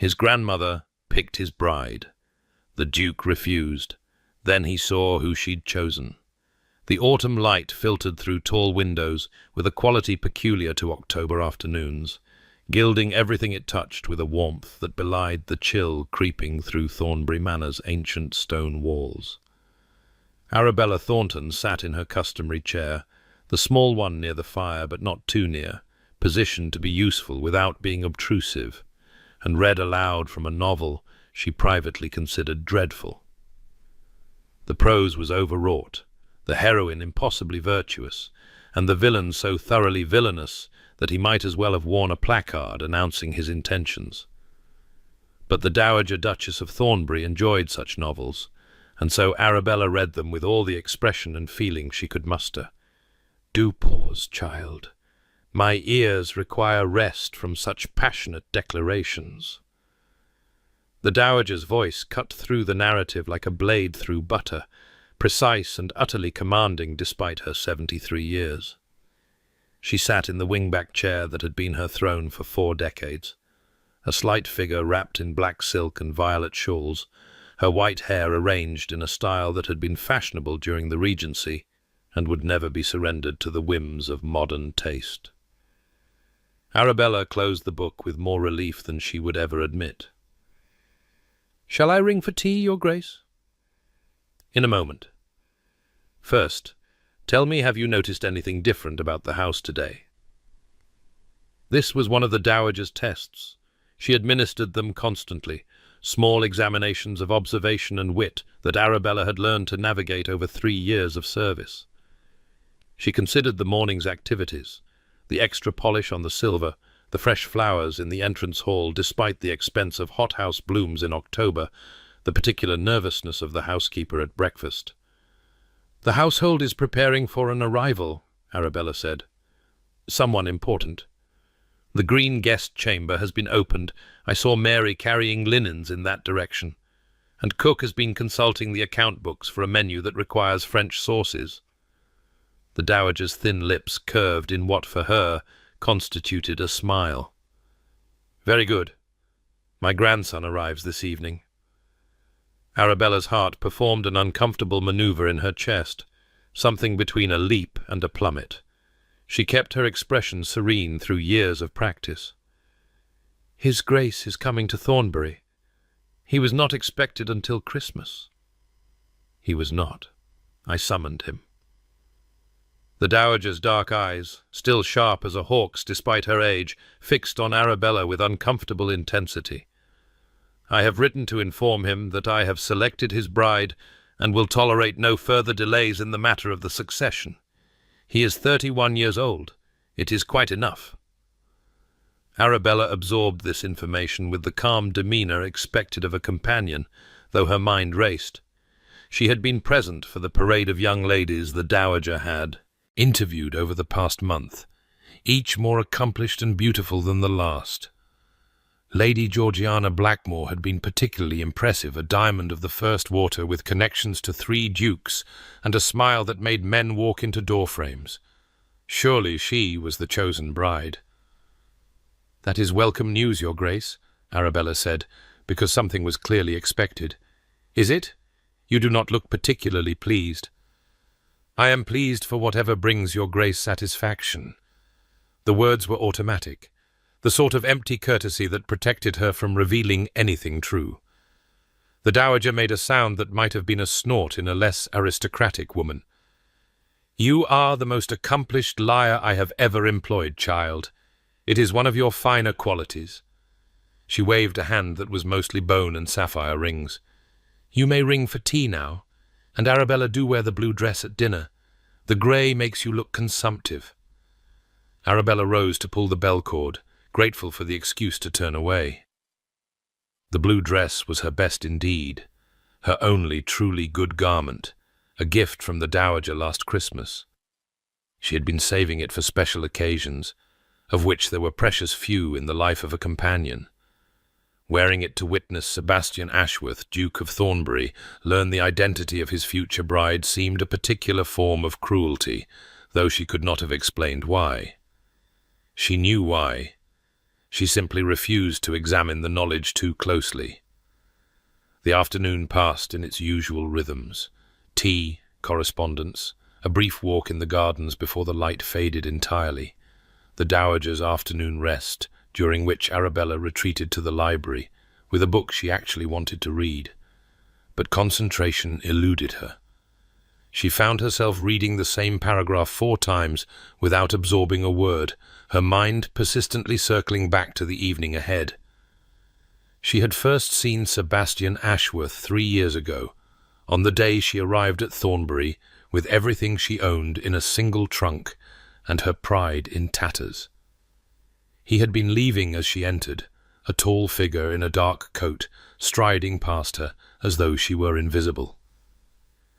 His grandmother picked his bride. The Duke refused. Then he saw who she'd chosen. The autumn light filtered through tall windows with a quality peculiar to October afternoons, gilding everything it touched with a warmth that belied the chill creeping through Thornbury Manor's ancient stone walls. Arabella Thornton sat in her customary chair, the small one near the fire but not too near, positioned to be useful without being obtrusive, and read aloud from a novel she privately considered dreadful. The prose was overwrought, the heroine impossibly virtuous, and the villain so thoroughly villainous that he might as well have worn a placard announcing his intentions. But the Dowager Duchess of Thornbury enjoyed such novels, and so Arabella read them with all the expression and feeling she could muster. "Do pause, child. My ears require rest from such passionate declarations." The Dowager's voice cut through the narrative like a blade through butter, precise and utterly commanding despite her 73 years. She sat in the wing-back chair that had been her throne for 4 decades, a slight figure wrapped in black silk and violet shawls, her white hair arranged in a style that had been fashionable during the Regency and would never be surrendered to the whims of modern taste. Arabella closed the book with more relief than she would ever admit. "Shall I ring for tea, Your Grace?" "In a moment. First, tell me, have you noticed anything different about the house today?" This was one of the Dowager's tests. She administered them constantly, small examinations of observation and wit that Arabella had learned to navigate over 3 years of service. She considered the morning's activities, the extra polish on the silver, the fresh flowers in the entrance hall despite the expense of hothouse blooms in October, the particular nervousness of the housekeeper at breakfast. "The household is preparing for an arrival," Arabella said. "Someone important. The green guest chamber has been opened. I saw Mary carrying linens in that direction. And cook has been consulting the account books for a menu that requires French sauces." The Dowager's thin lips curved in what, for her, constituted a smile. "Very good. My grandson arrives this evening." Arabella's heart performed an uncomfortable maneuver in her chest, something between a leap and a plummet. She kept her expression serene through years of practice. "His Grace is coming to Thornbury. He was not expected until Christmas." "He was not. I summoned him." The Dowager's dark eyes, still sharp as a hawk's despite her age, fixed on Arabella with uncomfortable intensity. "I have written to inform him that I have selected his bride and will tolerate no further delays in the matter of the succession. He is 31 years old. It is quite enough." Arabella absorbed this information with the calm demeanour expected of a companion, though her mind raced. She had been present for the parade of young ladies the Dowager had interviewed over the past month, each more accomplished and beautiful than the last. Lady Georgiana Blackmore had been particularly impressive, a diamond of the first water with connections to 3 dukes and a smile that made men walk into doorframes. Surely she was the chosen bride. "That is welcome news, Your Grace," Arabella said, because something was clearly expected. "Is it? You do not look particularly pleased." "I am pleased for whatever brings Your Grace satisfaction." The words were automatic, the sort of empty courtesy that protected her from revealing anything true. The Dowager made a sound that might have been a snort in a less aristocratic woman. "You are the most accomplished liar I have ever employed, child. It is one of your finer qualities." She waved a hand that was mostly bone and sapphire rings. "You may ring for tea now. And Arabella, do wear the blue dress at dinner. The grey makes you look consumptive." Arabella rose to pull the bell cord, grateful for the excuse to turn away. The blue dress was her best indeed, her only truly good garment, a gift from the Dowager last Christmas. She had been saving it for special occasions, of which there were precious few in the life of a companion. Wearing it to witness Sebastian Ashworth, Duke of Thornbury, learn the identity of his future bride seemed a particular form of cruelty, though she could not have explained why. She knew why. She simply refused to examine the knowledge too closely. The afternoon passed in its usual rhythms. Tea, correspondence, a brief walk in the gardens before the light faded entirely, the dowager's afternoon rest, during which Arabella retreated to the library with a book she actually wanted to read. But concentration eluded her. She found herself reading the same paragraph 4 times without absorbing a word, her mind persistently circling back to the evening ahead. She had first seen Sebastian Ashworth 3 years ago, on the day she arrived at Thornbury with everything she owned in a single trunk and her pride in tatters. He had been leaving as she entered, a tall figure in a dark coat, striding past her as though she were invisible.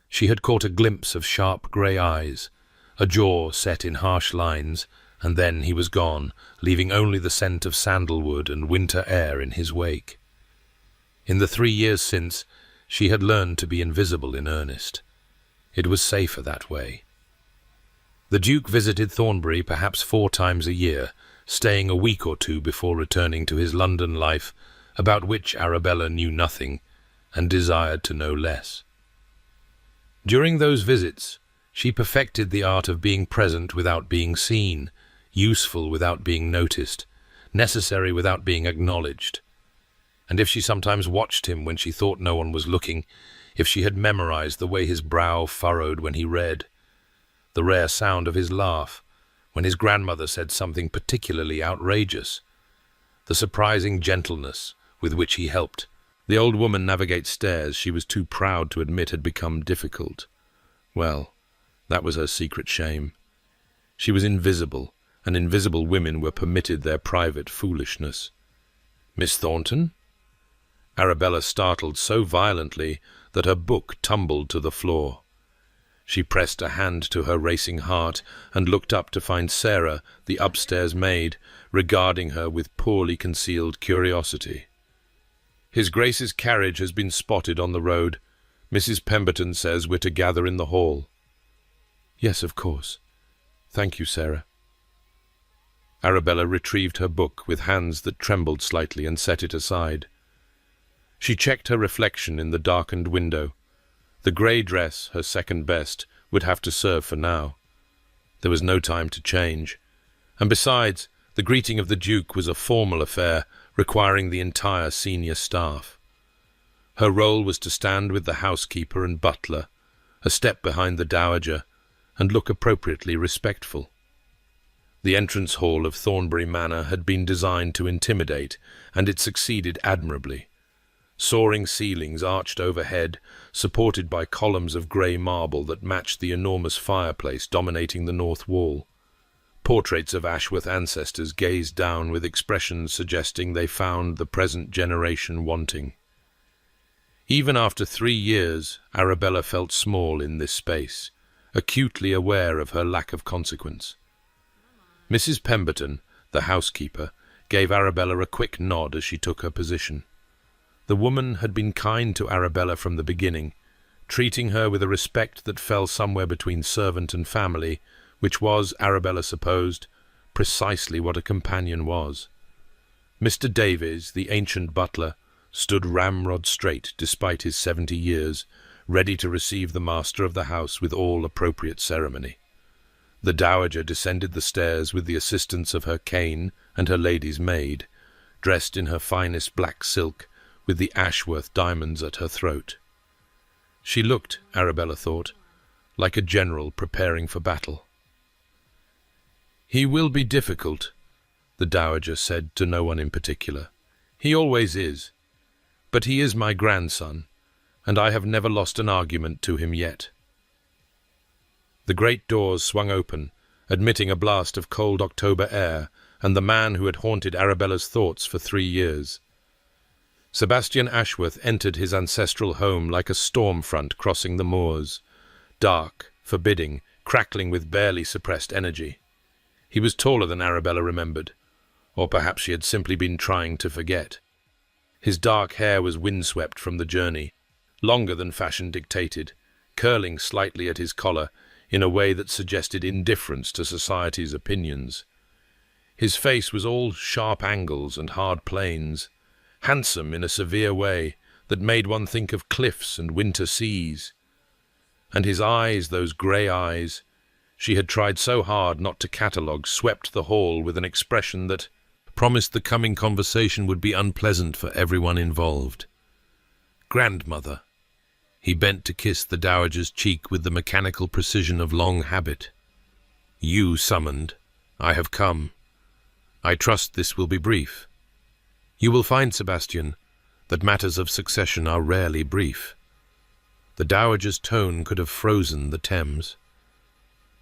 She had caught a glimpse of sharp grey eyes, a jaw set in harsh lines, and then he was gone, leaving only the scent of sandalwood and winter air in his wake. In the 3 years since, she had learned to be invisible in earnest. It was safer that way. The Duke visited Thornbury perhaps 4 times a year, staying a week or 2 before returning to his London life, about which Arabella knew nothing and desired to know less. During those visits, she perfected the art of being present without being seen, useful without being noticed, necessary without being acknowledged. And if she sometimes watched him when she thought no one was looking, if she had memorized the way his brow furrowed when he read, the rare sound of his laugh when his grandmother said something particularly outrageous, the surprising gentleness with which he helped the old woman navigate stairs she was too proud to admit had become difficult. Well, that was her secret shame. She was invisible, and invisible women were permitted their private foolishness. Miss Thornton? Arabella startled so violently that her book tumbled to the floor. She pressed a hand to her racing heart and looked up to find Sarah, the upstairs maid, regarding her with poorly concealed curiosity. "His Grace's carriage has been spotted on the road. Mrs. Pemberton says we're to gather in the hall." "Yes, of course. Thank you, Sarah." Arabella retrieved her book with hands that trembled slightly and set it aside. She checked her reflection in the darkened window. The grey dress, her second best, would have to serve for now. There was no time to change. And besides, the greeting of the Duke was a formal affair, requiring the entire senior staff. Her role was to stand with the housekeeper and butler, a step behind the dowager, and look appropriately respectful. The entrance hall of Thornbury Manor had been designed to intimidate, and it succeeded admirably. Soaring ceilings arched overhead, supported by columns of grey marble that matched the enormous fireplace dominating the north wall. Portraits of Ashworth ancestors gazed down with expressions suggesting they found the present generation wanting. Even after 3 years, Arabella felt small in this space, acutely aware of her lack of consequence. Mrs. Pemberton, the housekeeper, gave Arabella a quick nod as she took her position. The woman had been kind to Arabella from the beginning, treating her with a respect that fell somewhere between servant and family, which was, Arabella supposed, precisely what a companion was. Mr. Davies, the ancient butler, stood ramrod straight despite his 70 years, ready to receive the master of the house with all appropriate ceremony. The dowager descended the stairs with the assistance of her cane and her lady's maid, dressed in her finest black silk, with the Ashworth diamonds at her throat. She looked, Arabella thought, like a general preparing for battle. "He will be difficult," the dowager said to no one in particular. "He always is. But he is my grandson, and I have never lost an argument to him yet." The great doors swung open, admitting a blast of cold October air and the man who had haunted Arabella's thoughts for 3 years. Sebastian Ashworth entered his ancestral home like a storm front crossing the moors, dark, forbidding, crackling with barely suppressed energy. He was taller than Arabella remembered, or perhaps she had simply been trying to forget. His dark hair was windswept from the journey, longer than fashion dictated, curling slightly at his collar in a way that suggested indifference to society's opinions. His face was all sharp angles and hard planes, handsome in a severe way that made one think of cliffs and winter seas. And his eyes, those grey eyes, she had tried so hard not to catalogue, swept the hall with an expression that promised the coming conversation would be unpleasant for everyone involved. "Grandmother." He bent to kiss the dowager's cheek with the mechanical precision of long habit. "You summoned. I have come. I trust this will be brief. You will find, Sebastian, that matters of succession are rarely brief." The dowager's tone could have frozen the Thames.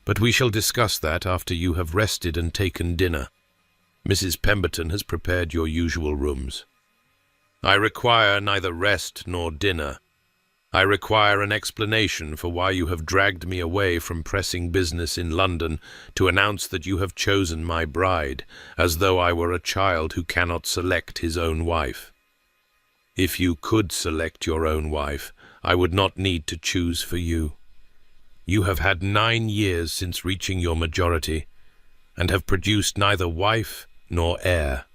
"But we shall discuss that after you have rested and taken dinner. Mrs. Pemberton has prepared your usual rooms." "I require neither rest nor dinner. I require an explanation for why you have dragged me away from pressing business in London to announce that you have chosen my bride, as though I were a child who cannot select his own wife. If you could select your own wife, I would not need to choose for you. You have had 9 years since reaching your majority, and have produced neither wife nor heir.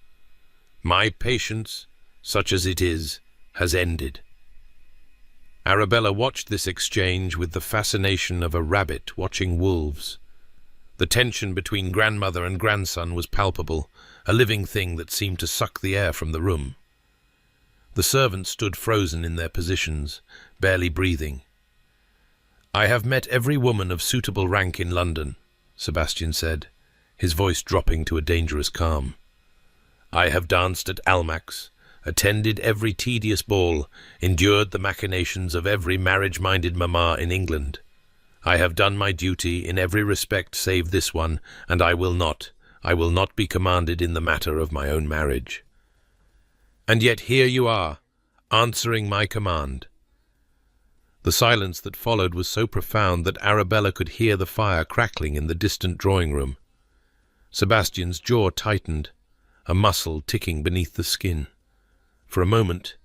My patience, such as it is, has ended." Arabella watched this exchange with the fascination of a rabbit watching wolves. The tension between grandmother and grandson was palpable, a living thing that seemed to suck the air from the room. The servants stood frozen in their positions, barely breathing. "I have met every woman of suitable rank in London," Sebastian said, his voice dropping to a dangerous calm. "I have danced at Almack's, attended every tedious ball, endured the machinations of every marriage-minded mamma in England. I have done my duty in every respect save this one, and I will not be commanded in the matter of my own marriage. And yet here you are, answering my command." The silence that followed was so profound that Arabella could hear the fire crackling in the distant drawing-room. Sebastian's jaw tightened, a muscle ticking beneath the skin. For a moment,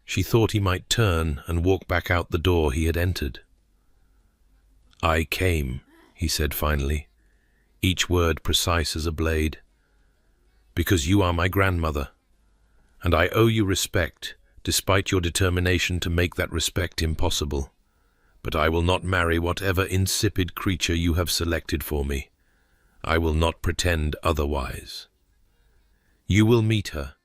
she thought he might turn and walk back out the door he had entered. "I came," he said finally, each word precise as a blade, "because you are my grandmother, and I owe you respect, despite your determination to make that respect impossible. But I will not marry whatever insipid creature you have selected for me. I will not pretend otherwise. You will meet her.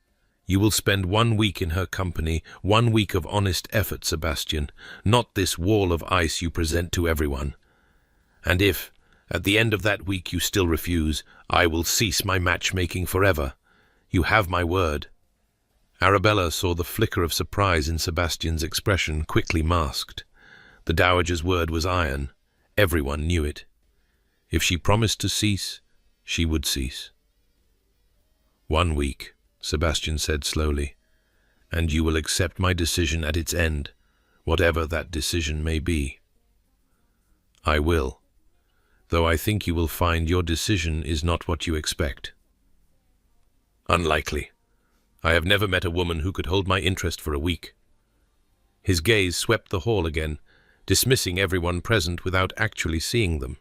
You will spend 1 week in her company, 1 week of honest effort, Sebastian, not this wall of ice you present to everyone. And if, at the end of that week, you still refuse, I will cease my matchmaking forever. You have my word." Arabella saw the flicker of surprise in Sebastian's expression, quickly masked. The dowager's word was iron. Everyone knew it. If she promised to cease, she would cease. 1 week. Sebastian said slowly, "and you will accept my decision at its end, whatever that decision may be." "I will, though I think you will find your decision is not what you expect." "Unlikely. I have never met a woman who could hold my interest for a week." His gaze swept the hall again, dismissing everyone present without actually seeing them.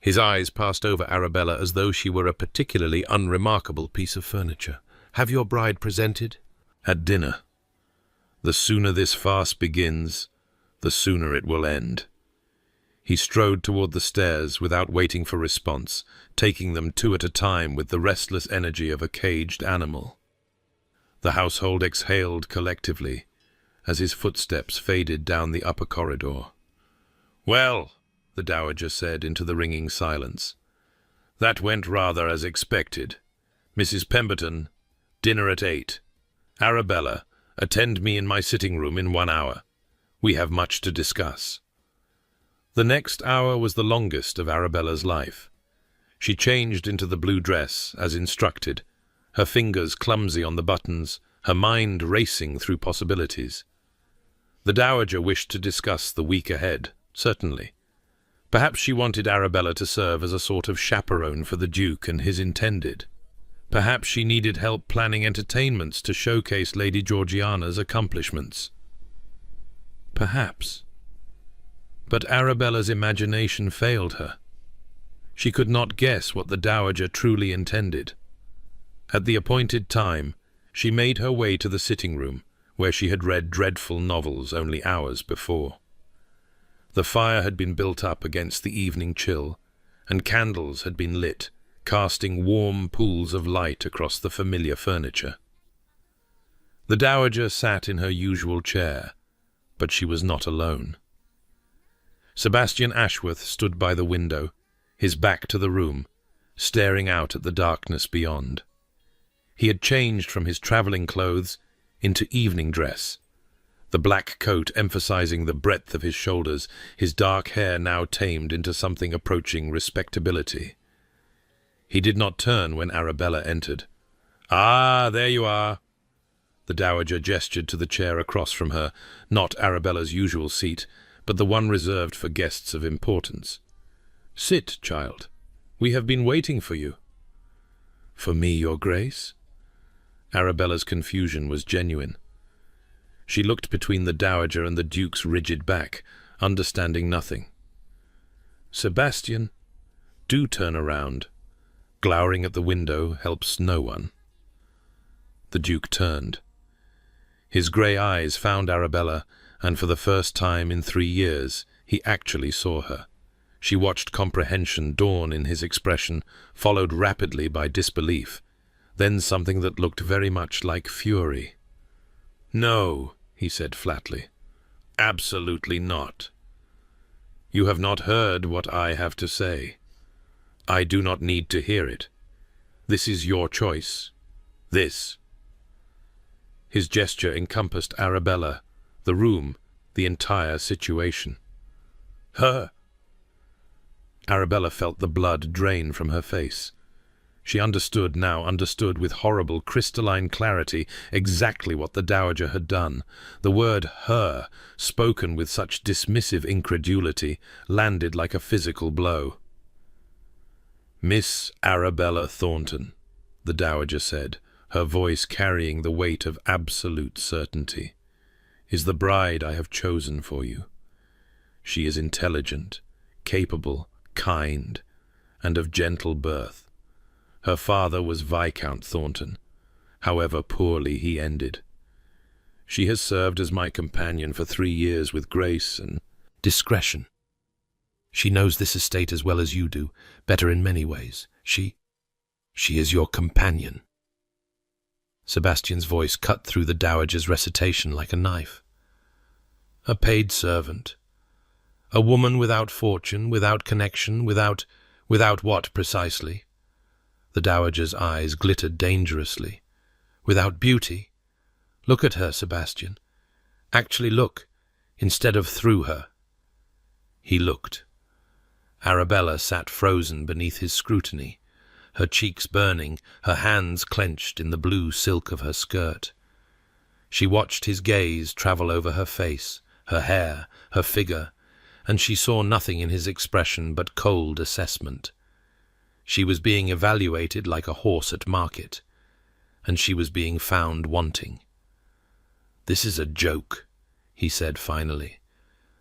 His eyes passed over Arabella as though she were a particularly unremarkable piece of furniture. "Have your bride presented?" "At dinner. The sooner this farce begins, the sooner it will end." He strode toward the stairs without waiting for response, taking them 2 at a time with the restless energy of a caged animal. The household exhaled collectively as his footsteps faded down the upper corridor. "Well," the dowager said into the ringing silence, "that went rather as expected. Mrs. Pemberton, dinner at 8. Arabella, attend me in my sitting-room in 1 hour. We have much to discuss." The next hour was the longest of Arabella's life. She changed into the blue dress, as instructed, her fingers clumsy on the buttons, her mind racing through possibilities. The dowager wished to discuss the week ahead, certainly. Perhaps she wanted Arabella to serve as a sort of chaperone for the Duke and his intended. Perhaps she needed help planning entertainments to showcase Lady Georgiana's accomplishments. Perhaps. But Arabella's imagination failed her. She could not guess what the dowager truly intended. At the appointed time, she made her way to the sitting room, where she had read dreadful novels only hours before. The fire had been built up against the evening chill, and candles had been lit, casting warm pools of light across the familiar furniture. The dowager sat in her usual chair, but she was not alone. Sebastian Ashworth stood by the window, his back to the room, staring out at the darkness beyond. He had changed from his travelling clothes into evening dress, the black coat emphasizing the breadth of his shoulders, his dark hair now tamed into something approaching respectability. He did not turn when Arabella entered. "Ah, there you are." The dowager gestured to the chair across from her, not Arabella's usual seat, but the one reserved for guests of importance. "Sit, child. We have been waiting for you." "For me, your grace?" Arabella's confusion was genuine. She looked between the dowager and the duke's rigid back, understanding nothing. "Sebastian, do turn around. Glowering at the window helps no one." The duke turned. His grey eyes found Arabella, and for the first time in 3 years, he actually saw her. She watched comprehension dawn in his expression, followed rapidly by disbelief, then something that looked very much like fury. "No," he said flatly. "Absolutely not. You have not heard what I have to say. I do not need to hear it. This is your choice. This." His gesture encompassed Arabella, the room, the entire situation. "Her!" Arabella felt the blood drain from her face. She understood with horrible crystalline clarity exactly what the dowager had done. The word "her," spoken with such dismissive incredulity, landed like a physical blow. "Miss Arabella Thornton," the dowager said, her voice carrying the weight of absolute certainty, "is the bride I have chosen for you. She is intelligent, capable, kind, and of gentle birth. Her father was Viscount Thornton, however poorly he ended. She has served as my companion for 3 years with grace and discretion. She knows this estate as well as you do, better in many ways. She is your companion." Sebastian's voice cut through the dowager's recitation like a knife. "A paid servant. A woman without fortune, without connection, without what precisely?" The dowager's eyes glittered dangerously. "Without beauty? Look at her, Sebastian. Actually look, instead of through her." He looked. Arabella sat frozen beneath his scrutiny, her cheeks burning, her hands clenched in the blue silk of her skirt. She watched his gaze travel over her face, her hair, her figure, and she saw nothing in his expression but cold assessment. She was being evaluated like a horse at market, and she was being found wanting. "This is a joke," he said finally.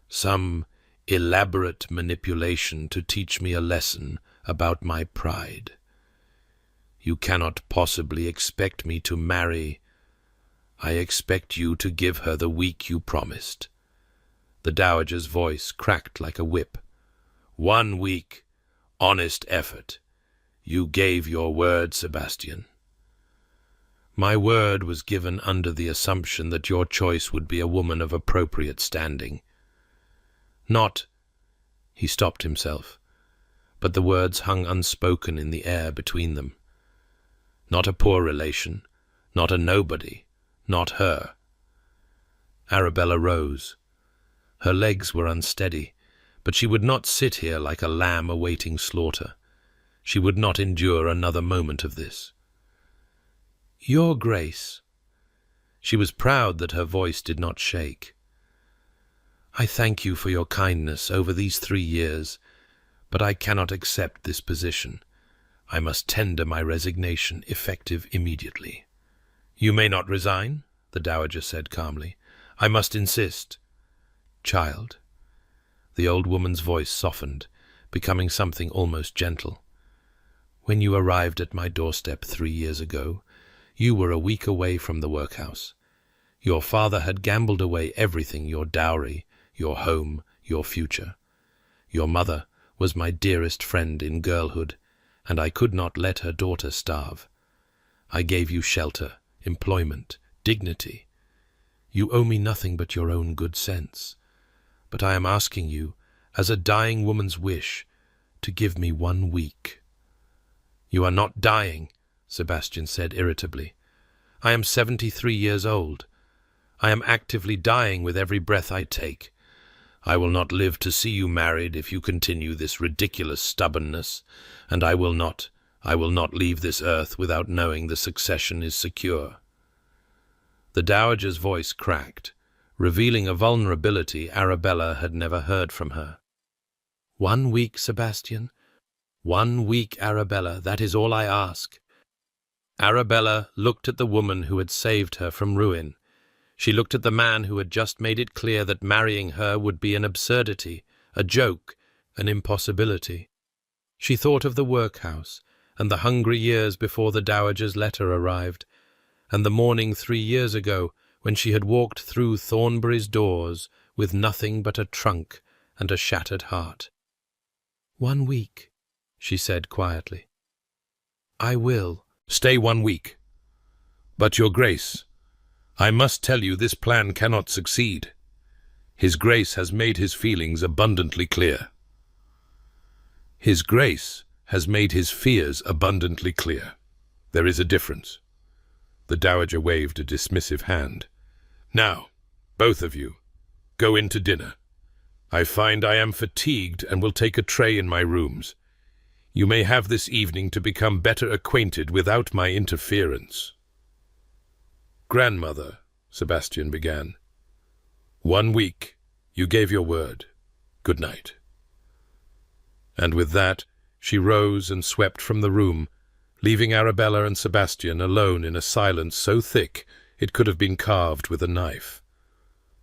"Some elaborate manipulation to teach me a lesson about my pride. You cannot possibly expect me to marry. I expect you to give her the week you promised." The dowager's voice cracked like a whip. "1 week, honest effort. You gave your word, Sebastian." "My word was given under the assumption that your choice would be a woman of appropriate standing. Not—" He stopped himself, but the words hung unspoken in the air between them. "Not a poor relation, not a nobody, not her." Arabella rose. Her legs were unsteady, but she would not sit here like a lamb awaiting slaughter. She would not endure another moment of this. "Your Grace." She was proud that her voice did not shake. "I thank you for your kindness over these 3 years, but I cannot accept this position. I must tender my resignation, effective immediately." "You may not resign," the dowager said calmly. "I must insist." "Child." The old woman's voice softened, becoming something almost gentle. "When you arrived at my doorstep 3 years ago, you were a week away from the workhouse. Your father had gambled away everything, your dowry, your home, your future. Your mother was my dearest friend in girlhood, and I could not let her daughter starve. I gave you shelter, employment, dignity. You owe me nothing but your own good sense. But I am asking you, as a dying woman's wish, to give me 1 week." "You are not dying," Sebastian said irritably. "I am 73 years old. I am actively dying with every breath I take. I will not live to see you married if you continue this ridiculous stubbornness, and I will not leave this earth without knowing the succession is secure." The dowager's voice cracked, revealing a vulnerability Arabella had never heard from her. 1 week, Sebastian. 1 week, Arabella, that is all I ask." Arabella looked at the woman who had saved her from ruin. She looked at the man who had just made it clear that marrying her would be an absurdity, a joke, an impossibility. She thought of the workhouse, and the hungry years before the dowager's letter arrived, and the morning 3 years ago when she had walked through Thornbury's doors with nothing but a trunk and a shattered heart. 1 week, she said quietly. "I will." "Stay 1 week. But, Your Grace, I must tell you this plan cannot succeed. His Grace has made his feelings abundantly clear." "His Grace has made his fears abundantly clear. There is a difference." The dowager waved a dismissive hand. "Now, both of you, go in to dinner. I find I am fatigued and will take a tray in my rooms. You may have this evening to become better acquainted without my interference." "Grandmother," Sebastian began. 1 week. You gave your word. Good night." And with that, she rose and swept from the room, leaving Arabella and Sebastian alone in a silence so thick it could have been carved with a knife.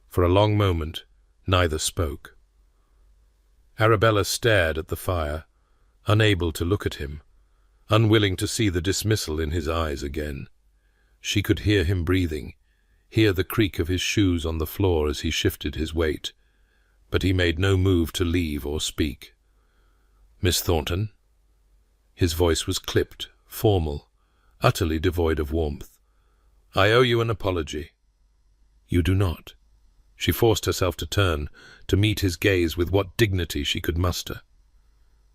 For a long moment, neither spoke. Arabella stared at the fire, unable to look at him, unwilling to see the dismissal in his eyes again. She could hear him breathing, hear the creak of his shoes on the floor as he shifted his weight, but he made no move to leave or speak. "Miss Thornton?" His voice was clipped, formal, utterly devoid of warmth. "I owe you an apology." "You do not." She forced herself to turn, to meet his gaze with what dignity she could muster.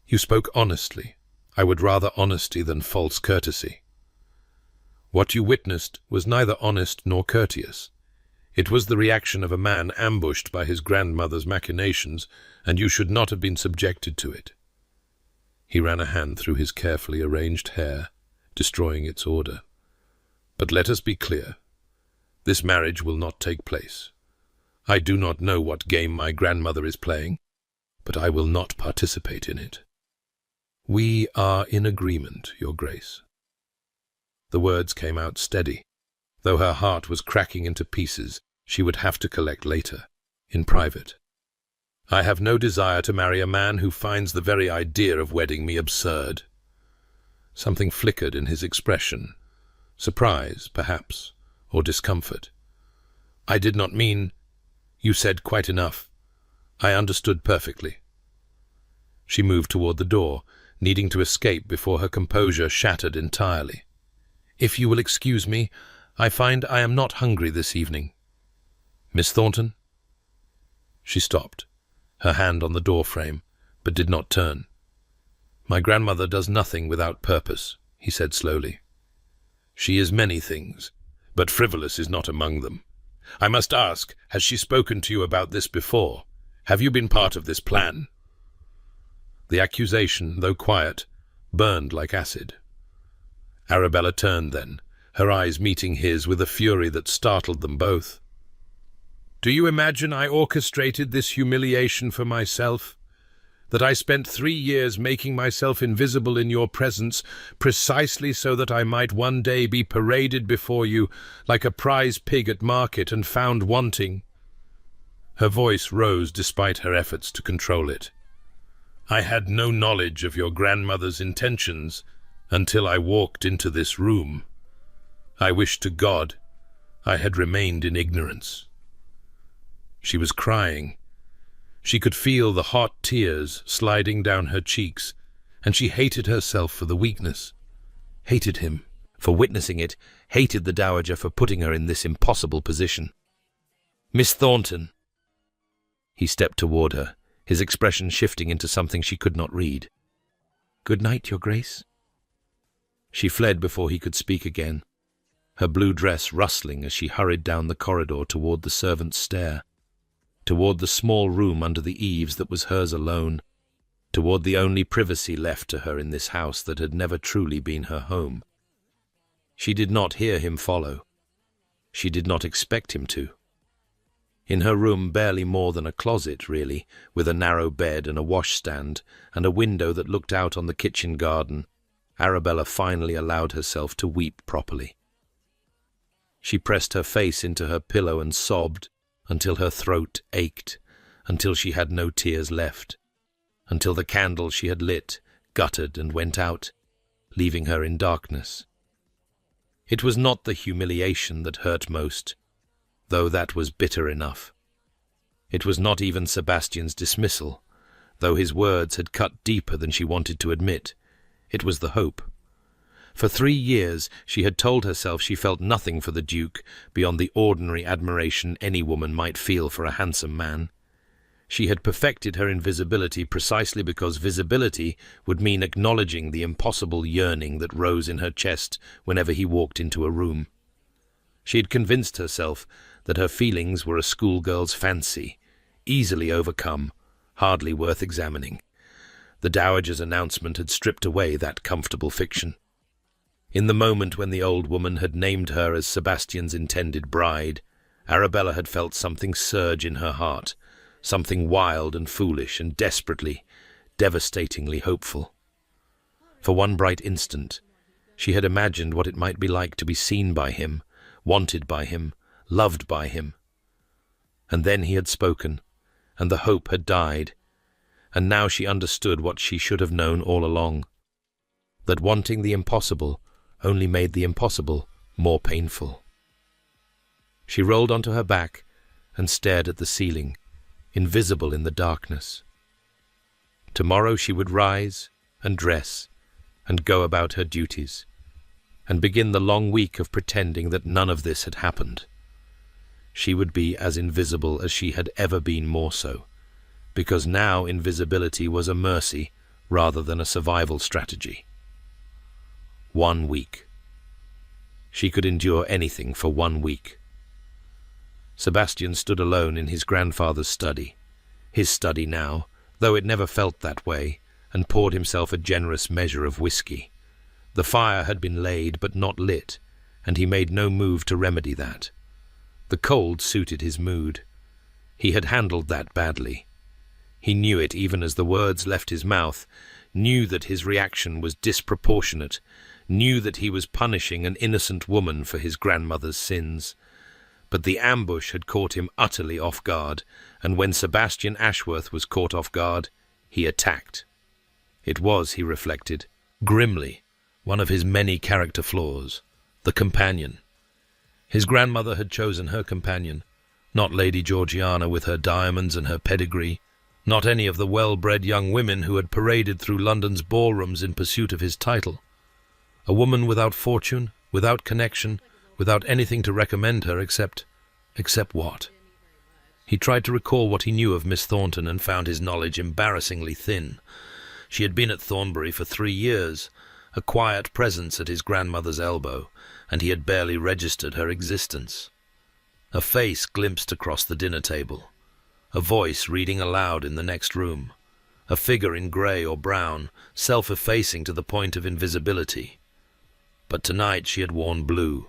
"You spoke honestly. I would rather honesty than false courtesy." "What you witnessed was neither honest nor courteous. It was the reaction of a man ambushed by his grandmother's machinations, and you should not have been subjected to it." He ran a hand through his carefully arranged hair, destroying its order. "But let us be clear. This marriage will not take place. I do not know what game my grandmother is playing, but I will not participate in it. We are in agreement, Your Grace." The words came out steady. Though her heart was cracking into pieces, she would have to collect later, in private. "I have no desire to marry a man who finds the very idea of wedding me absurd." Something flickered in his expression. Surprise, perhaps, or discomfort. "I did not mean—" "You said quite enough. I understood perfectly." She moved toward the door, needing to escape before her composure shattered entirely. "If you will excuse me, I find I am not hungry this evening." "Miss Thornton?" She stopped, her hand on the door frame, but did not turn. "My grandmother does nothing without purpose," he said slowly. "She is many things, but frivolous is not among them. I must ask, has she spoken to you about this before? Have you been part of this plan?" The accusation, though quiet, burned like acid. Arabella turned then, her eyes meeting his with a fury that startled them both. "Do you imagine I orchestrated this humiliation for myself? That I spent 3 years making myself invisible in your presence precisely so that I might one day be paraded before you like a prize pig at market and found wanting?" Her voice rose despite her efforts to control it. I had no knowledge of your grandmother's intentions until I walked into this room. I wish to God I had remained in ignorance." She was crying. She could feel the hot tears sliding down her cheeks, and she hated herself for the weakness, hated him For witnessing it, hated the dowager for putting her in this impossible position. "Miss Thornton." He stepped toward her, his expression shifting into something she could not read. "Good night, Your Grace." She fled before he could speak again, her blue dress rustling as she hurried down the corridor toward the servants' stair, toward the small room under the eaves that was hers alone, toward the only privacy left to her in this house that had never truly been her home. She did not hear him follow. She did not expect him to. In her room, barely more than a closet, really, with a narrow bed and a washstand and a window that looked out on the kitchen garden, Arabella finally allowed herself to weep properly. She pressed her face into her pillow and sobbed until her throat ached, until she had no tears left, until the candle she had lit guttered and went out, leaving her in darkness. It was not the humiliation that hurt most, though that was bitter enough. It was not even Sebastian's dismissal, though his words had cut deeper than she wanted to admit. It was the hope. For 3 years she had told herself she felt nothing for the Duke beyond the ordinary admiration any woman might feel for a handsome man. She had perfected her invisibility precisely because visibility would mean acknowledging the impossible yearning that rose in her chest whenever he walked into a room. She had convinced herself that her feelings were a schoolgirl's fancy, easily overcome, hardly worth examining. The dowager's announcement had stripped away that comfortable fiction. In the moment when the old woman had named her as Sebastian's intended bride, Arabella had felt something surge in her heart, something wild and foolish and desperately, devastatingly hopeful. For one bright instant, she had imagined what it might be like to be seen by him, wanted by him, loved by him. And then he had spoken, and the hope had died, and now she understood what she should have known all along, that wanting the impossible only made the impossible more painful. She rolled onto her back and stared at the ceiling, invisible in the darkness. Tomorrow she would rise and dress and go about her duties, and begin the long week of pretending that none of this had happened. She would be as invisible as she had ever been, more so, because now invisibility was a mercy rather than a survival strategy. 1 week. She could endure anything for 1 week. Sebastian stood alone in his grandfather's study, his study now, though it never felt that way, and poured himself a generous measure of whiskey. The fire had been laid but not lit, and he made no move to remedy that. The cold suited his mood. He had handled that badly. He knew it even as the words left his mouth, knew that his reaction was disproportionate, knew that he was punishing an innocent woman for his grandmother's sins. But the ambush had caught him utterly off guard, and when Sebastian Ashworth was caught off guard, he attacked. It was, he reflected, grimly, one of his many character flaws, the companion. His grandmother had chosen her companion, not Lady Georgiana with her diamonds and her pedigree, not any of the well-bred young women who had paraded through London's ballrooms in pursuit of his title. A woman without fortune, without connection, without anything to recommend her except what? He tried to recall what he knew of Miss Thornton and found his knowledge embarrassingly thin. She had been at Thornbury for 3 years, a quiet presence at his grandmother's elbow, and he had barely registered her existence. A face glimpsed across the dinner table, a voice reading aloud in the next room, a figure in grey or brown, self-effacing to the point of invisibility. But tonight she had worn blue.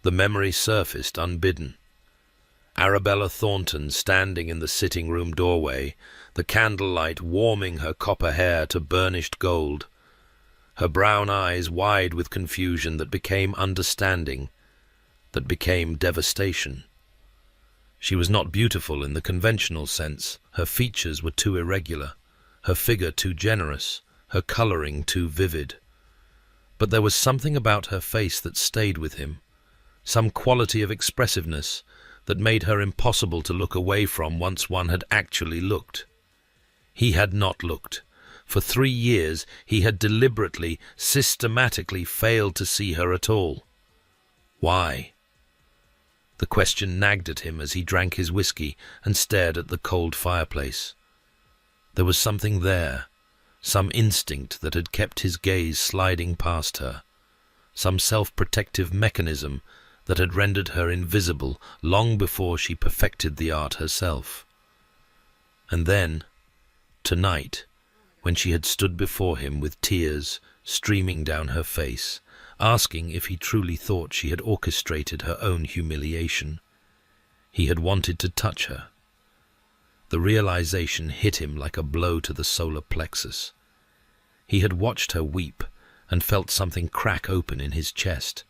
The memory surfaced unbidden. Arabella Thornton standing in the sitting-room doorway, the candlelight warming her copper hair to burnished gold, her brown eyes wide with confusion that became understanding, that became devastation. She was not beautiful in the conventional sense. Her features were too irregular. her figure too generous, her coloring too vivid. But there was something about her face that stayed with him, some quality of expressiveness that made her impossible to look away from once one had actually looked. He had not looked. For 3 years he had deliberately, systematically failed to see her at all. Why? The question nagged at him as he drank his whiskey and stared at the cold fireplace. There was something there, some instinct that had kept his gaze sliding past her, some self-protective mechanism that had rendered her invisible long before she perfected the art herself. And then, tonight, when she had stood before him with tears streaming down her face, asking if he truly thought she had orchestrated her own humiliation, he had wanted to touch her. The realization hit him like a blow to the solar plexus. He had watched her weep and felt something crack open in his chest,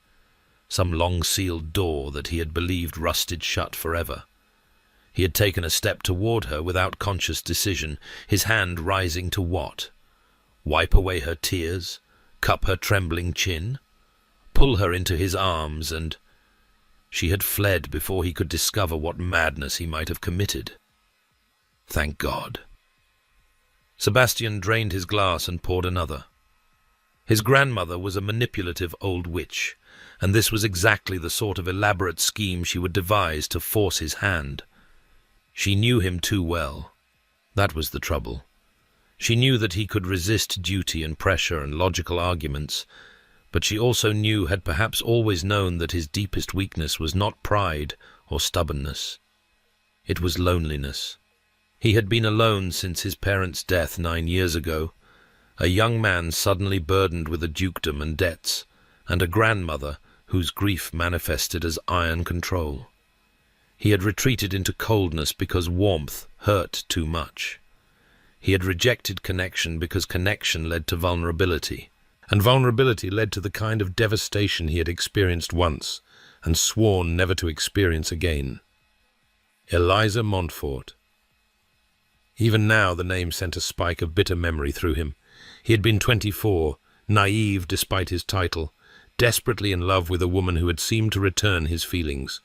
some long-sealed door that he had believed rusted shut forever. He had taken a step toward her without conscious decision, his hand rising to what? Wipe away her tears? Cup her trembling chin? Pull her into his arms and... She had fled before he could discover what madness he might have committed. Thank God. Sebastian drained his glass and poured another. His grandmother was a manipulative old witch, and this was exactly the sort of elaborate scheme she would devise to force his hand. She knew him too well. That was the trouble. She knew that he could resist duty and pressure and logical arguments, but she also had perhaps always known that his deepest weakness was not pride or stubbornness. It was loneliness. He had been alone since his parents' death 9 years ago, a young man suddenly burdened with a dukedom and debts, and a grandmother whose grief manifested as iron control. He had retreated into coldness because warmth hurt too much. He had rejected connection because connection led to vulnerability, and vulnerability led to the kind of devastation he had experienced once and sworn never to experience again. Eliza Montfort. Even now the name sent a spike of bitter memory through him. He had been 24, naive despite his title, desperately in love with a woman who had seemed to return his feelings.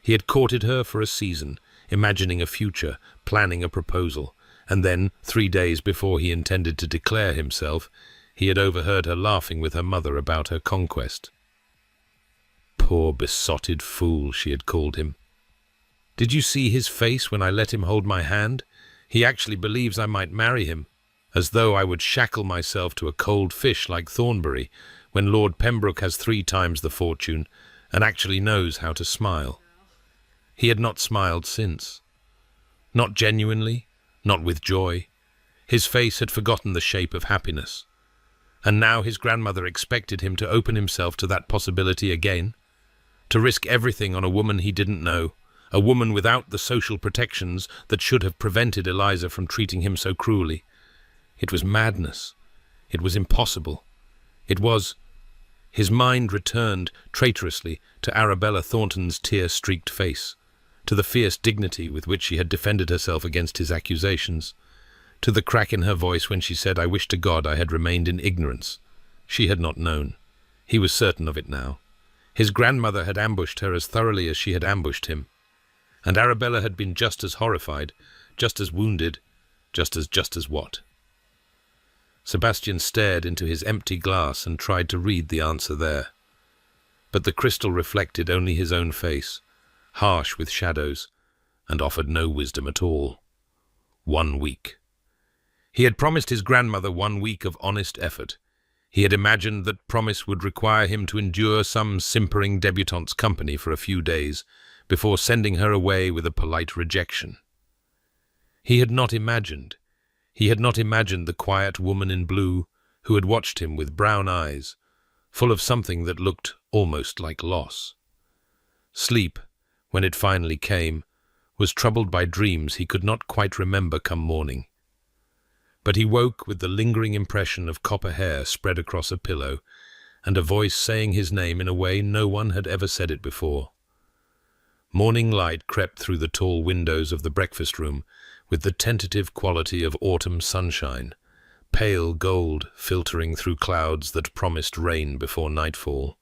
He had courted her for a season, imagining a future, planning a proposal, and then, 3 days before he intended to declare himself, he had overheard her laughing with her mother about her conquest. Poor besotted fool, she had called him. Did you see his face when I let him hold my hand? He actually believes I might marry him, as though I would shackle myself to a cold fish like Thornbury, when Lord Pembroke has 3 times the fortune and actually knows how to smile. He had not smiled since. Not genuinely, not with joy. His face had forgotten the shape of happiness. And now his grandmother expected him to open himself to that possibility again, to risk everything on a woman he didn't know, a woman without the social protections that should have prevented Eliza from treating him so cruelly. It was madness. It was impossible. It was... His mind returned traitorously to Arabella Thornton's tear-streaked face, to the fierce dignity with which she had defended herself against his accusations, to the crack in her voice when she said, "I wish to God I had remained in ignorance." She had not known. He was certain of it now. His grandmother had ambushed her as thoroughly as she had ambushed him, and Arabella had been just as horrified, just as wounded, just as what? Sebastian stared into his empty glass and tried to read the answer there. But the crystal reflected only his own face, harsh with shadows, and offered no wisdom at all. 1 week. He had promised his grandmother 1 week of honest effort. He had imagined that promise would require him to endure some simpering debutante's company for a few days before sending her away with a polite rejection. He had not imagined the quiet woman in blue who had watched him with brown eyes, full of something that looked almost like loss. Sleep, when it finally came, was troubled by dreams he could not quite remember come morning. But he woke with the lingering impression of copper hair spread across a pillow, and a voice saying his name in a way no one had ever said it before. Morning light crept through the tall windows of the breakfast room with the tentative quality of autumn sunshine, pale gold filtering through clouds that promised rain before nightfall.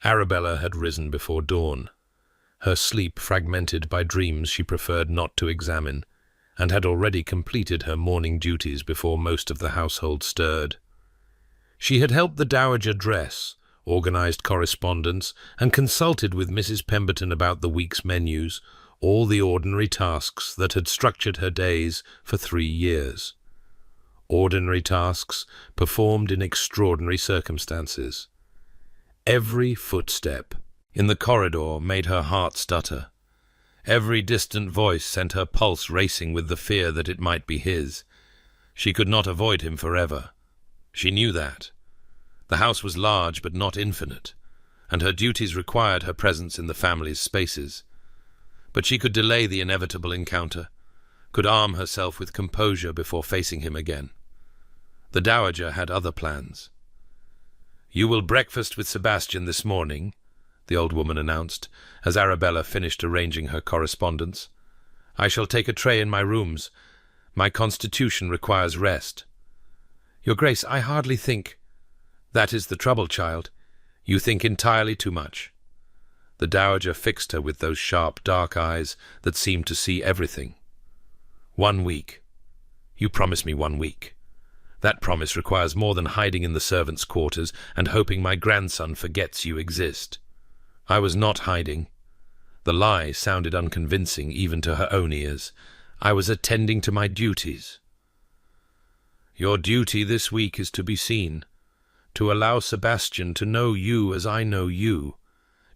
Arabella had risen before dawn, her sleep fragmented by dreams she preferred not to examine, and had already completed her morning duties before most of the household stirred. She had helped the dowager dress, organized correspondence, and consulted with Mrs. Pemberton about the week's menus, all the ordinary tasks that had structured her days for 3 years. Ordinary tasks performed in extraordinary circumstances. Every footstep in the corridor made her heart stutter. Every distant voice sent her pulse racing with the fear that it might be his. She could not avoid him forever. She knew that. The house was large but not infinite, and her duties required her presence in the family's spaces. But she could delay the inevitable encounter, could arm herself with composure before facing him again. The dowager had other plans. "You will breakfast with Sebastian this morning," the old woman announced, as Arabella finished arranging her correspondence. "I shall take a tray in my rooms. My constitution requires rest." "Your Grace, I hardly think—" "That is the trouble, child. You think entirely too much." The dowager fixed her with those sharp, dark eyes that seemed to see everything. 1 week. You promised me 1 week. That promise requires more than hiding in the servants' quarters and hoping my grandson forgets you exist. I was not hiding. The lie sounded unconvincing even to her own ears. I was attending to my duties. Your duty this week is to be seen, to allow Sebastian to know you as I know you,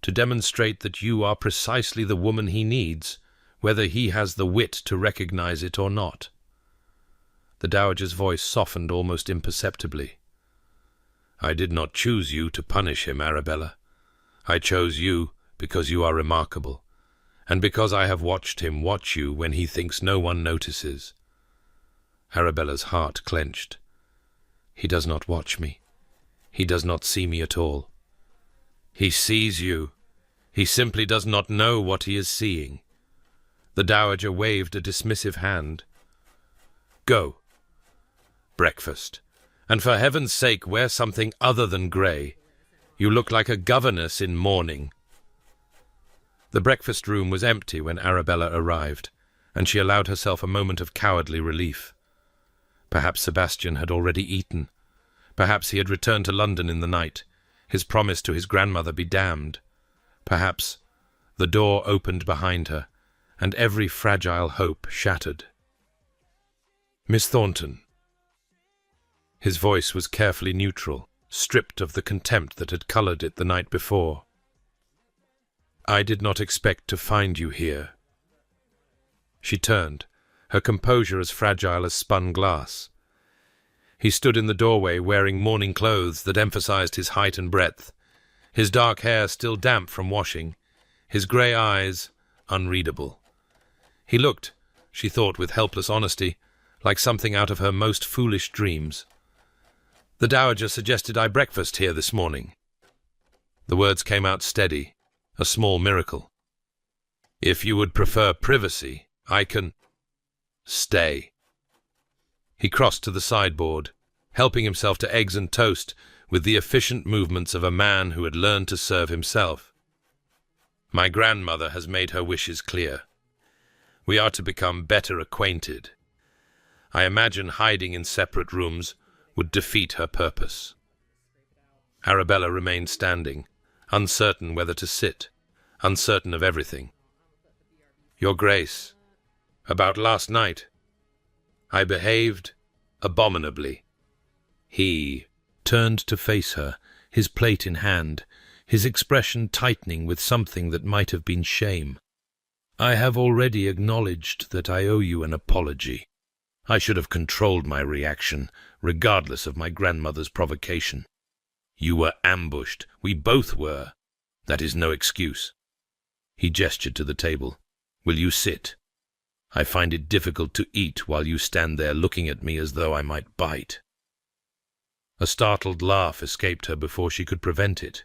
to demonstrate that you are precisely the woman he needs, whether he has the wit to recognize it or not. The dowager's voice softened almost imperceptibly. I did not choose you to punish him, Arabella. I chose you because you are remarkable, and because I have watched him watch you when he thinks no one notices. Arabella's heart clenched. He does not watch me. He does not see me at all. He sees you. He simply does not know what he is seeing. The dowager waved a dismissive hand. Go. Breakfast. And for heaven's sake, wear something other than grey. You look like a governess in mourning. The breakfast room was empty when Arabella arrived, and she allowed herself a moment of cowardly relief. Perhaps Sebastian had already eaten. Perhaps he had returned to London in the night, his promise to his grandmother be damned. Perhaps the door opened behind her, and every fragile hope shattered. Miss Thornton. His voice was carefully neutral, stripped of the contempt that had coloured it the night before. I did not expect to find you here. She turned, her composure as fragile as spun glass. He stood in the doorway wearing morning clothes that emphasized his height and breadth, his dark hair still damp from washing, his grey eyes unreadable. He looked, she thought with helpless honesty, like something out of her most foolish dreams. The dowager suggested I breakfast here this morning. The words came out steady, a small miracle. If you would prefer privacy, I can... Stay. He crossed to the sideboard, helping himself to eggs and toast with the efficient movements of a man who had learned to serve himself. My grandmother has made her wishes clear. We are to become better acquainted. I imagine hiding in separate rooms would defeat her purpose. Arabella remained standing, uncertain whether to sit, uncertain of everything. Your Grace, about last night, I behaved abominably. He turned to face her, his plate in hand, his expression tightening with something that might have been shame. I have already acknowledged that I owe you an apology. I should have controlled my reaction, regardless of my grandmother's provocation. You were ambushed. We both were. That is no excuse. He gestured to the table. Will you sit? I find it difficult to eat while you stand there looking at me as though I might bite. A startled laugh escaped her before she could prevent it.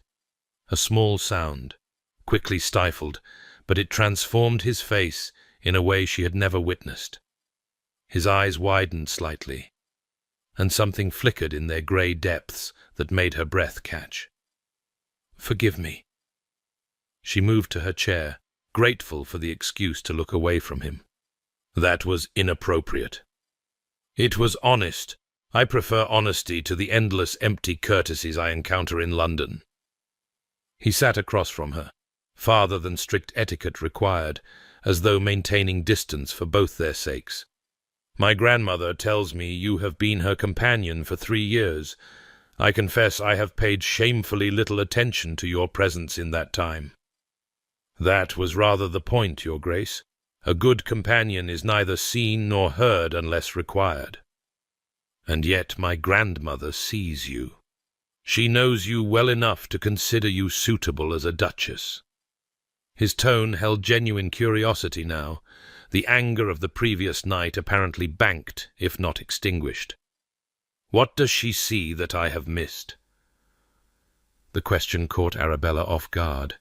A small sound, quickly stifled, but it transformed his face in a way she had never witnessed. His eyes widened slightly, and something flickered in their grey depths that made her breath catch. "Forgive me." She moved to her chair, grateful for the excuse to look away from him. "That was inappropriate." "It was honest. I prefer honesty to the endless empty courtesies I encounter in London." He sat across from her, farther than strict etiquette required, as though maintaining distance for both their sakes. "My grandmother tells me you have been her companion for 3 years. I confess I have paid shamefully little attention to your presence in that time." "That was rather the point, Your Grace. A good companion is neither seen nor heard unless required." "And yet my grandmother sees you. She knows you well enough to consider you suitable as a duchess." His tone held genuine curiosity now, the anger of the previous night apparently banked, if not extinguished. "What does she see that I have missed?" The question caught Arabella off guard.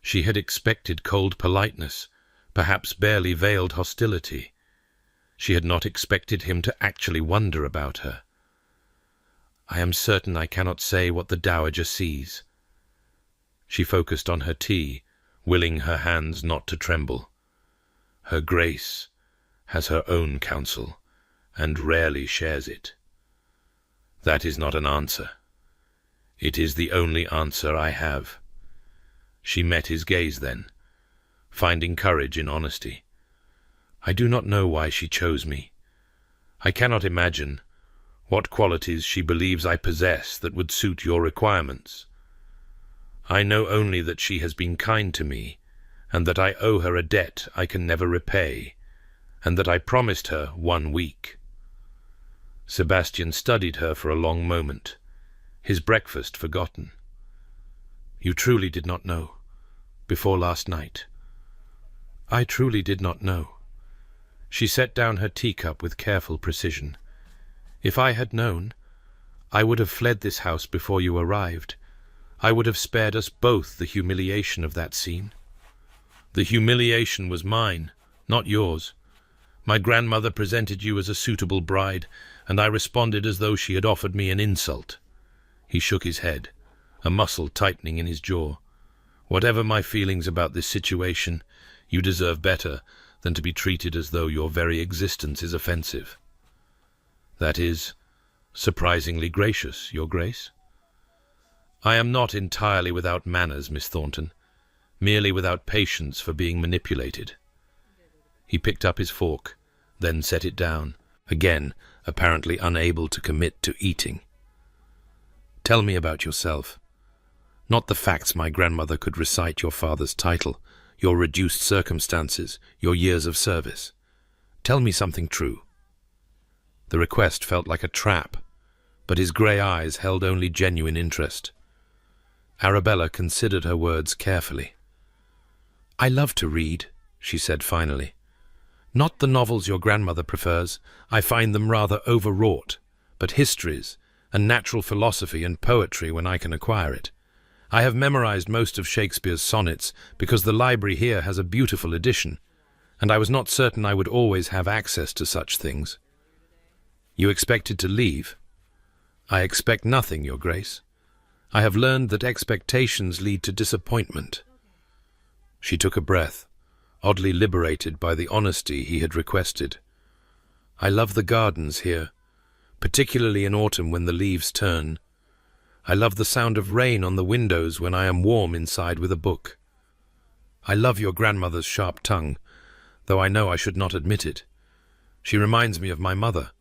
She had expected cold politeness, perhaps barely veiled hostility. She had not expected him to actually wonder about her. "I am certain I cannot say what the dowager sees." She focused on her tea, willing her hands not to tremble. "Her Grace has her own counsel, and rarely shares it." "That is not an answer." "It is the only answer I have." She met his gaze then, finding courage in honesty. "I do not know why she chose me. I cannot imagine what qualities she believes I possess that would suit your requirements. I know only that she has been kind to me, and that I owe her a debt I can never repay, and that I promised her 1 week." Sebastian studied her for a long moment, his breakfast forgotten. "You truly did not know, before last night?" "I truly did not know." She set down her teacup with careful precision. "If I had known, I would have fled this house before you arrived. I would have spared us both the humiliation of that scene." "The humiliation was mine, not yours. My grandmother presented you as a suitable bride, and I responded as though she had offered me an insult." He shook his head, a muscle tightening in his jaw. "Whatever my feelings about this situation, you deserve better than to be treated as though your very existence is offensive." "That is surprisingly gracious, Your Grace." "I am not entirely without manners, Miss Thornton, merely without patience for being manipulated." He picked up his fork, then set it down, again apparently unable to commit to eating. "Tell me about yourself. Not the facts my grandmother could recite: your father's title, your reduced circumstances, your years of service. Tell me something true." The request felt like a trap, but his grey eyes held only genuine interest. Arabella considered her words carefully. "I love to read," she said finally. "Not the novels your grandmother prefers. I find them rather overwrought, but histories, and natural philosophy and poetry when I can acquire it. I have memorized most of Shakespeare's sonnets because the library here has a beautiful edition, and I was not certain I would always have access to such things." "You expected to leave?" "I expect nothing, Your Grace. I have learned that expectations lead to disappointment." She took a breath, oddly liberated by the honesty he had requested. "I love the gardens here, particularly in autumn when the leaves turn. I love the sound of rain on the windows when I am warm inside with a book. I love your grandmother's sharp tongue, though I know I should not admit it. She reminds me of my mother,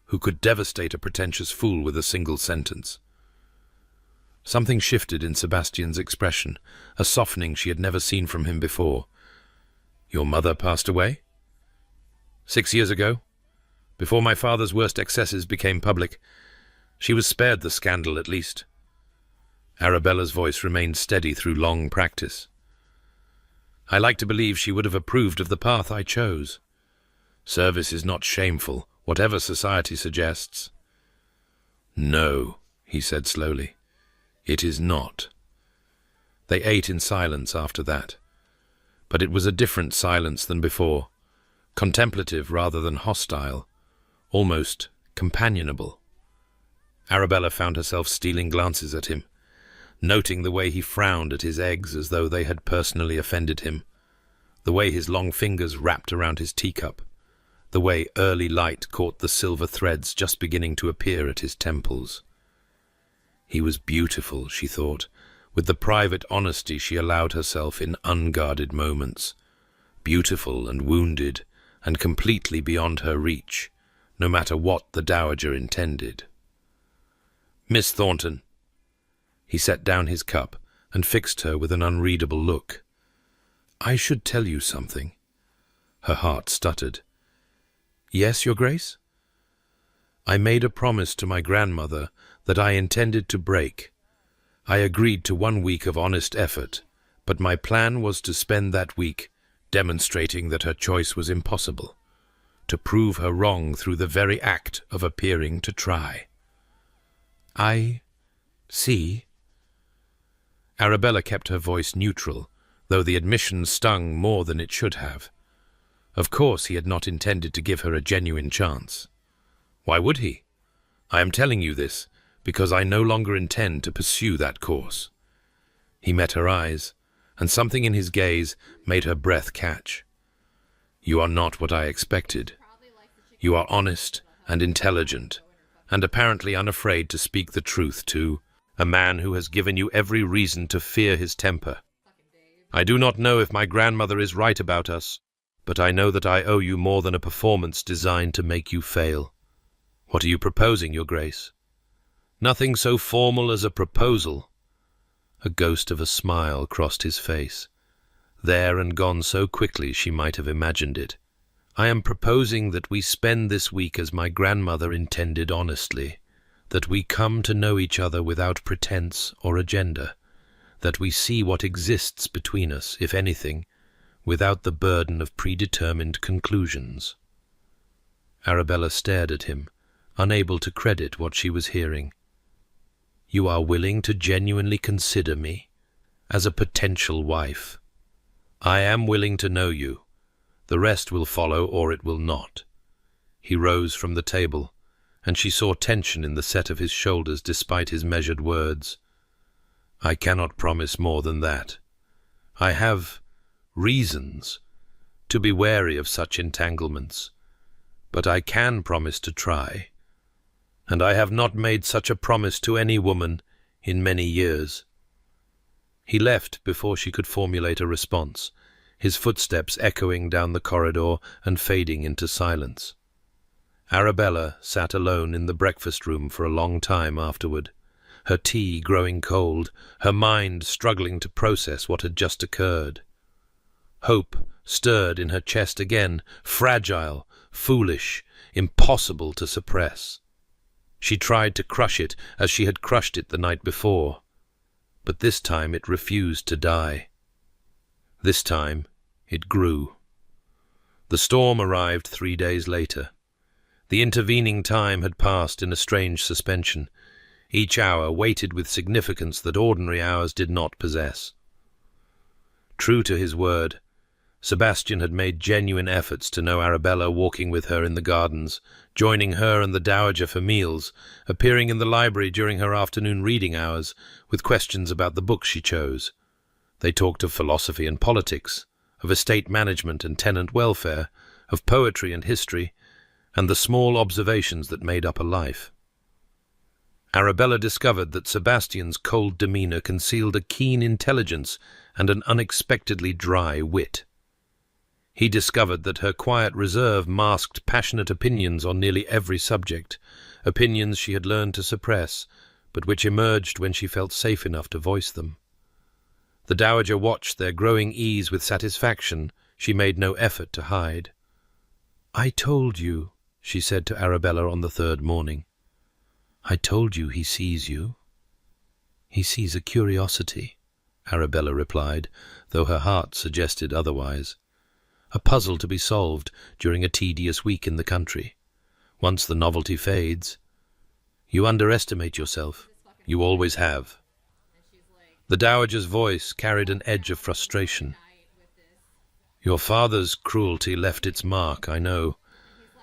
who could devastate a pretentious fool with a single sentence." Something shifted in Sebastian's expression, a softening she had never seen from him before. "Your mother passed away?" 6 years ago, before my father's worst excesses became public. She was spared the scandal, at least." Arabella's voice remained steady through long practice. "I like to believe she would have approved of the path I chose. Service is not shameful, whatever society suggests." "No," he said slowly, "it is not." They ate in silence after that. But it was a different silence than before, contemplative rather than hostile, almost companionable. Arabella found herself stealing glances at him, noting the way he frowned at his eggs as though they had personally offended him, the way his long fingers wrapped around his teacup, the way early light caught the silver threads just beginning to appear at his temples. He was beautiful, she thought, with the private honesty she allowed herself in unguarded moments, beautiful and wounded and completely beyond her reach, no matter what the dowager intended. "Miss Thornton." He set down his cup and fixed her with an unreadable look. "I should tell you something." Her heart stuttered. "Yes, Your Grace?" "I made a promise to my grandmother that I intended to break. I agreed to 1 week of honest effort, but my plan was to spend that week demonstrating that her choice was impossible, to prove her wrong through the very act of appearing to try." "I see." Arabella kept her voice neutral, though the admission stung more than it should have. Of course he had not intended to give her a genuine chance. Why would he? "I am telling you this because I no longer intend to pursue that course." He met her eyes, and something in his gaze made her breath catch. "You are not what I expected. You are honest and intelligent, and apparently unafraid to speak the truth to a man who has given you every reason to fear his temper. I do not know if my grandmother is right about us, but I know that I owe you more than a performance designed to make you fail. What are you proposing, Your Grace?" "Nothing so formal as a proposal." A ghost of a smile crossed his face, there and gone so quickly she might have imagined it. "I am proposing that we spend this week as my grandmother intended honestly, that we come to know each other without pretense or agenda, that we see what exists between us, if anything, without the burden of predetermined conclusions." Arabella stared at him, unable to credit what she was hearing. "You are willing to genuinely consider me as a potential wife?" "I am willing to know you. The rest will follow or it will not." He rose from the table, and she saw tension in the set of his shoulders despite his measured words. "I cannot promise more than that. I have reasons to be wary of such entanglements, but I can promise to try, and I have not made such a promise to any woman in many years." He left before she could formulate a response, his footsteps echoing down the corridor and fading into silence. Arabella sat alone in the breakfast room for a long time afterward, her tea growing cold, her mind struggling to process what had just occurred. Hope stirred in her chest again, fragile, foolish, impossible to suppress. She tried to crush it as she had crushed it the night before, but this time it refused to die. This time it grew. The storm arrived 3 days later. The intervening time had passed in a strange suspension, each hour weighted with significance that ordinary hours did not possess. True to his word, Sebastian had made genuine efforts to know Arabella, walking with her in the gardens, joining her and the dowager for meals, appearing in the library during her afternoon reading hours with questions about the books she chose. They talked of philosophy and politics, of estate management and tenant welfare, of poetry and history, and the small observations that made up a life. Arabella discovered that Sebastian's cold demeanour concealed a keen intelligence and an unexpectedly dry wit. He discovered that her quiet reserve masked passionate opinions on nearly every subject, opinions she had learned to suppress, but which emerged when she felt safe enough to voice them. The dowager watched their growing ease with satisfaction she made no effort to hide. "I told you," she said to Arabella on the 3rd morning. "I told you he sees you." "He sees a curiosity," Arabella replied, though her heart suggested otherwise. "A puzzle to be solved during a tedious week in the country. Once the novelty fades, you underestimate yourself. You always have." The dowager's voice carried an edge of frustration. Your father's cruelty left its mark, I know,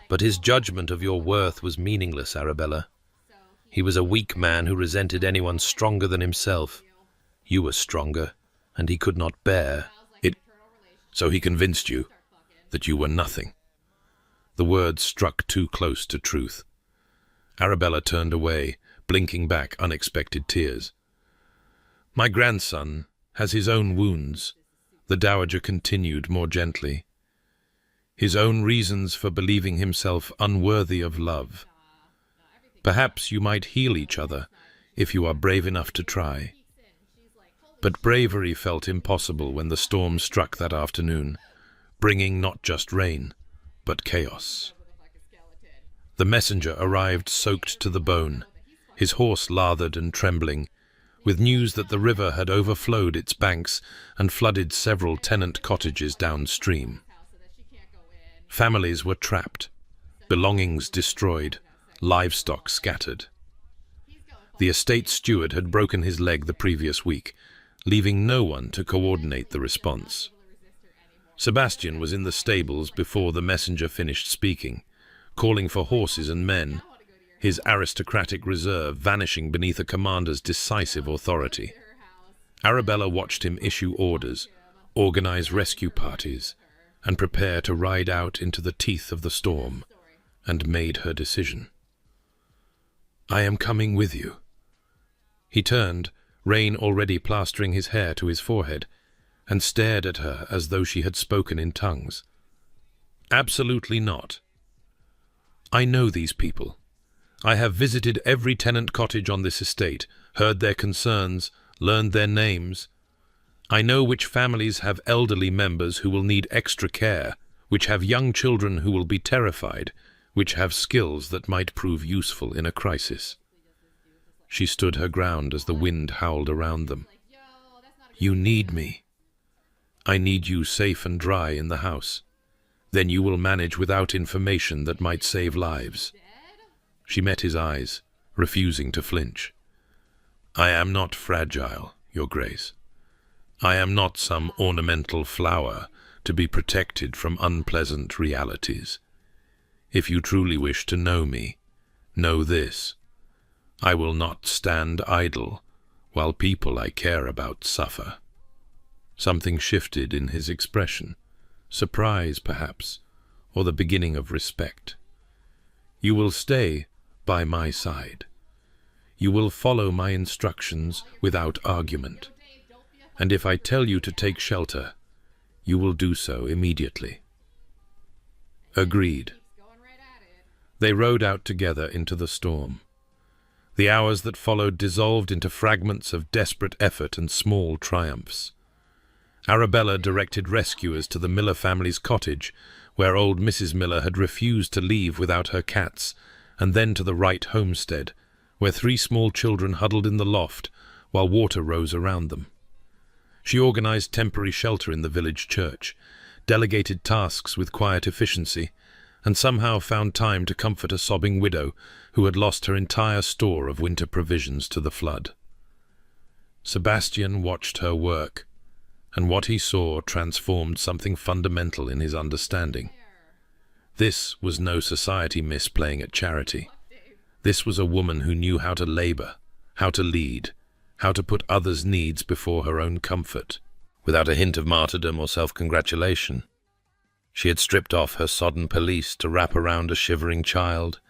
but his judgment of your worth was meaningless, Arabella. He was a weak man who resented anyone stronger than himself. You were stronger, and he could not bear it. So he convinced you that you were nothing. The words struck too close to truth. Arabella turned away, blinking back unexpected tears. My grandson has his own wounds, the dowager continued more gently. His own reasons for believing himself unworthy of love. Perhaps you might heal each other if you are brave enough to try. But bravery felt impossible when the storm struck that afternoon, bringing not just rain, but chaos. The messenger arrived soaked to the bone, his horse lathered and trembling, with news that the river had overflowed its banks and flooded several tenant cottages downstream. Families were trapped, belongings destroyed, livestock scattered. The estate steward had broken his leg the previous week, leaving no one to coordinate the response. Sebastian was in the stables before the messenger finished speaking, calling for horses and men, his aristocratic reserve vanishing beneath a commander's decisive authority. Arabella watched him issue orders, organize rescue parties, and prepare to ride out into the teeth of the storm, and made her decision. I am coming with you. He turned, rain already plastering his hair to his forehead, and stared at her as though she had spoken in tongues. Absolutely not. I know these people. I have visited every tenant cottage on this estate, heard their concerns, learned their names. I know which families have elderly members who will need extra care, which have young children who will be terrified, which have skills that might prove useful in a crisis. She stood her ground as the wind howled around them. You need me. I need you safe and dry in the house. Then you will manage without information that might save lives. She met his eyes, refusing to flinch. I am not fragile, Your Grace. I am not some ornamental flower to be protected from unpleasant realities. If you truly wish to know me, know this. I will not stand idle while people I care about suffer. Something shifted in his expression, surprise perhaps, or the beginning of respect. You will stay by my side. You will follow my instructions without argument. And if I tell you to take shelter, you will do so immediately. Agreed. They rode out together into the storm. The hours that followed dissolved into fragments of desperate effort and small triumphs. Arabella directed rescuers to the Miller family's cottage, where old Mrs. Miller had refused to leave without her cats, and then to the Wright homestead, where 3 small children huddled in the loft while water rose around them. She organized temporary shelter in the village church, delegated tasks with quiet efficiency, and somehow found time to comfort a sobbing widow who had lost her entire store of winter provisions to the flood. Sebastian watched her work, and what he saw transformed something fundamental in his understanding. This was no society miss playing at charity. This was a woman who knew how to labor, how to lead, how to put others' needs before her own comfort, without a hint of martyrdom or self-congratulation. She had stripped off her sodden pelisse to wrap around a shivering child,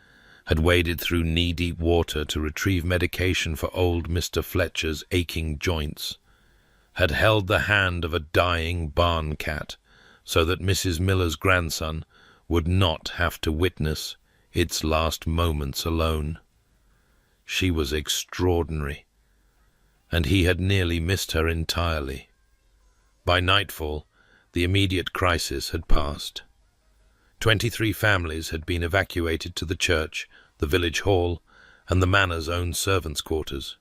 had waded through knee-deep water to retrieve medication for old Mr. Fletcher's aching joints, had held the hand of a dying barn cat so that Mrs. Miller's grandson would not have to witness its last moments alone. She was extraordinary, and he had nearly missed her entirely. By nightfall, the immediate crisis had passed. 23 families had been evacuated to the church, the village hall, and the manor's own servants' quarters.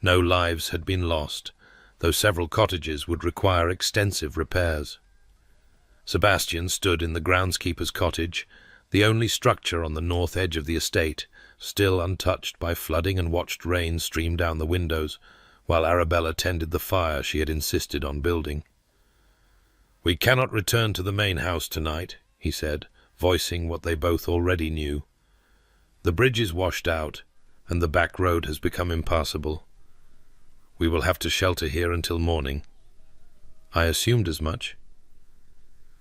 No lives had been lost, though several cottages would require extensive repairs. Sebastian stood in the groundskeeper's cottage, the only structure on the north edge of the estate, still untouched by flooding, and watched rain stream down the windows, while Arabella tended the fire she had insisted on building. "We cannot return to the main house tonight," he said, voicing what they both already knew. "The bridge is washed out, and the back road has become impassable. We will have to shelter here until morning." "I assumed as much."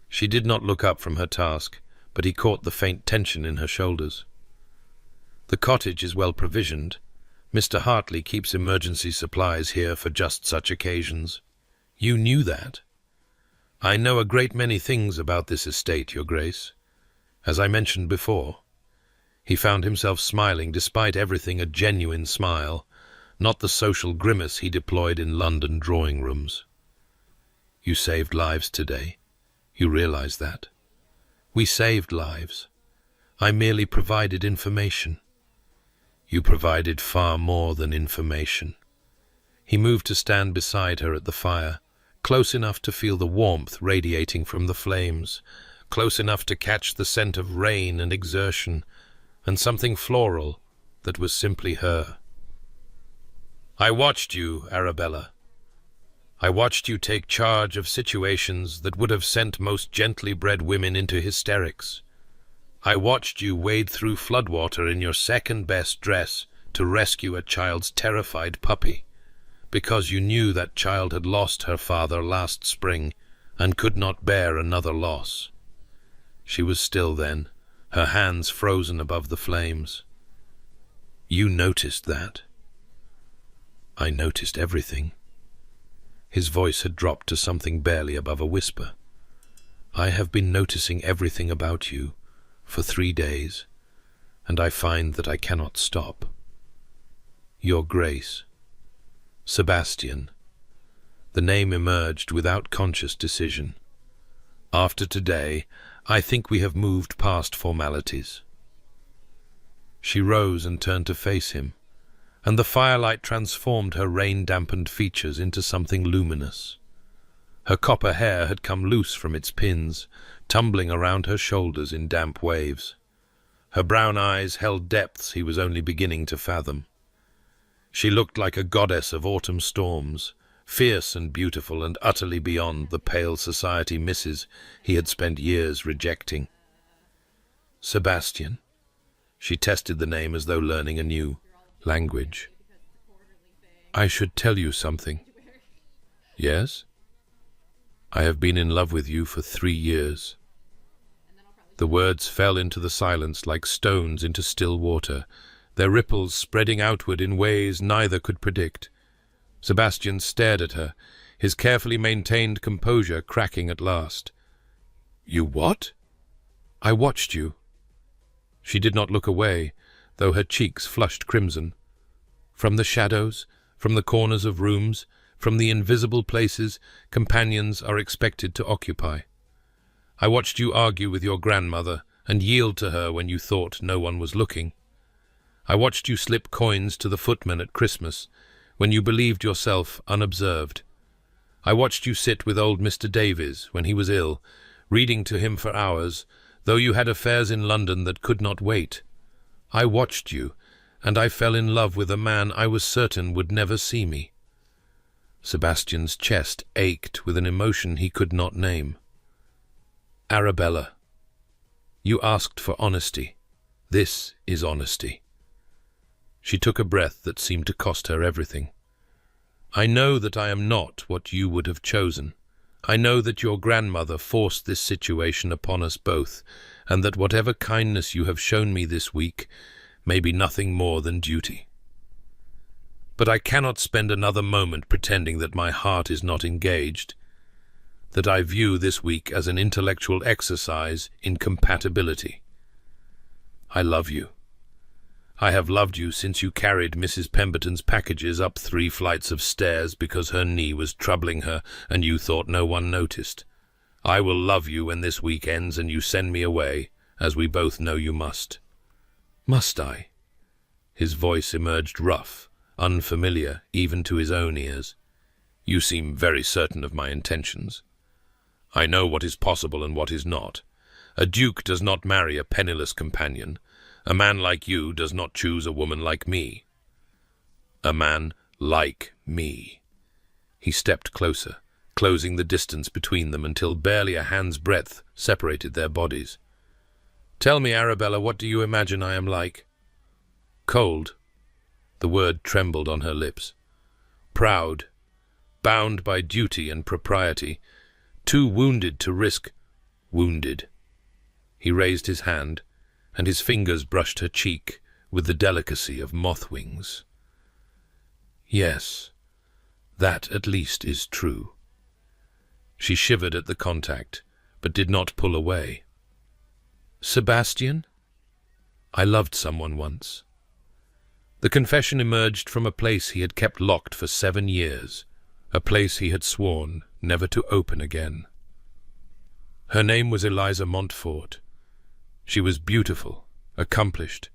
She did not look up from her task, but he caught the faint tension in her shoulders. "The cottage is well provisioned. Mr. Hartley keeps emergency supplies here for just such occasions." "You knew that?" "I know a great many things about this estate, Your Grace. As I mentioned before." He found himself smiling, despite everything a genuine smile, not the social grimace he deployed in London drawing rooms. "You saved lives today. You realize that?" "We saved lives. I merely provided information." "You provided far more than information." He moved to stand beside her at the fire, close enough to feel the warmth radiating from the flames, close enough to catch the scent of rain and exertion, and something floral that was simply her. "I watched you, Arabella. I watched you take charge of situations that would have sent most gently bred women into hysterics. I watched you wade through floodwater in your second-best dress to rescue a child's terrified puppy, because you knew that child had lost her father last spring and could not bear another loss." She was still then, her hands frozen above the flames. "You noticed that?" "I noticed everything." His voice had dropped to something barely above a whisper. "I have been noticing everything about you for 3 days, and I find that I cannot stop." "Your Grace." "Sebastian." The name emerged without conscious decision. "After today, I think we have moved past formalities." She rose and turned to face him, and the firelight transformed her rain-dampened features into something luminous. Her copper hair had come loose from its pins, tumbling around her shoulders in damp waves. Her brown eyes held depths he was only beginning to fathom. She looked like a goddess of autumn storms, fierce and beautiful and utterly beyond the pale society misses he had spent years rejecting. "Sebastian." She tested the name as though learning a new language. "I should tell you something." "Yes?" "I have been in love with you for 3 years." The words fell into the silence like stones into still water, their ripples spreading outward in ways neither could predict. Sebastian stared at her, his carefully maintained composure cracking at last. "You what?" "I watched you." She did not look away, though her cheeks flushed crimson. From the shadows, from the corners of rooms, from the invisible places companions are expected to occupy. I watched you argue with your grandmother and yield to her when you thought no one was looking. I watched you slip coins to the footman at Christmas when you believed yourself unobserved. I watched you sit with old Mr. Davies when he was ill, reading to him for hours, though you had affairs in London that could not wait. I watched you, and I fell in love with a man I was certain would never see me. Sebastian's chest ached with an emotion he could not name. Arabella, you asked for honesty. This is honesty. She took a breath that seemed to cost her everything. I know that I am not what you would have chosen. I know that your grandmother forced this situation upon us both, and that whatever kindness you have shown me this week may be nothing more than duty. But I cannot spend another moment pretending that my heart is not engaged, that I view this week as an intellectual exercise in compatibility. I love you. I have loved you since you carried Mrs. Pemberton's packages up 3 flights of stairs because her knee was troubling her and you thought no one noticed. I will love you when this week ends and you send me away, as we both know you must. Must I? His voice emerged rough, unfamiliar even to his own ears. You seem very certain of my intentions. I know what is possible and what is not. A duke does not marry a penniless companion. A man like you does not choose a woman like me. A man like me. He stepped closer, closing the distance between them until barely a hand's breadth separated their bodies. "Tell me, Arabella, what do you imagine I am like?" "Cold." The word trembled on her lips. "Proud, bound by duty and propriety, too wounded to risk—" "Wounded." He raised his hand, and his fingers brushed her cheek with the delicacy of moth wings. "Yes, that at least is true." She shivered at the contact, but did not pull away. "Sebastian? I loved someone once." The confession emerged from a place he had kept locked for 7 years, a place he had sworn never to open again. Her name was Eliza Montfort. She was beautiful, accomplished,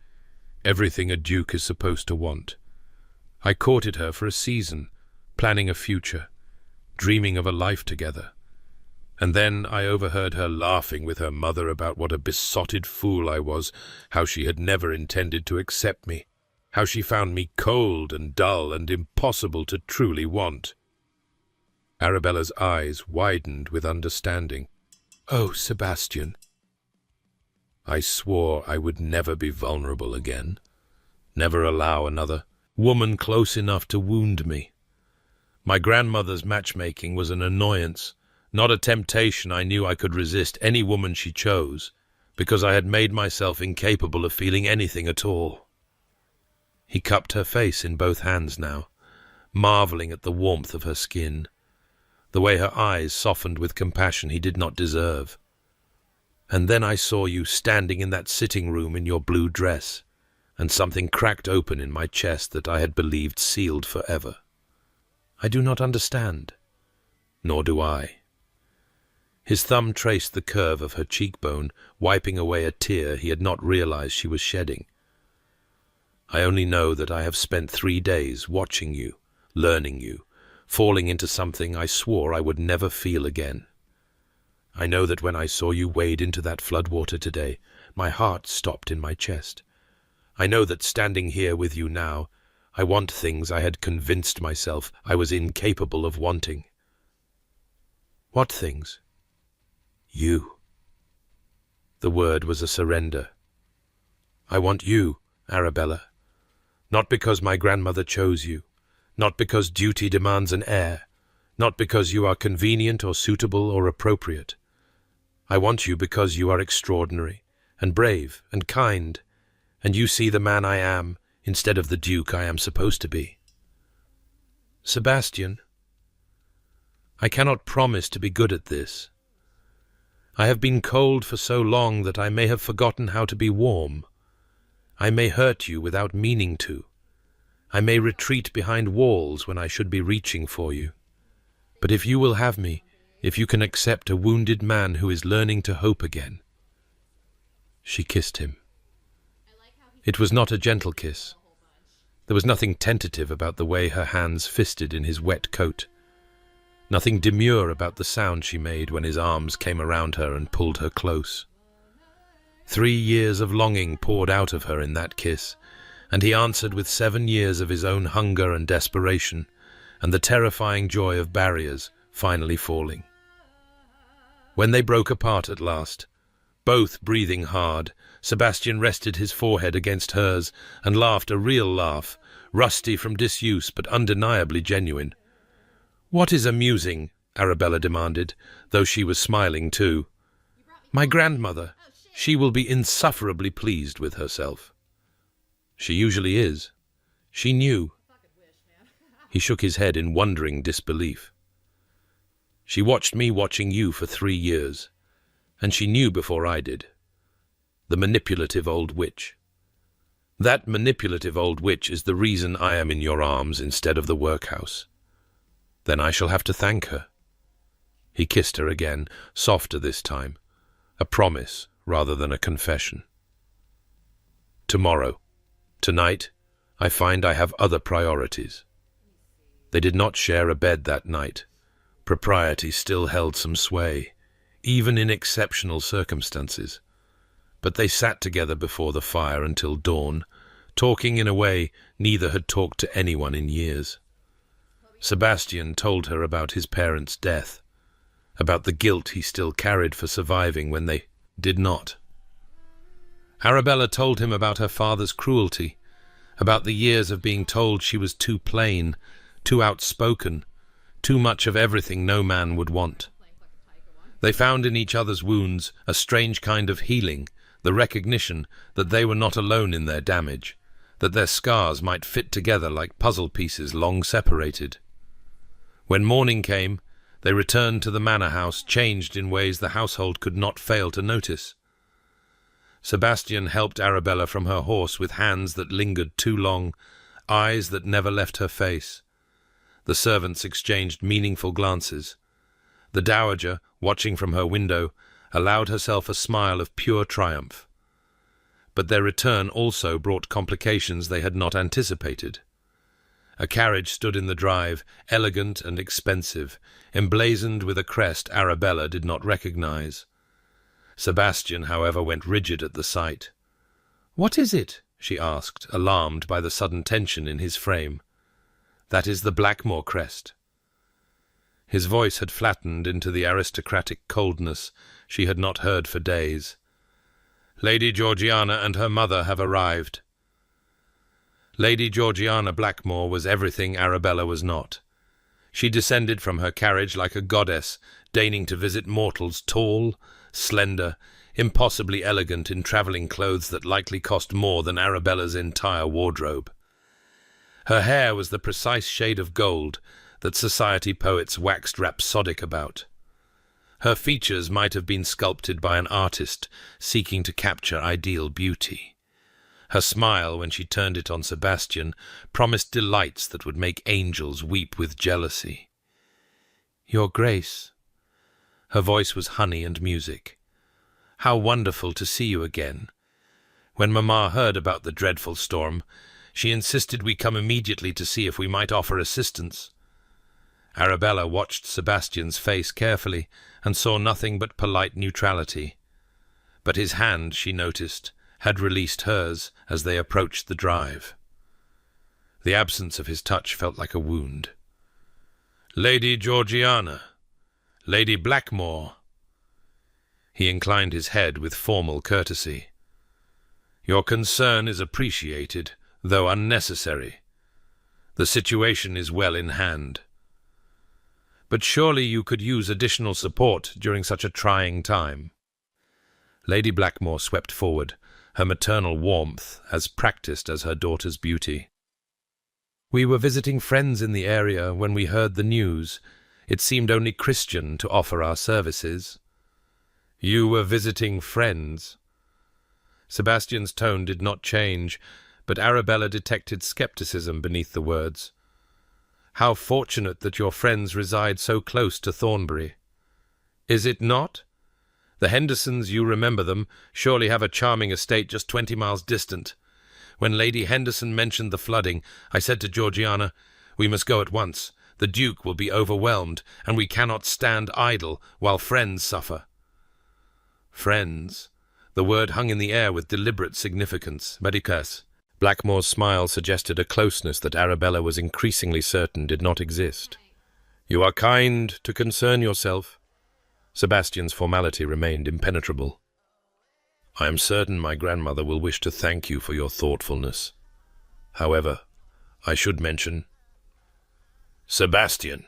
everything a duke is supposed to want. I courted her for a season, planning a future, dreaming of a life together. And then I overheard her laughing with her mother about what a besotted fool I was, how she had never intended to accept me, how she found me cold and dull and impossible to truly want. Arabella's eyes widened with understanding. "Oh, Sebastian." I swore I would never be vulnerable again, never allow another woman close enough to wound me. My grandmother's matchmaking was an annoyance, not a temptation I knew I could resist any woman she chose, because I had made myself incapable of feeling anything at all. He cupped her face in both hands now, marveling at the warmth of her skin, the way her eyes softened with compassion he did not deserve. "And then I saw you standing in that sitting room in your blue dress, and something cracked open in my chest that I had believed sealed forever. I do not understand, nor do I." His thumb traced the curve of her cheekbone, wiping away a tear he had not realized she was shedding. "I only know that I have spent 3 days watching you, learning you, falling into something I swore I would never feel again. I know that when I saw you wade into that floodwater today, my heart stopped in my chest. I know that standing here with you now, I want things I had convinced myself I was incapable of wanting." "What things?" "You." The word was a surrender. "I want you, Arabella. Not because my grandmother chose you, not because duty demands an heir, not because you are convenient or suitable or appropriate. I want you because you are extraordinary and brave and kind, and you see the man I am instead of the duke I am supposed to be." "Sebastian, I cannot promise to be good at this. I have been cold for so long that I may have forgotten how to be warm. I may hurt you without meaning to. I may retreat behind walls when I should be reaching for you. But if you will have me, if you can accept a wounded man who is learning to hope again—" She kissed him. It was not a gentle kiss. There was nothing tentative about the way her hands fisted in his wet coat, nothing demure about the sound she made when his arms came around her and pulled her close. 3 years of longing poured out of her in that kiss, and he answered with 7 years of his own hunger and desperation, and the terrifying joy of barriers finally falling. When they broke apart at last, both breathing hard, Sebastian rested his forehead against hers and laughed a real laugh, rusty from disuse but undeniably genuine. "What is amusing?" Arabella demanded, though she was smiling too. "My grandmother. She will be insufferably pleased with herself." "She usually is. She knew." He shook his head in wondering disbelief. "She watched me watching you for 3 years, and she knew before I did. The manipulative old witch. That manipulative old witch is the reason I am in your arms instead of the workhouse. Then I shall have to thank her." He kissed her again, softer this time, a promise rather than a confession. "Tomorrow, tonight, I find I have other priorities." They did not share a bed that night. Propriety still held some sway, even in exceptional circumstances. But they sat together before the fire until dawn, talking in a way neither had talked to anyone in years. Sebastian told her about his parents' death, about the guilt he still carried for surviving when they did not. Arabella told him about her father's cruelty, about the years of being told she was too plain, too outspoken, too much of everything no man would want. They found in each other's wounds a strange kind of healing, the recognition that they were not alone in their damage, that their scars might fit together like puzzle pieces long separated. When morning came, they returned to the manor house, changed in ways the household could not fail to notice. Sebastian helped Arabella from her horse with hands that lingered too long, eyes that never left her face. The servants exchanged meaningful glances. The dowager, watching from her window, allowed herself a smile of pure triumph. But their return also brought complications they had not anticipated. A carriage stood in the drive, elegant and expensive, emblazoned with a crest Arabella did not recognize. Sebastian, however, went rigid at the sight. "What is it?" she asked, alarmed by the sudden tension in his frame. "That is the Blackmore crest." His voice had flattened into the aristocratic coldness she had not heard for days. "Lady Georgiana and her mother have arrived." Lady Georgiana Blackmore was everything Arabella was not. She descended from her carriage like a goddess, deigning to visit mortals, tall, slender, impossibly elegant in travelling clothes that likely cost more than Arabella's entire wardrobe. Her hair was the precise shade of gold that society poets waxed rhapsodic about. Her features might have been sculpted by an artist seeking to capture ideal beauty. Her smile, when she turned it on Sebastian, promised delights that would make angels weep with jealousy. "Your Grace." Her voice was honey and music. "How wonderful to see you again. When Mamma heard about the dreadful storm, she insisted we come immediately to see if we might offer assistance." Arabella watched Sebastian's face carefully and saw nothing but polite neutrality. But his hand, she noticed, had released hers as they approached the drive. The absence of his touch felt like a wound. "Lady Georgiana, Lady Blackmore." He inclined his head with formal courtesy. "Your concern is appreciated, though unnecessary. The situation is well in hand. But surely you could use additional support during such a trying time." Lady Blackmore swept forward, her maternal warmth as practiced as her daughter's beauty. "We were visiting friends in the area when we heard the news. It seemed only Christian to offer our services." "You were visiting friends?" Sebastian's tone did not change, but Arabella detected skepticism beneath the words. "How fortunate that your friends reside so close to Thornbury." "Is it not? The Hendersons, you remember them, surely have a charming estate just 20 miles distant. When Lady Henderson mentioned the flooding, I said to Georgiana, 'We must go at once. The Duke will be overwhelmed, and we cannot stand idle while friends suffer.'" Friends. The word hung in the air with deliberate significance. Medicas. Blackmore's smile suggested a closeness that Arabella was increasingly certain did not exist. "You are kind to concern yourself." Sebastian's formality remained impenetrable. "I am certain my grandmother will wish to thank you for your thoughtfulness. However, I should mention—" "Sebastian!"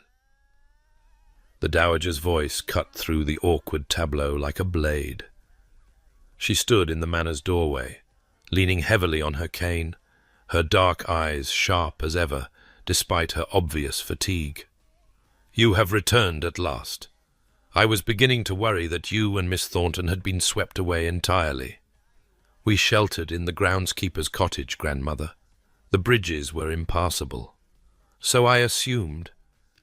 The dowager's voice cut through the awkward tableau like a blade. She stood in the manor's doorway, leaning heavily on her cane, her dark eyes sharp as ever, despite her obvious fatigue. "You have returned at last. I was beginning to worry that you and Miss Thornton had been swept away entirely. We sheltered in the groundskeeper's cottage, grandmother. The bridges were impassable. So I assumed,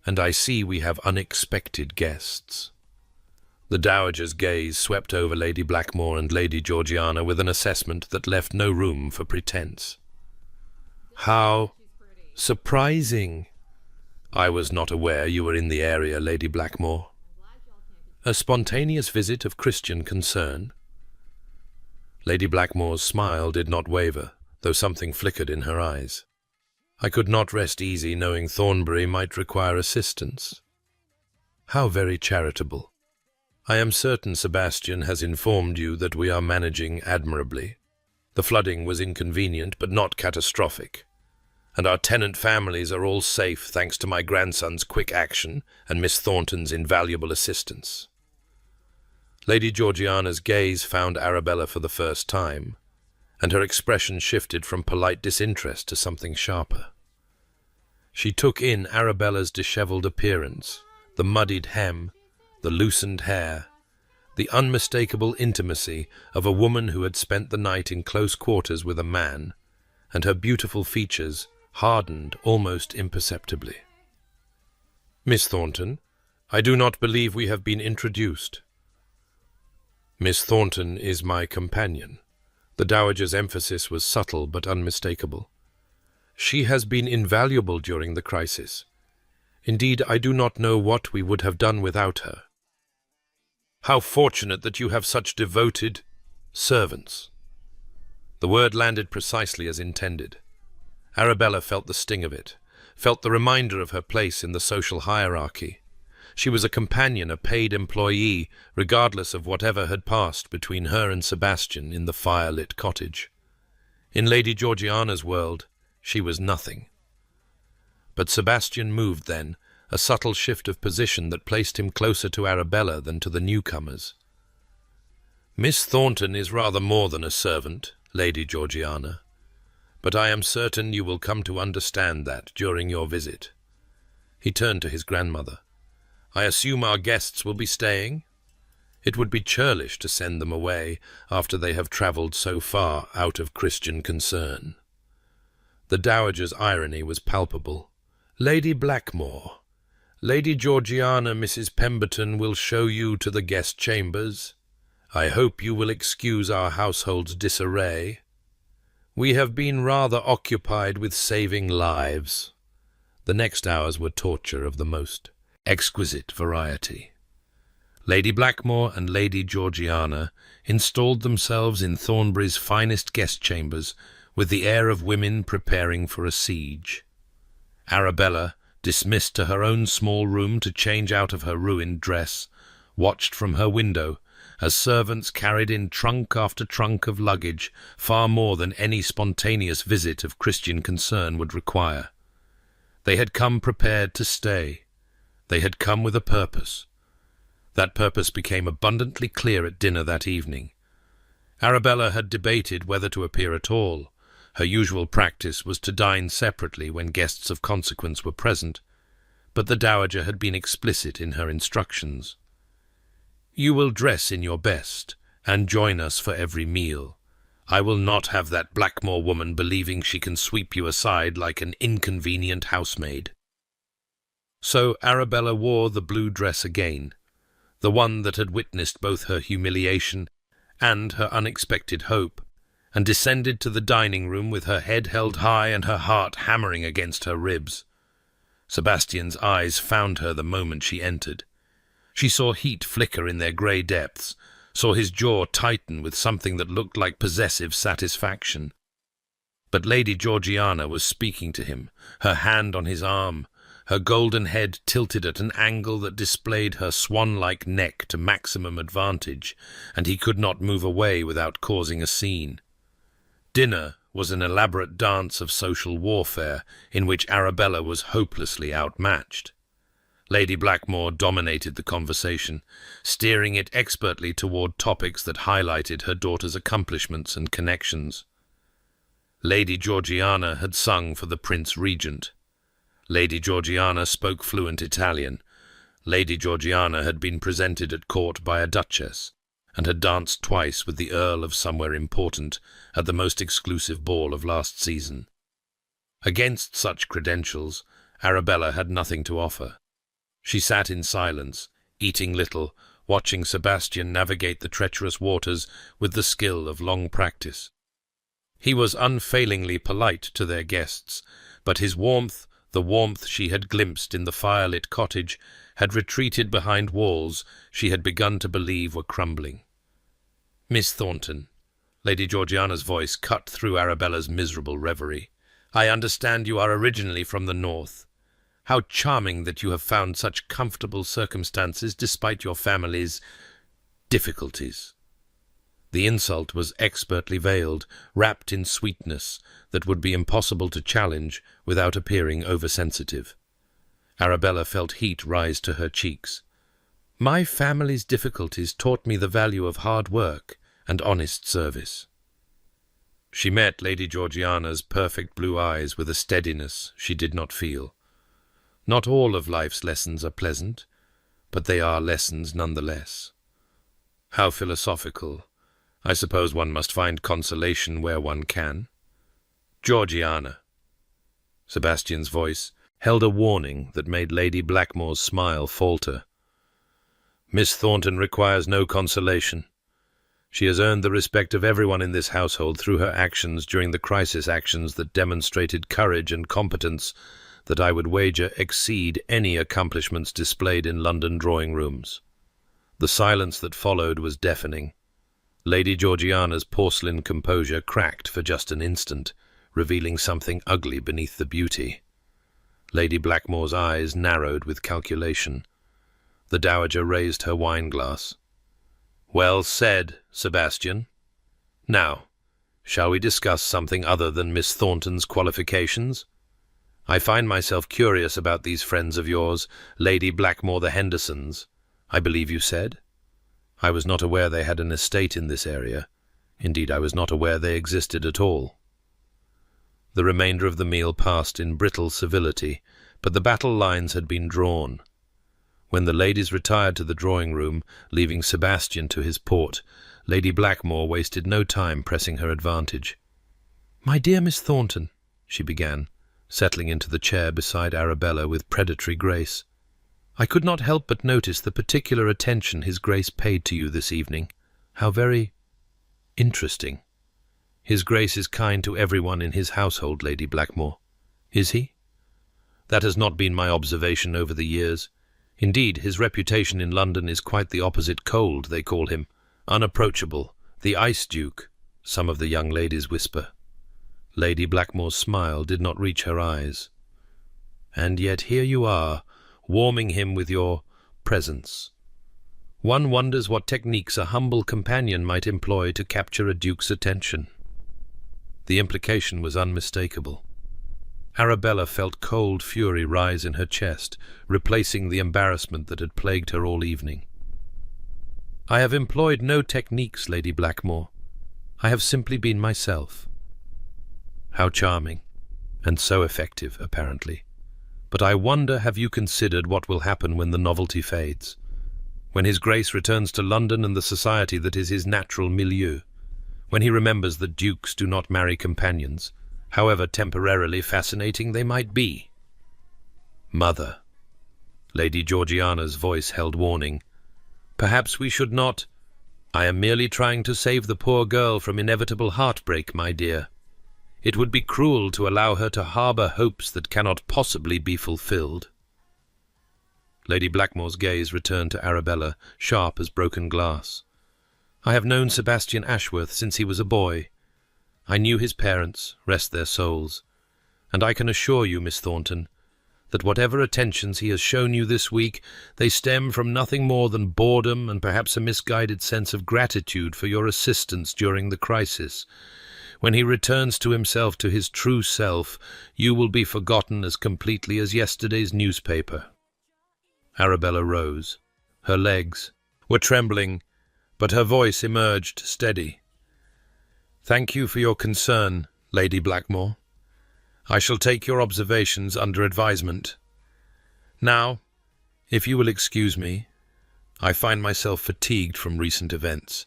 and I see we have unexpected guests." The dowager's gaze swept over Lady Blackmore and Lady Georgiana with an assessment that left no room for pretense. "How surprising! I was not aware you were in the area, Lady Blackmore. A spontaneous visit of Christian concern?" Lady Blackmore's smile did not waver, though something flickered in her eyes. I could not rest easy knowing Thornbury might require assistance. How very charitable. I am certain Sebastian has informed you that we are managing admirably. The flooding was inconvenient but not catastrophic, and our tenant families are all safe thanks to my grandson's quick action and Miss Thornton's invaluable assistance. Lady Georgiana's gaze found Arabella for the first time, and her expression shifted from polite disinterest to something sharper. She took in Arabella's dishevelled appearance, the muddied hem, the loosened hair, the unmistakable intimacy of a woman who had spent the night in close quarters with a man, and her beautiful features hardened almost imperceptibly. "Miss Thornton, I do not believe we have been introduced." "Miss Thornton is my companion." The dowager's emphasis was subtle but unmistakable. "She has been invaluable during the crisis. Indeed, I do not know what we would have done without her." "How fortunate that you have such devoted servants." The word landed precisely as intended. Arabella felt the sting of it, felt the reminder of her place in the social hierarchy. She was a companion, a paid employee, regardless of whatever had passed between her and Sebastian in the fire-lit cottage. In Lady Georgiana's world, she was nothing. But Sebastian moved then, a subtle shift of position that placed him closer to Arabella than to the newcomers. "Miss Thornton is rather more than a servant, Lady Georgiana, but I am certain you will come to understand that during your visit." He turned to his grandmother. "I assume our guests will be staying? It would be churlish to send them away after they have travelled so far out of Christian concern." The dowager's irony was palpable. "Lady Blackmore, Lady Georgiana, Mrs. Pemberton will show you to the guest chambers. I hope you will excuse our household's disarray. We have been rather occupied with saving lives." The next hours were torture of the most exquisite variety. Lady Blackmore and Lady Georgiana installed themselves in Thornbury's finest guest chambers with the air of women preparing for a siege. Arabella, dismissed to her own small room to change out of her ruined dress, watched from her window as servants carried in trunk after trunk of luggage, far more than any spontaneous visit of Christian concern would require. They had come prepared to stay. They had come with a purpose. That purpose became abundantly clear at dinner that evening. Arabella had debated whether to appear at all. Her usual practice was to dine separately when guests of consequence were present, but the dowager had been explicit in her instructions. "You will dress in your best, and join us for every meal. I will not have that Blackmore woman believing she can sweep you aside like an inconvenient housemaid." So Arabella wore the blue dress again, the one that had witnessed both her humiliation and her unexpected hope, and descended to the dining room with her head held high and her heart hammering against her ribs. Sebastian's eyes found her the moment she entered. She saw heat flicker in their grey depths, saw his jaw tighten with something that looked like possessive satisfaction. But Lady Georgiana was speaking to him, her hand on his arm, her golden head tilted at an angle that displayed her swan-like neck to maximum advantage, and he could not move away without causing a scene. Dinner was an elaborate dance of social warfare in which Arabella was hopelessly outmatched. Lady Blackmore dominated the conversation, steering it expertly toward topics that highlighted her daughter's accomplishments and connections. Lady Georgiana had sung for the Prince Regent. Lady Georgiana spoke fluent Italian. Lady Georgiana had been presented at court by a duchess, and had danced twice with the Earl of somewhere important at the most exclusive ball of last season. Against such credentials, Arabella had nothing to offer. She sat in silence, eating little, watching Sebastian navigate the treacherous waters with the skill of long practice. He was unfailingly polite to their guests, but his warmth, the warmth she had glimpsed in the fire-lit cottage, had retreated behind walls she had begun to believe were crumbling. "Miss Thornton," Lady Georgiana's voice cut through Arabella's miserable reverie, I understand you are originally from the north. How charming that you have found such comfortable circumstances despite your family's difficulties. The insult was expertly veiled, wrapped in sweetness that would be impossible to challenge without appearing oversensitive. Arabella felt heat rise to her cheeks. My family's difficulties taught me the value of hard work and honest service. She met Lady Georgiana's perfect blue eyes with a steadiness she did not feel. Not all of life's lessons are pleasant, but they are lessons nonetheless. How philosophical. I suppose one must find consolation where one can. Georgiana. Sebastian's voice held a warning that made Lady Blackmore's smile falter. Miss Thornton requires no consolation. She has earned the respect of everyone in this household through her actions during the crisis, actions that demonstrated courage and competence that I would wager exceed any accomplishments displayed in London drawing-rooms. The silence that followed was deafening. Lady Georgiana's porcelain composure cracked for just an instant, revealing something ugly beneath the beauty. Lady Blackmore's eyes narrowed with calculation. The dowager raised her wine-glass. Well said, Sebastian. Now, shall we discuss something other than Miss Thornton's qualifications? I find myself curious about these friends of yours, Lady Blackmore the Hendersons, I believe you said. I was not aware they had an estate in this area. Indeed, I was not aware they existed at all. The remainder of the meal passed in brittle civility, but the battle lines had been drawn. When the ladies retired to the drawing-room, leaving Sebastian to his port, Lady Blackmore wasted no time pressing her advantage. "My dear Miss Thornton," she began, settling into the chair beside Arabella with predatory grace, "I could not help but notice the particular attention His Grace paid to you this evening. How very interesting. His Grace is kind to everyone in his household, Lady Blackmore. Is he? That has not been my observation over the years. Indeed, his reputation in London is quite the opposite. Cold, they call him. Unapproachable. The Ice Duke, some of the young ladies whisper." Lady Blackmore's smile did not reach her eyes. "And yet here you are, warming him with your presence. One wonders what techniques a humble companion might employ to capture a duke's attention." The implication was unmistakable. Arabella felt cold fury rise in her chest, replacing the embarrassment that had plagued her all evening. "I have employed no techniques, Lady Blackmore. I have simply been myself." How charming, and so effective, apparently. But I wonder, have you considered what will happen when the novelty fades? When His Grace returns to London and the society that is his natural milieu? When he remembers that dukes do not marry companions, however temporarily fascinating they might be? "Mother," Lady Georgiana's voice held warning, "perhaps we should not—" "I am merely trying to save the poor girl from inevitable heartbreak, my dear. It would be cruel to allow her to harbour hopes that cannot possibly be fulfilled." Lady Blackmore's gaze returned to Arabella, sharp as broken glass. "I have known Sebastian Ashworth since he was a boy. I knew his parents, rest their souls, and I can assure you, Miss Thornton, that whatever attentions he has shown you this week, they stem from nothing more than boredom and perhaps a misguided sense of gratitude for your assistance during the crisis. When he returns to himself, to his true self, you will be forgotten as completely as yesterday's newspaper." Arabella rose. Her legs were trembling, but her voice emerged steady. "Thank you for your concern, Lady Blackmore. I shall take your observations under advisement. Now, if you will excuse me, I find myself fatigued from recent events."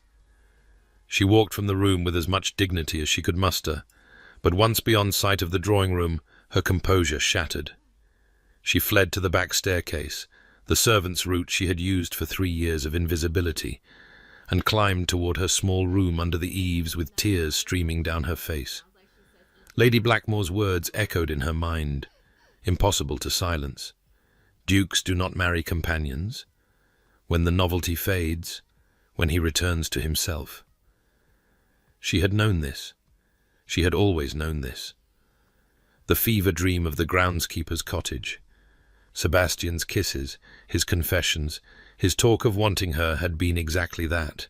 She walked from the room with as much dignity as she could muster, but once beyond sight of the drawing-room, her composure shattered. She fled to the back staircase, the servant's route she had used for 3 years of invisibility, and climbed toward her small room under the eaves with tears streaming down her face. Lady Blackmore's words echoed in her mind, impossible to silence. Dukes do not marry companions. When the novelty fades, when he returns to himself. She had known this. She had always known this. the fever dream of the groundskeeper's cottage. Sebastian's kisses, his confessions, his talk of wanting her had been exactly that.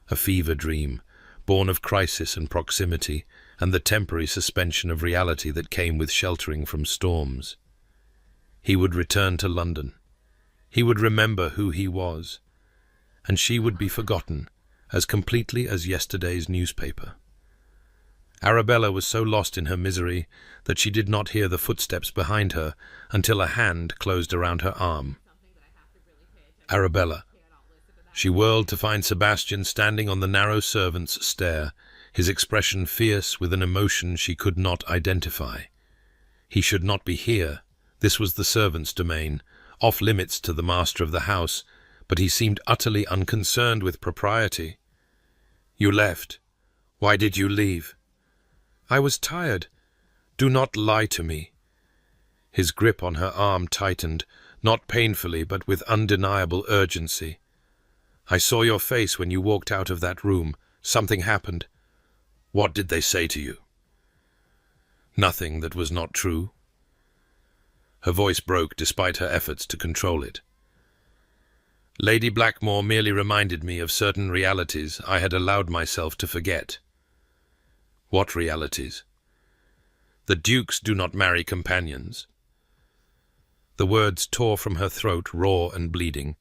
A fever dream, born of crisis and proximity, and the temporary suspension of reality that came with sheltering from storms. He would return to London. He would remember who he was, and she would be forgotten as completely as yesterday's newspaper. Arabella was so lost in her misery that she did not hear the footsteps behind her until a hand closed around her arm. Arabella. She whirled to find Sebastian standing on the narrow servants' stair, his expression fierce with an emotion she could not identify. He should not be here. This was the servants' domain, off limits to the master of the house, but he seemed utterly unconcerned with propriety. "You left. Why did you leave?" "I was tired." "Do not lie to me." His grip on her arm tightened, not painfully but with undeniable urgency. "I saw your face when you walked out of that room. Something happened." "What did they say to you?" "Nothing that was not true." Her voice broke despite her efforts to control it. "Lady Blackmore merely reminded me of certain realities I had allowed myself to forget." "What realities?" "The dukes do not marry companions." The words tore from her throat, raw and bleeding.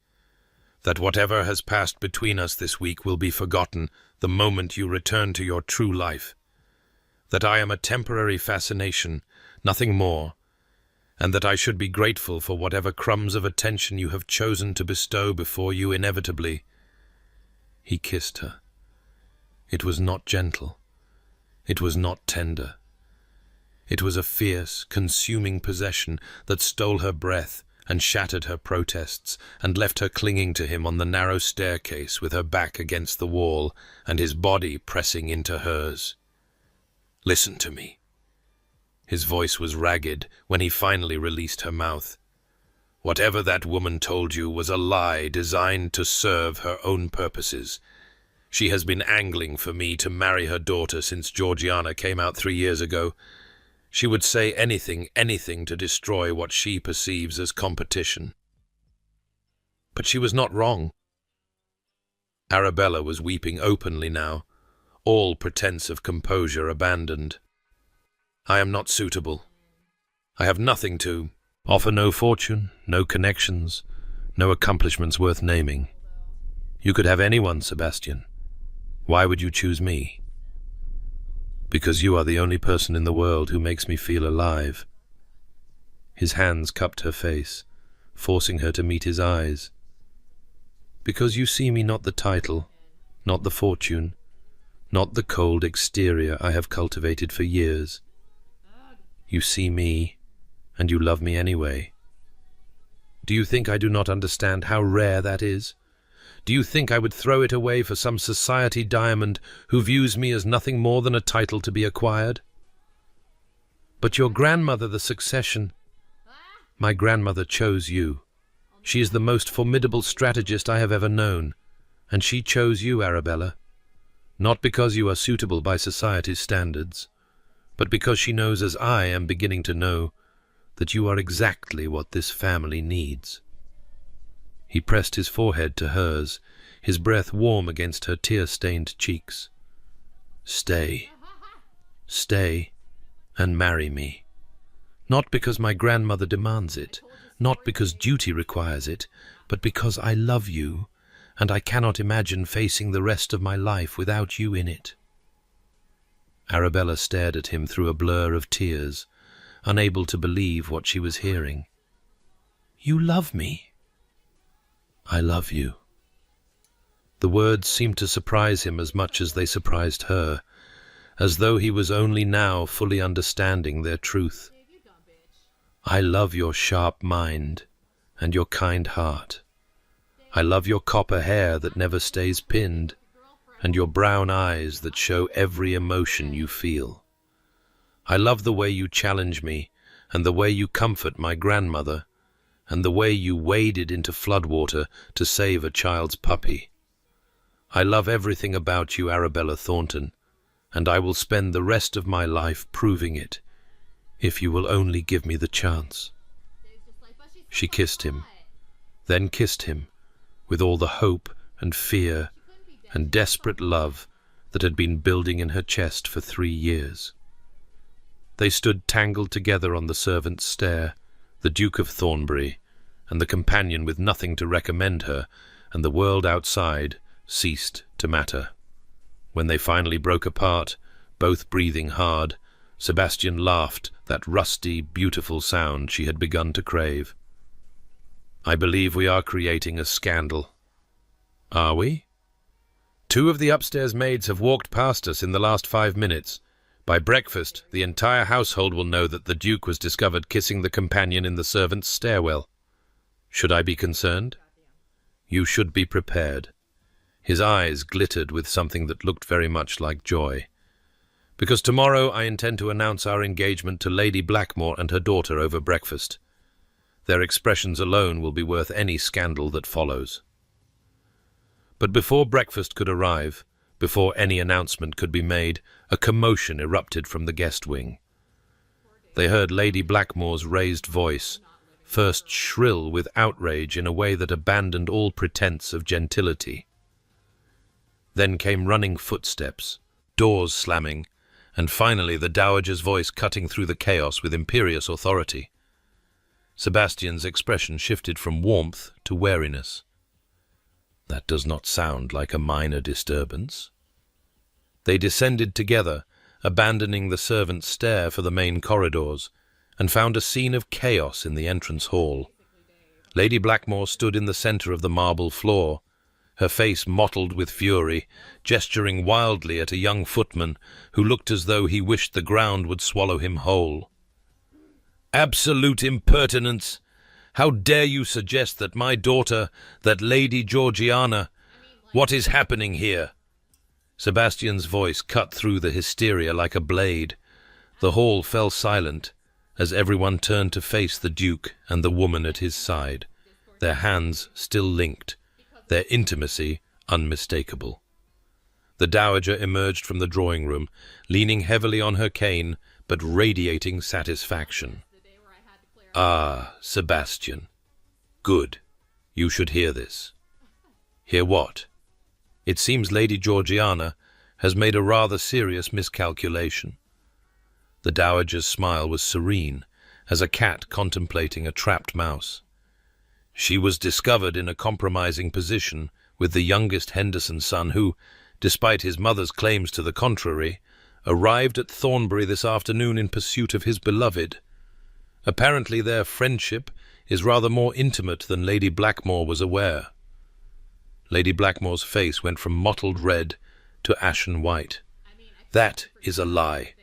"That whatever has passed between us this week will be forgotten the moment you return to your true life. That I am a temporary fascination, nothing more, and that I should be grateful for whatever crumbs of attention you have chosen to bestow before you inevitably—" He kissed her. It was not gentle. It was not tender. It was a fierce, consuming possession that stole her breath and shattered her protests and left her clinging to him on the narrow staircase with her back against the wall and his body pressing into hers. "Listen to me." His voice was ragged when he finally released her mouth. "Whatever that woman told you was a lie designed to serve her own purposes. She has been angling for me to marry her daughter since Georgiana came out 3 years ago. She would say anything to destroy what she perceives as competition. But she was not wrong." Arabella was weeping openly now, all pretense of composure abandoned. "I am not suitable. I have nothing to offer, no fortune, no connections, no accomplishments worth naming. You could have anyone, Sebastian. Why would you choose me?" "Because you are the only person in the world who makes me feel alive." His hands cupped her face, forcing her to meet his eyes. "Because you see me not the title, not the fortune, not the cold exterior I have cultivated for years. You see me, and you love me anyway. Do you think I do not understand how rare that is? Do you think I would throw it away for some society diamond who views me as nothing more than a title to be acquired? But your grandmother, the succession. My grandmother chose you. She is the most formidable strategist I have ever known, and she chose you, Arabella, not because you are suitable by society's standards, but because she knows, as I am beginning to know, that you are exactly what this family needs." He pressed his forehead to hers, his breath warm against her tear-stained cheeks. "Stay. Stay and marry me. Not because my grandmother demands it, not because duty requires it, but because I love you, and I cannot imagine facing the rest of my life without you in it." Arabella stared at him through a blur of tears, unable to believe what she was hearing. "You love me?" "I love you." The words seemed to surprise him as much as they surprised her, as though he was only now fully understanding their truth. "I love your sharp mind and your kind heart. I love your copper hair that never stays pinned, and your brown eyes that show every emotion you feel. I love the way you challenge me, and the way you comfort my grandmother, and the way you waded into floodwater to save a child's puppy. I love everything about you, Arabella Thornton, and I will spend the rest of my life proving it. If you will only give me the chance. She kissed him, then kissed him, with all the hope and fear and desperate love that had been building in her chest for 3 years. They stood tangled together on the servants' stair, the Duke of Thornbury, and the companion with nothing to recommend her, and the world outside ceased to matter. When they finally broke apart, both breathing hard, Sebastian laughed that rusty, beautiful sound she had begun to crave. I believe we are creating a scandal. Are we? 2 of the upstairs maids have walked past us in the last 5 minutes. By breakfast, the entire household will know that the Duke was discovered kissing the companion in the servants' stairwell. Should I be concerned? You should be prepared. His eyes glittered with something that looked very much like joy. Because tomorrow I intend to announce our engagement to Lady Blackmore and her daughter over breakfast. Their expressions alone will be worth any scandal that follows. But before breakfast could arrive, before any announcement could be made, a commotion erupted from the guest wing. They heard Lady Blackmore's raised voice, first shrill with outrage in a way that abandoned all pretense of gentility. Then came running footsteps, doors slamming, and finally the dowager's voice cutting through the chaos with imperious authority. Sebastian's expression shifted from warmth to wariness. That does not sound like a minor disturbance. They descended together, abandoning the servants' stair for the main corridors, and found a scene of chaos in the entrance hall. Lady Blackmore stood in the centre of the marble floor, her face mottled with fury, gesturing wildly at a young footman who looked as though he wished the ground would swallow him whole. "Absolute impertinence! How dare you suggest that my daughter, that Lady Georgiana... What is happening here?" Sebastian's voice cut through the hysteria like a blade. The hall fell silent as everyone turned to face the Duke and the woman at his side, their hands still linked, their intimacy unmistakable. The dowager emerged from the drawing-room, leaning heavily on her cane, but radiating satisfaction. "Ah, Sebastian. Good. You should hear this." "Hear what?" "It seems Lady Georgiana has made a rather serious miscalculation." The dowager's smile was serene, as a cat contemplating a trapped mouse. "She was discovered in a compromising position with the youngest Henderson son who, despite his mother's claims to the contrary, arrived at Thornbury this afternoon in pursuit of his beloved. Apparently their friendship is rather more intimate than Lady Blackmore was aware." Lady Blackmore's face went from mottled red to ashen white. "That is a lie.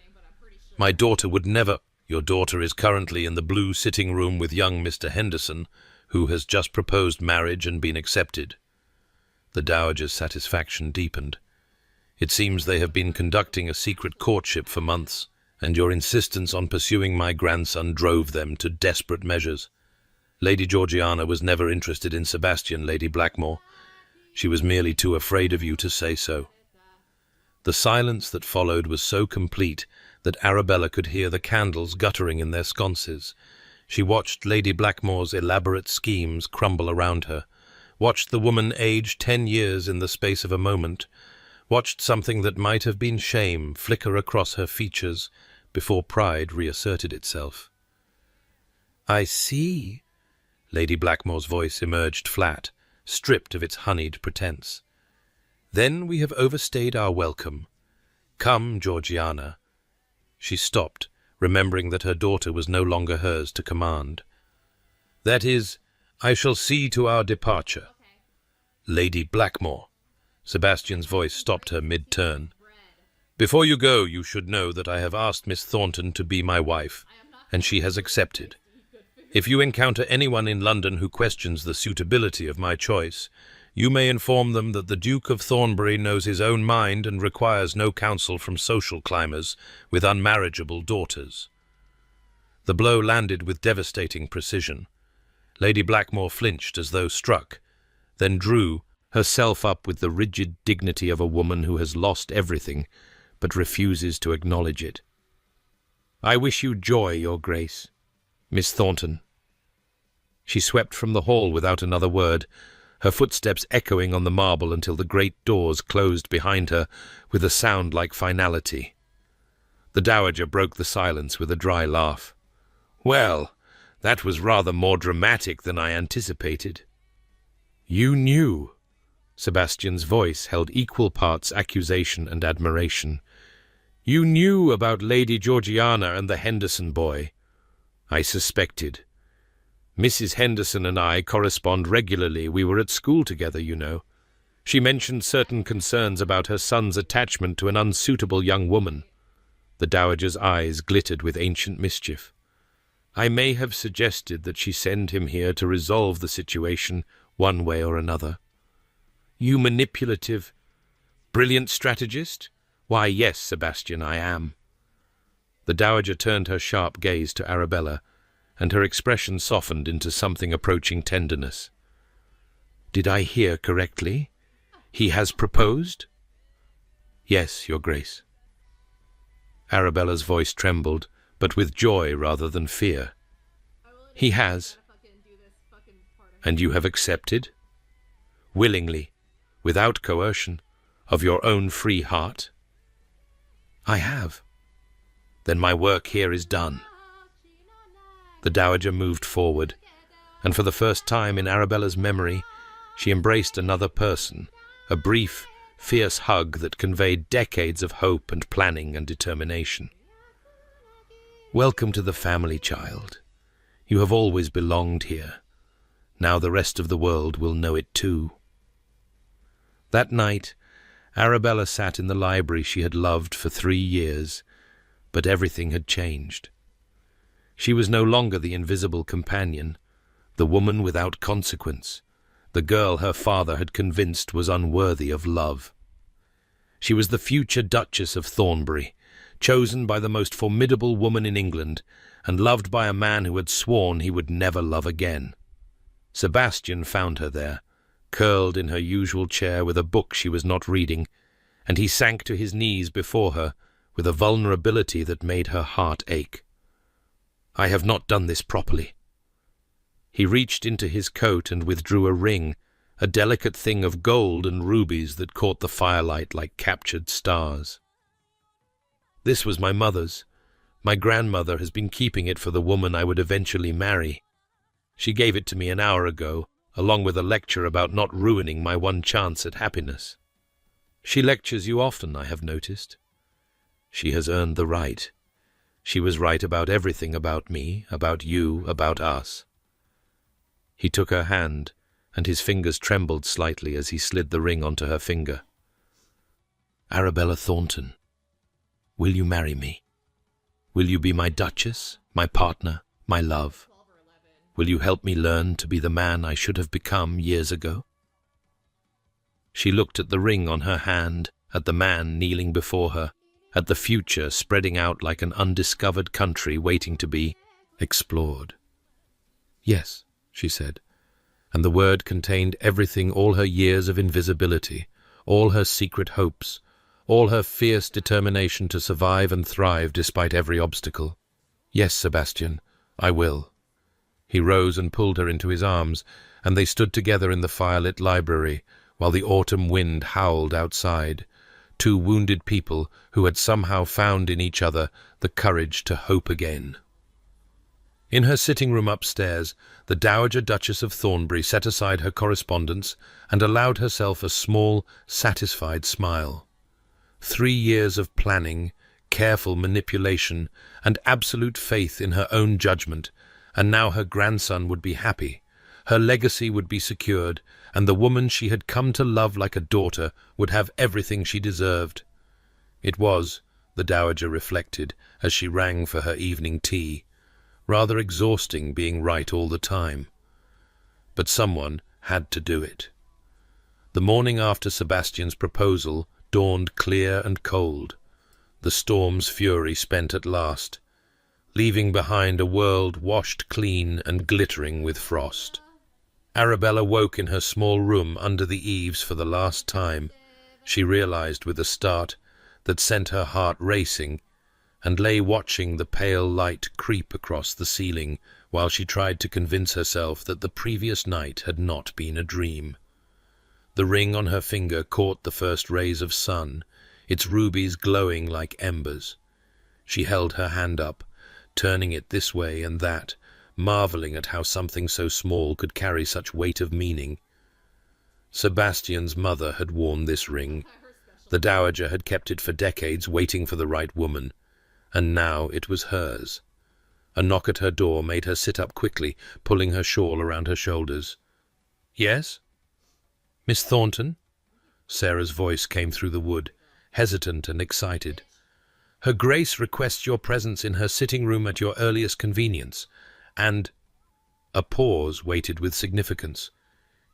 My daughter would never—" "Your daughter is currently in the blue sitting room with young Mr. Henderson, who has just proposed marriage and been accepted." The dowager's satisfaction deepened. "It seems they have been conducting a secret courtship for months, and your insistence on pursuing my grandson drove them to desperate measures. Lady Georgiana was never interested in Sebastian, Lady Blackmore. She was merely too afraid of you to say so." The silence that followed was so complete that Arabella could hear the candles guttering in their sconces. She watched Lady Blackmore's elaborate schemes crumble around her, watched the woman age 10 years in the space of a moment, watched something that might have been shame flicker across her features before pride reasserted itself. "I see." Lady Blackmore's voice emerged flat, stripped of its honeyed pretense. "Then we have overstayed our welcome. Come, Georgiana." She stopped, remembering that her daughter was no longer hers to command. "That is, I shall see to our departure." "Lady Blackmore." Sebastian's voice stopped her mid-turn. "Before you go, you should know that I have asked Miss Thornton to be my wife, and she has accepted. If you encounter anyone in London who questions the suitability of my choice, you may inform them that the Duke of Thornbury knows his own mind and requires no counsel from social climbers with unmarriageable daughters." The blow landed with devastating precision. Lady Blackmore flinched as though struck, then drew herself up with the rigid dignity of a woman who has lost everything but refuses to acknowledge it. I wish you joy, your grace. Miss Thornton. She swept from the hall without another word, her footsteps echoing on the marble until the great doors closed behind her with a sound like finality. The dowager broke the silence with a dry laugh. Well, that was rather more dramatic than I anticipated. You knew. Sebastian's voice held equal parts accusation and admiration. You knew about Lady Georgiana and the Henderson boy. I suspected. Mrs. Henderson and I correspond regularly. We were at school together, you know. She mentioned certain concerns about her son's attachment to an unsuitable young woman. The dowager's eyes glittered with ancient mischief. I may have suggested that she send him here to resolve the situation one way or another. You manipulative, brilliant strategist? Why, yes, Sebastian, I am. The dowager turned her sharp gaze to Arabella, and her expression softened into something approaching tenderness. Did I hear correctly? He has proposed? Yes, your grace. Arabella's voice trembled, but with joy rather than fear. He has. And you have accepted? Willingly, without coercion, of your own free heart? I have. Then my work here is done. The dowager moved forward, and for the first time in Arabella's memory, she embraced another person, a brief, fierce hug that conveyed decades of hope and planning and determination. Welcome to the family, child. You have always belonged here. Now the rest of the world will know it too. That night, Arabella sat in the library she had loved for 3 years, but everything had changed. She was no longer the invisible companion, the woman without consequence, the girl her father had convinced was unworthy of love. She was the future Duchess of Thornbury, chosen by the most formidable woman in England, and loved by a man who had sworn he would never love again. Sebastian found her there, curled in her usual chair with a book she was not reading, and he sank to his knees before her with a vulnerability that made her heart ache. I have not done this properly. He reached into his coat and withdrew a ring, a delicate thing of gold and rubies that caught the firelight like captured stars. This was my mother's. My grandmother has been keeping it for the woman I would eventually marry. She gave it to me an hour ago, along with a lecture about not ruining my one chance at happiness. She lectures you often, I have noticed. She has earned the right. She was right about everything about me, about you, about us. He took her hand, and his fingers trembled slightly as he slid the ring onto her finger. Arabella Thornton, will you marry me? Will you be my Duchess, my partner, my love? Will you help me learn to be the man I should have become years ago? She looked at the ring on her hand, at the man kneeling before her, at the future spreading out like an undiscovered country waiting to be explored. Yes, she said, and the word contained everything all her years of invisibility, all her secret hopes, all her fierce determination to survive and thrive despite every obstacle. Yes, Sebastian, I will. He rose and pulled her into his arms, and they stood together in the firelit library while the autumn wind howled outside, two wounded people who had somehow found in each other the courage to hope again. In her sitting-room upstairs, the Dowager Duchess of Thornbury set aside her correspondence and allowed herself a small, satisfied smile. 3 years of planning, careful manipulation, and absolute faith in her own judgment, and now her grandson would be happy, her legacy would be secured, and the woman she had come to love like a daughter would have everything she deserved. It was, the Dowager reflected, as she rang for her evening tea, rather exhausting being right all the time. But someone had to do it. The morning after Sebastian's proposal dawned clear and cold, the storm's fury spent at last, leaving behind a world washed clean and glittering with frost. Arabella woke in her small room under the eaves for the last time. She realized with a start that sent her heart racing, and lay watching the pale light creep across the ceiling while she tried to convince herself that the previous night had not been a dream. The ring on her finger caught the first rays of sun, its rubies glowing like embers. She held her hand up, turning it this way and that, marveling at how something so small could carry such weight of meaning. Sebastian's mother had worn this ring. The dowager had kept it for decades, waiting for the right woman, and now it was hers. A knock at her door made her sit up quickly, pulling her shawl around her shoulders. "Yes? Miss Thornton?" Sarah's voice came through the wood, hesitant and excited. "Her Grace requests your presence in her sitting room at your earliest convenience, and—" A pause waited with significance.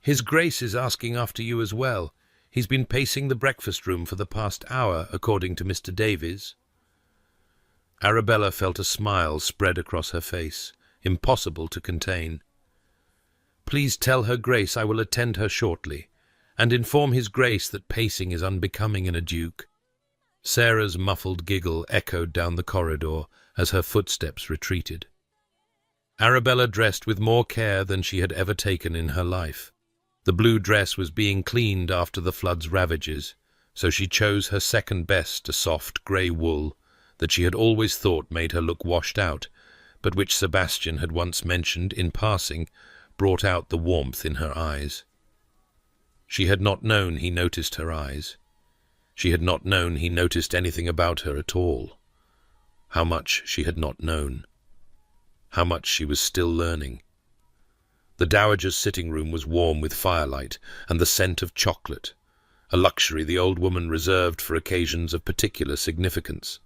"His Grace is asking after you as well. He's been pacing the breakfast room for the past hour, according to Mr. Davies." Arabella felt a smile spread across her face, impossible to contain. "Please tell her Grace I will attend her shortly, and inform his Grace that pacing is unbecoming in a duke." Sarah's muffled giggle echoed down the corridor as her footsteps retreated. Arabella dressed with more care than she had ever taken in her life. The blue dress was being cleaned after the flood's ravages, so she chose her second best, a soft grey wool that she had always thought made her look washed out, but which Sebastian had once mentioned in passing brought out the warmth in her eyes. She had not known he noticed her eyes. She had not known he noticed anything about her at all. How much she had not known. How much she was still learning. The dowager's sitting room was warm with firelight and the scent of chocolate, a luxury the old woman reserved for occasions of particular significance.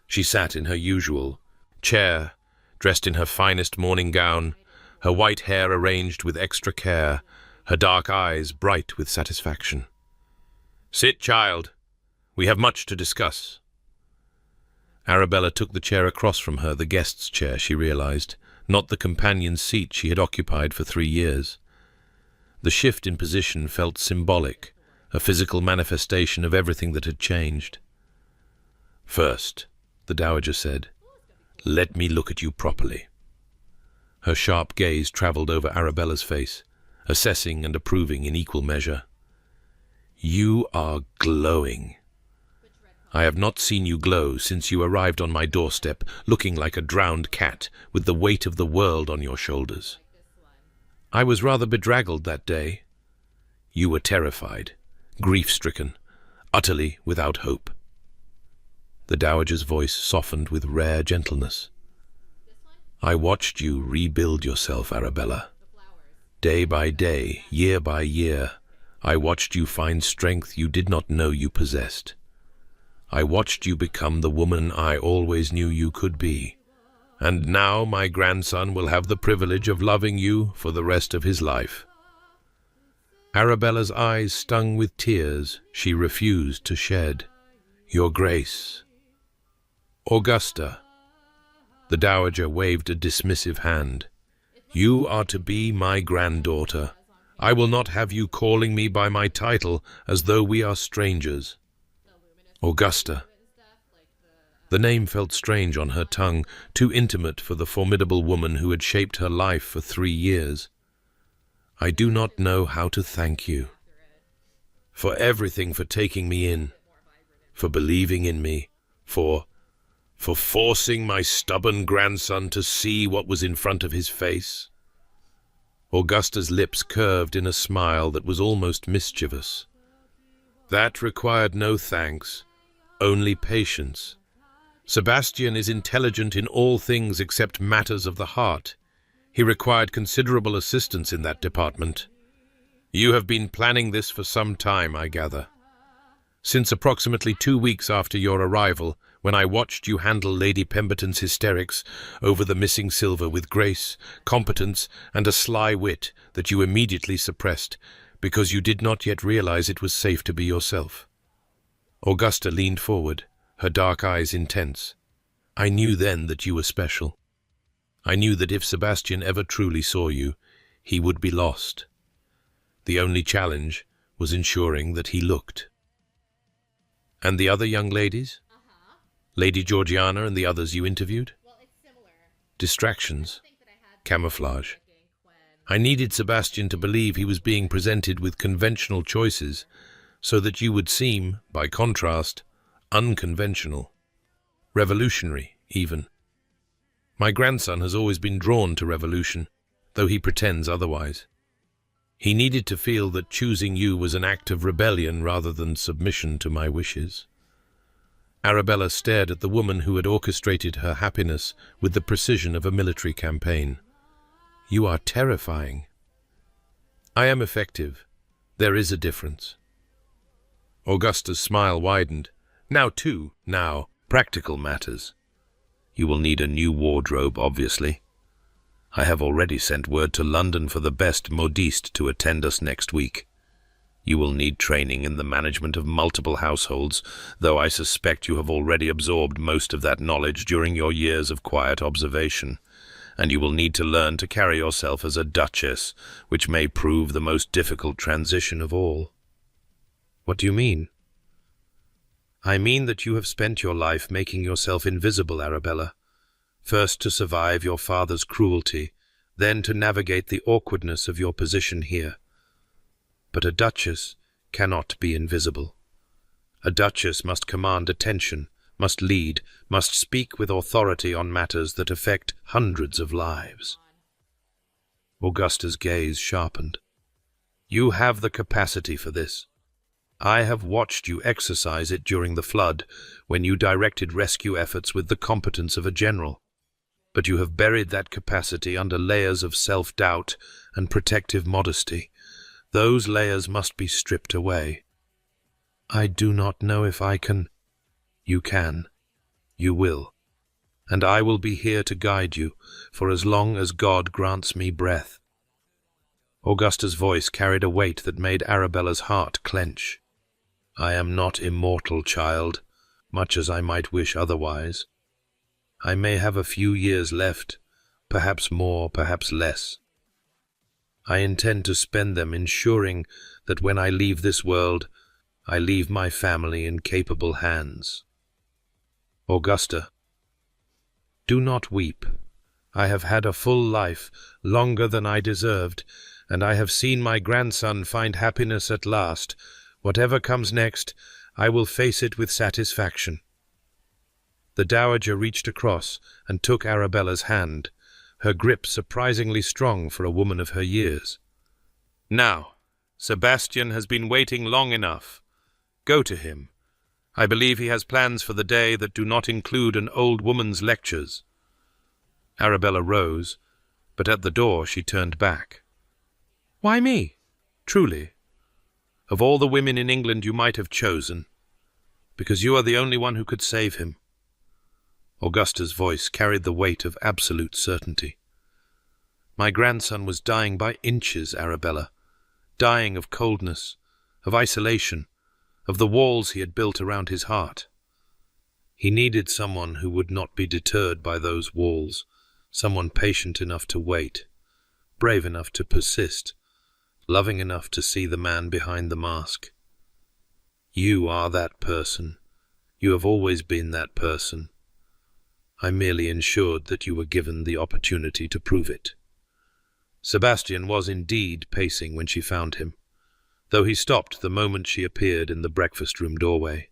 She sat in her usual chair, dressed in her finest morning gown, her white hair arranged with extra care, her dark eyes bright with satisfaction. "Sit, child. We have much to discuss." Arabella took the chair across from her, the guest's chair, she realized, not the companion's seat she had occupied for 3 years. The shift in position felt symbolic, a physical manifestation of everything that had changed. "First," the dowager said, "let me look at you properly." Her sharp gaze travelled over Arabella's face, assessing and approving in equal measure. "You are glowing. I have not seen you glow since you arrived on my doorstep, looking like a drowned cat with the weight of the world on your shoulders. I was rather bedraggled that day. You were terrified, grief-stricken, utterly without hope." The dowager's voice softened with rare gentleness. "I watched you rebuild yourself, Arabella. Day by day, year by year, I watched you find strength you did not know you possessed. I watched you become the woman I always knew you could be. And now my grandson will have the privilege of loving you for the rest of his life." Arabella's eyes stung with tears she refused to shed. "Your Grace." "Augusta." The dowager waved a dismissive hand. "You are to be my granddaughter. I will not have you calling me by my title as though we are strangers." "Augusta." The name felt strange on her tongue, too intimate for the formidable woman who had shaped her life for 3 years. "I do not know how to thank you. For everything, for taking me in, for believing in me, for forcing my stubborn grandson to see what was in front of his face." Augusta's lips curved in a smile that was almost mischievous. "That required no thanks, only patience. Sebastian is intelligent in all things except matters of the heart. He required considerable assistance in that department. You have been planning this for some time, I gather. Since approximately 2 weeks after your arrival, when I watched you handle Lady Pemberton's hysterics over the missing silver with grace, competence, and a sly wit that you immediately suppressed, because you did not yet realize it was safe to be yourself." Augusta leaned forward, her dark eyes intense. "I knew then that you were special. I knew that if Sebastian ever truly saw you, he would be lost. The only challenge was ensuring that he looked." "And the other young ladies?" Lady Georgiana and the others you interviewed? Distractions. Camouflage. I needed Sebastian to believe he was being presented with conventional choices, so that you would seem, by contrast, unconventional. Revolutionary, even. My grandson has always been drawn to revolution, though he pretends otherwise. He needed to feel that choosing you was an act of rebellion rather than submission to my wishes. Arabella stared at the woman who had orchestrated her happiness with the precision of a military campaign. You are terrifying. I am effective. There is a difference. Augusta's smile widened. Now, practical matters. You will need a new wardrobe, obviously. I have already sent word to London for the best modiste to attend us next week. You will need training in the management of multiple households, though I suspect you have already absorbed most of that knowledge during your years of quiet observation, and you will need to learn to carry yourself as a duchess, which may prove the most difficult transition of all. What do you mean? I mean that you have spent your life making yourself invisible, Arabella. First to survive your father's cruelty, then to navigate the awkwardness of your position here. But a duchess cannot be invisible. A duchess must command attention, must lead, must speak with authority on matters that affect hundreds of lives. Augusta's gaze sharpened. You have the capacity for this. I have watched you exercise it during the flood, when you directed rescue efforts with the competence of a general. But you have buried that capacity under layers of self-doubt and protective modesty. Those layers must be stripped away. I do not know if I can. You can. You will. And I will be here to guide you, for as long as God grants me breath. Augusta's voice carried a weight that made Arabella's heart clench. I am not immortal, child, much as I might wish otherwise. I may have a few years left, perhaps more, perhaps less. I intend to spend them ensuring that when I leave this world, I leave my family in capable hands. Augusta, do not weep. I have had a full life, longer than I deserved, and I have seen my grandson find happiness at last. Whatever comes next, I will face it with satisfaction. The dowager reached across and took Arabella's hand, her grip surprisingly strong for a woman of her years. Now, Sebastian has been waiting long enough. Go to him. I believe he has plans for the day that do not include an old woman's lectures. Arabella rose, but at the door she turned back. Why me? Truly. Of all the women in England you might have chosen, because you are the only one who could save him. Augusta's voice carried the weight of absolute certainty. My grandson was dying by inches, Arabella, dying of coldness, of isolation, of the walls he had built around his heart. He needed someone who would not be deterred by those walls, someone patient enough to wait, brave enough to persist, loving enough to see the man behind the mask. You are that person. You have always been that person. I merely ensured that you were given the opportunity to prove it. Sebastian was indeed pacing when she found him, though he stopped the moment she appeared in the breakfast-room doorway.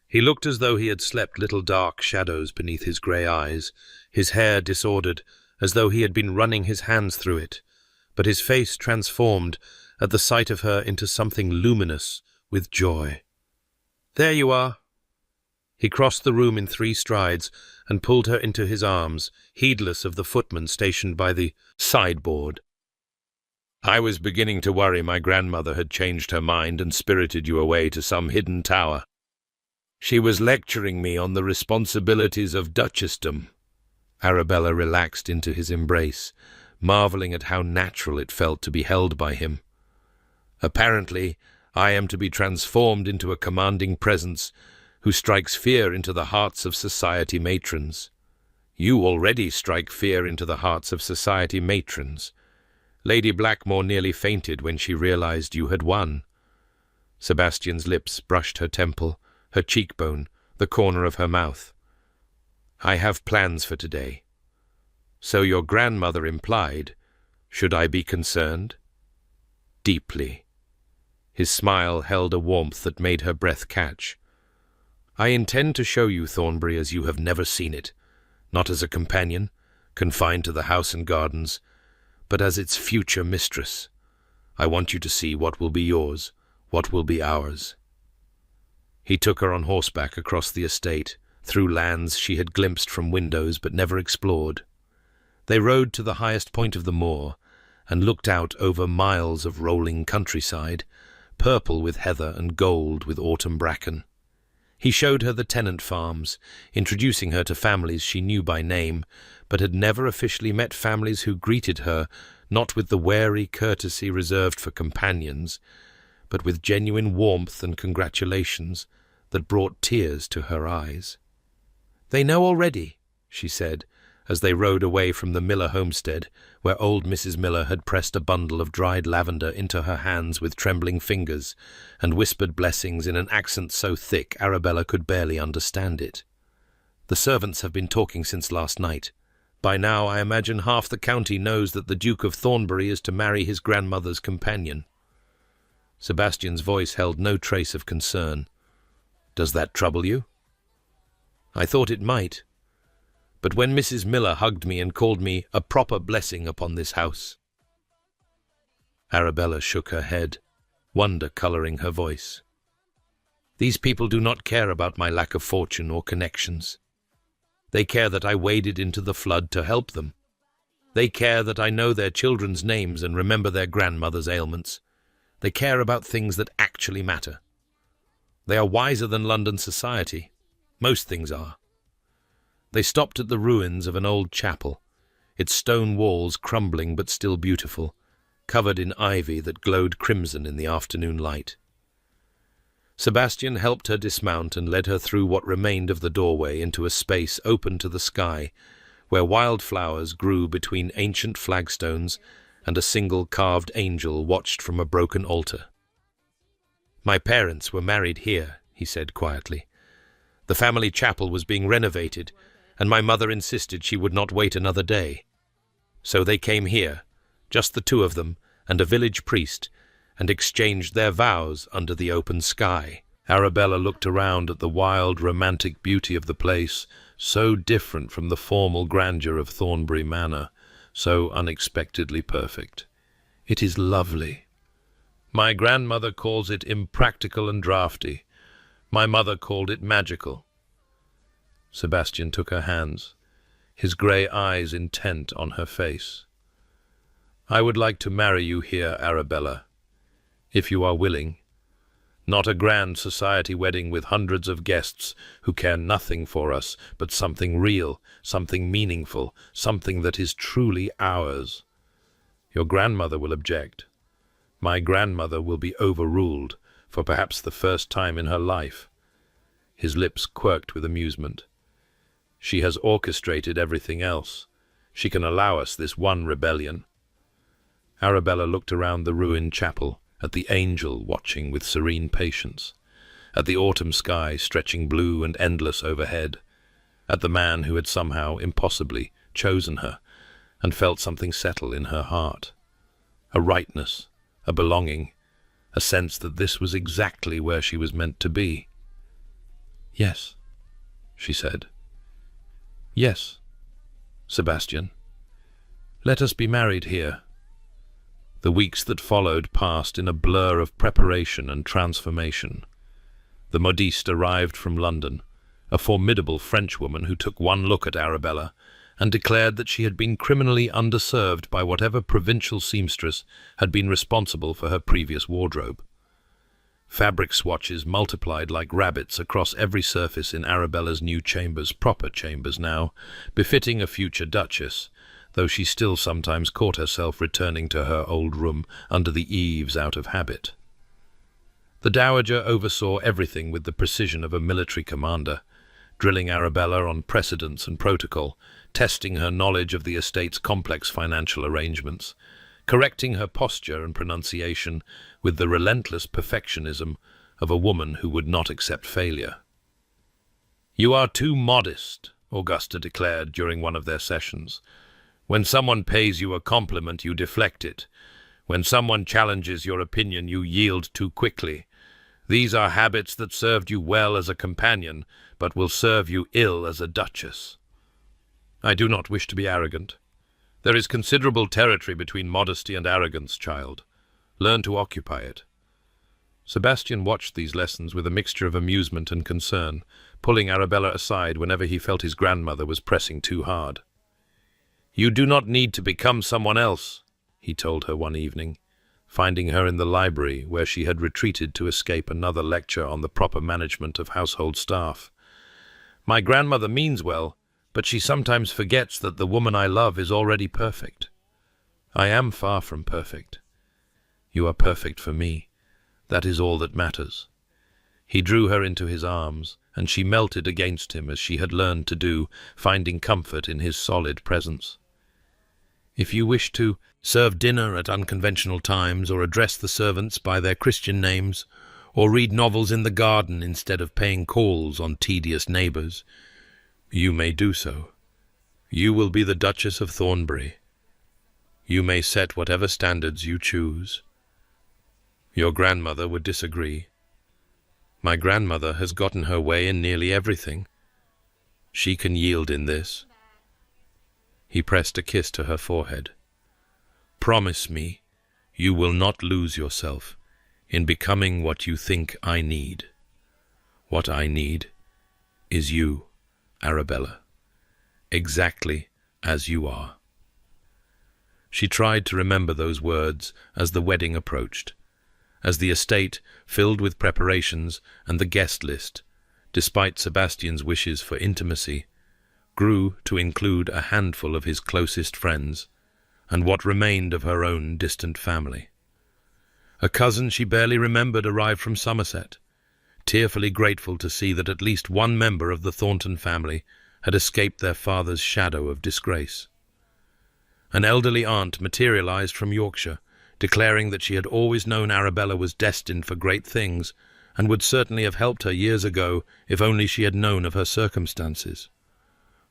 He looked as though he had slept little dark shadows beneath his grey eyes, his hair disordered, as though he had been running his hands through it, but his face transformed at the sight of her into something luminous with joy. There you are. He crossed the room in 3 strides and pulled her into his arms, heedless of the footman stationed by the sideboard. I was beginning to worry my grandmother had changed her mind and spirited you away to some hidden tower. She was lecturing me on the responsibilities of duchessdom. Arabella relaxed into his embrace, marvelling at how natural it felt to be held by him. Apparently, I am to be transformed into a commanding presence who strikes fear into the hearts of society matrons. You already strike fear into the hearts of society matrons. Lady Blackmore nearly fainted when she realized you had won. Sebastian's lips brushed her temple, her cheekbone, the corner of her mouth. I have plans for today. So your grandmother implied, should I be concerned? Deeply. His smile held a warmth that made her breath catch. I intend to show you Thornbury as you have never seen it, not as a companion, confined to the house and gardens, but as its future mistress. I want you to see what will be yours, what will be ours. He took her on horseback across the estate, through lands she had glimpsed from windows but never explored. They rode to the highest point of the moor, and looked out over miles of rolling countryside, purple with heather and gold with autumn bracken. He showed her the tenant farms, introducing her to families she knew by name, but had never officially met families who greeted her not with the wary courtesy reserved for companions, but with genuine warmth and congratulations that brought tears to her eyes. "They know already," she said, as they rode away from the Miller homestead, where old Mrs. Miller had pressed a bundle of dried lavender into her hands with trembling fingers, and whispered blessings in an accent so thick Arabella could barely understand it. "The servants have been talking since last night. By now I imagine half the county knows that the Duke of Thornbury is to marry his grandmother's companion." Sebastian's voice held no trace of concern. "Does that trouble you?" "I thought it might. But when Mrs. Miller hugged me and called me a proper blessing upon this house—" Arabella shook her head, wonder colouring her voice. "These people do not care about my lack of fortune or connections. They care that I waded into the flood to help them. They care that I know their children's names and remember their grandmother's ailments. They care about things that actually matter. They are wiser than London society. Most things are." They stopped at the ruins of an old chapel, its stone walls crumbling but still beautiful, covered in ivy that glowed crimson in the afternoon light. Sebastian helped her dismount and led her through what remained of the doorway into a space open to the sky, where wildflowers grew between ancient flagstones and a single carved angel watched from a broken altar. "My parents were married here," he said quietly. "The family chapel was being renovated, and my mother insisted she would not wait another day. So they came here, just the two of them and a village priest, and exchanged their vows under the open sky." Arabella looked around at the wild, romantic beauty of the place, so different from the formal grandeur of Thornbury Manor, so unexpectedly perfect. "It is lovely. My grandmother calls it impractical and draughty. My mother called it magical." Sebastian took her hands, his grey eyes intent on her face. "I would like to marry you here, Arabella, if you are willing. Not a grand society wedding with hundreds of guests who care nothing for us, but something real, something meaningful, something that is truly ours. Your grandmother will object. My grandmother will be overruled, for perhaps the first time in her life." His lips quirked with amusement. "She has orchestrated everything else. She can allow us this one rebellion." Arabella looked around the ruined chapel, at the angel watching with serene patience, at the autumn sky stretching blue and endless overhead, at the man who had somehow, impossibly, chosen her, and felt something settle in her heart. A rightness, a belonging, a sense that this was exactly where she was meant to be. "Yes," she said. "Yes, Sebastian. Let us be married here." The weeks that followed passed in a blur of preparation and transformation. The modiste arrived from London, a formidable Frenchwoman who took one look at Arabella and declared that she had been criminally underserved by whatever provincial seamstress had been responsible for her previous wardrobe. Fabric swatches multiplied like rabbits across every surface in Arabella's new chambers, proper chambers now, befitting a future duchess, though she still sometimes caught herself returning to her old room under the eaves out of habit. The dowager oversaw everything with the precision of a military commander, drilling Arabella on precedents and protocol, testing her knowledge of the estate's complex financial arrangements, correcting her posture and pronunciation with the relentless perfectionism of a woman who would not accept failure. "You are too modest," Augusta declared during one of their sessions. When someone pays you a compliment, you deflect it. When someone challenges your opinion, you yield too quickly. These are habits that served you well as a companion, but will serve you ill as a duchess. I do not wish to be arrogant. There is considerable territory between modesty and arrogance, child. Learn to occupy it. Sebastian watched these lessons with a mixture of amusement and concern, pulling Arabella aside whenever he felt his grandmother was pressing too hard. "You do not need to become someone else," he told her one evening, finding her in the library where she had retreated to escape another lecture on the proper management of household staff. "My grandmother means well, but she sometimes forgets that the woman I love is already perfect. I am far from perfect. You are perfect for me. That is all that matters." He drew her into his arms, and she melted against him as she had learned to do, finding comfort in his solid presence. "If you wish to serve dinner at unconventional times, or address the servants by their Christian names, or read novels in the garden instead of paying calls on tedious neighbours, you may do so. You will be the Duchess of Thornbury. You may set whatever standards you choose. Your grandmother would disagree. My grandmother has gotten her way in nearly everything. She can yield in this." He pressed a kiss to her forehead. "Promise me you will not lose yourself in becoming what you think I need. What I need is you, Arabella, exactly as you are." She tried to remember those words as the wedding approached, as the estate filled with preparations and the guest list, despite Sebastian's wishes for intimacy, grew to include a handful of his closest friends, and what remained of her own distant family. A cousin she barely remembered arrived from Somerset, tearfully grateful to see that at least one member of the Thornton family had escaped their father's shadow of disgrace. An elderly aunt materialized from Yorkshire, declaring that she had always known Arabella was destined for great things, and would certainly have helped her years ago if only she had known of her circumstances.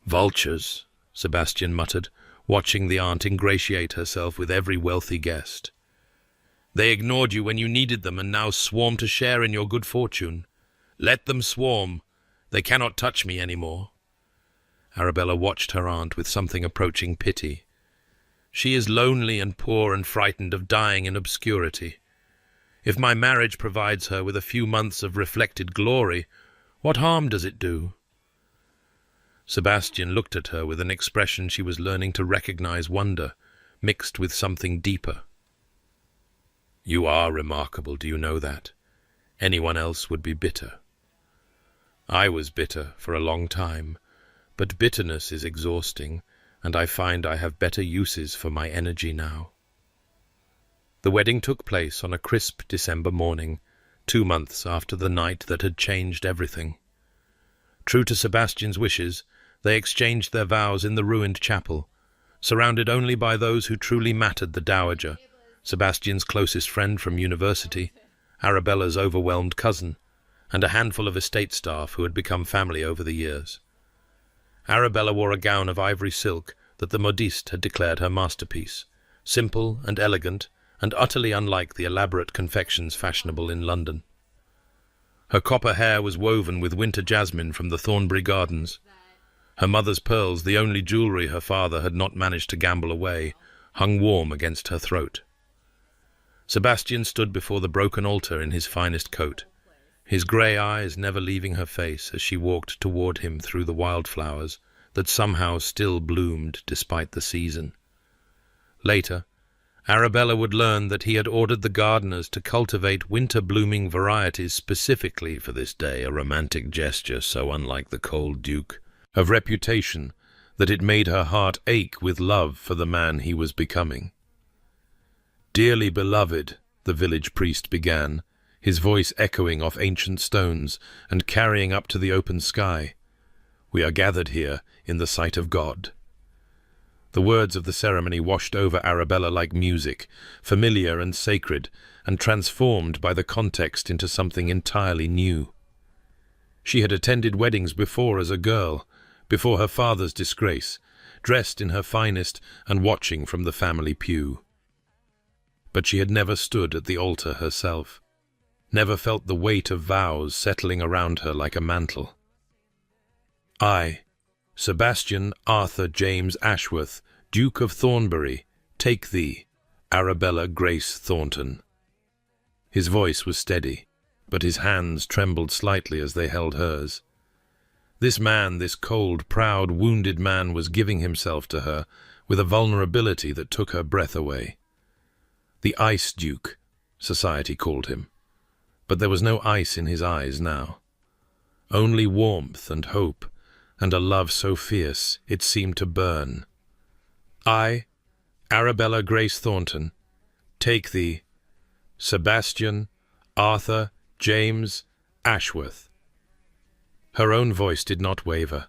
"Vultures," Sebastian muttered, watching the aunt ingratiate herself with every wealthy guest. "They ignored you when you needed them and now swarm to share in your good fortune. Let them swarm. They cannot touch me any more." Arabella watched her aunt with something approaching pity. "She is lonely and poor and frightened of dying in obscurity. If my marriage provides her with a few months of reflected glory, what harm does it do?" Sebastian looked at her with an expression she was learning to recognize wonder, mixed with something deeper. "You are remarkable, do you know that? Anyone else would be bitter. I was bitter for a long time, but bitterness is exhausting, and I find I have better uses for my energy now." The wedding took place on a crisp December morning, 2 months after the night that had changed everything. True to Sebastian's wishes, they exchanged their vows in the ruined chapel, surrounded only by those who truly mattered: the dowager, Sebastian's closest friend from university, Arabella's overwhelmed cousin, and a handful of estate staff who had become family over the years. Arabella wore a gown of ivory silk that the modiste had declared her masterpiece, simple and elegant, and utterly unlike the elaborate confections fashionable in London. Her copper hair was woven with winter jasmine from the Thornbury Gardens. Her mother's pearls, the only jewellery her father had not managed to gamble away, hung warm against her throat. Sebastian stood before the broken altar in his finest coat, his grey eyes never leaving her face as she walked toward him through the wildflowers that somehow still bloomed despite the season. Later, Arabella would learn that he had ordered the gardeners to cultivate winter-blooming varieties specifically for this day, a romantic gesture so unlike the cold Duke, of reputation that it made her heart ache with love for the man he was becoming. "Dearly beloved," the village priest began, his voice echoing off ancient stones and carrying up to the open sky, "we are gathered here in the sight of God." The words of the ceremony washed over Arabella like music, familiar and sacred, and transformed by the context into something entirely new. She had attended weddings before as a girl, before her father's disgrace, dressed in her finest and watching from the family pew. But she had never stood at the altar herself, never felt the weight of vows settling around her like a mantle. I, Sebastian Arthur James Ashworth, Duke of Thornbury, take thee, Arabella Grace Thornton. His voice was steady, but his hands trembled slightly as they held hers. This man, this cold, proud, wounded man, was giving himself to her with a vulnerability that took her breath away. The Ice Duke, society called him, but there was no ice in his eyes now. Only warmth and hope, and a love so fierce it seemed to burn. I, Arabella Grace Thornton, take thee, Sebastian Arthur James Ashworth. Her own voice did not waver.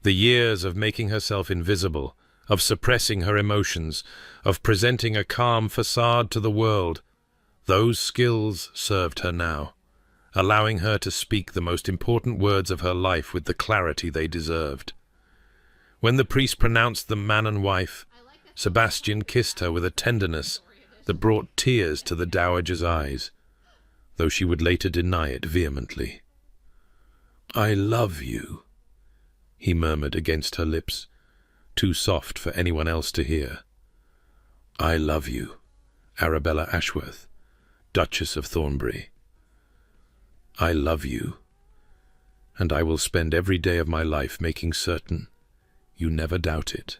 The years of making herself invisible, of suppressing her emotions, of presenting a calm facade to the world, those skills served her now, allowing her to speak the most important words of her life with the clarity they deserved. When the priest pronounced them man and wife, Sebastian kissed her with a tenderness that brought tears to the dowager's eyes, though she would later deny it vehemently. "I love you," he murmured against her lips, too soft for anyone else to hear. "I love you, Arabella Ashworth, Duchess of Thornbury. I love you, and I will spend every day of my life making certain you never doubt it."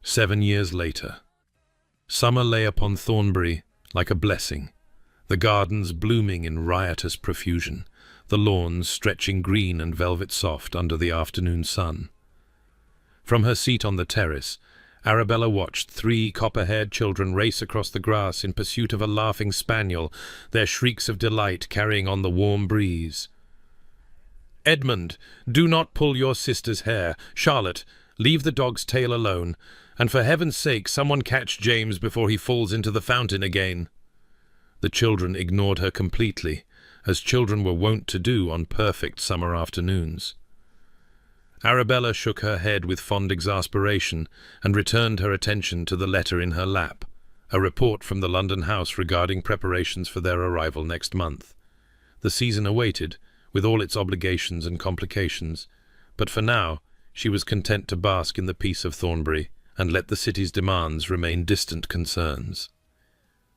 7 years later, summer lay upon Thornbury like a blessing, the gardens blooming in riotous profusion, the lawns stretching green and velvet soft under the afternoon sun. From her seat on the terrace, Arabella watched 3 copper-haired children race across the grass in pursuit of a laughing spaniel, their shrieks of delight carrying on the warm breeze. "Edmund, do not pull your sister's hair. Charlotte, leave the dog's tail alone. And for heaven's sake, someone catch James before he falls into the fountain again." The children ignored her completely, as children were wont to do on perfect summer afternoons. Arabella shook her head with fond exasperation and returned her attention to the letter in her lap, a report from the London house regarding preparations for their arrival next month. The season awaited, with all its obligations and complications, but for now she was content to bask in the peace of Thornbury and let the city's demands remain distant concerns.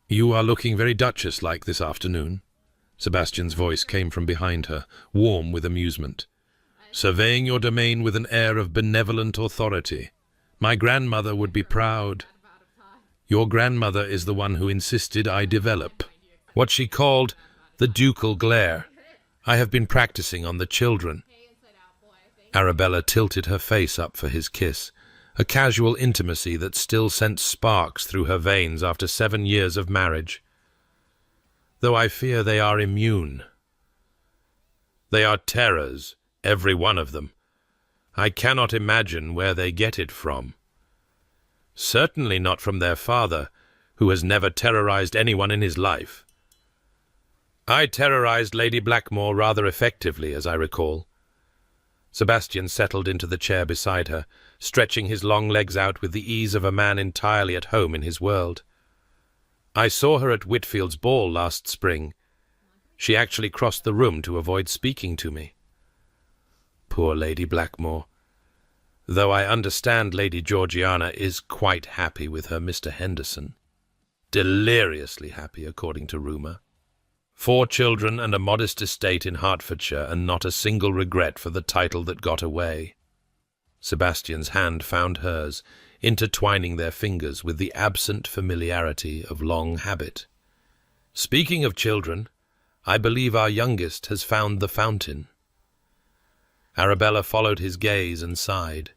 "You are looking very Duchess-like this afternoon." Sebastian's voice came from behind her, warm with amusement. "Surveying your domain with an air of benevolent authority. My grandmother would be proud." "Your grandmother is the one who insisted I develop what she called the ducal glare. I have been practicing on the children." Arabella tilted her face up for his kiss, a casual intimacy that still sent sparks through her veins after 7 years of marriage. "Though I fear they are immune. They are terrors, every one of them. I cannot imagine where they get it from. Certainly not from their father, who has never terrorized anyone in his life. I terrorized Lady Blackmore rather effectively, as I recall." Sebastian settled into the chair beside her, stretching his long legs out with the ease of a man entirely at home in his world. "I saw her at Whitfield's ball last spring. She actually crossed the room to avoid speaking to me. Poor Lady Blackmore, though I understand Lady Georgiana is quite happy with her Mr. Henderson. Deliriously happy, according to rumour. 4 children and a modest estate in Hertfordshire, and not a single regret for the title that got away." Sebastian's hand found hers, intertwining their fingers with the absent familiarity of long habit. "Speaking of children, I believe our youngest has found the fountain." Arabella followed his gaze and sighed.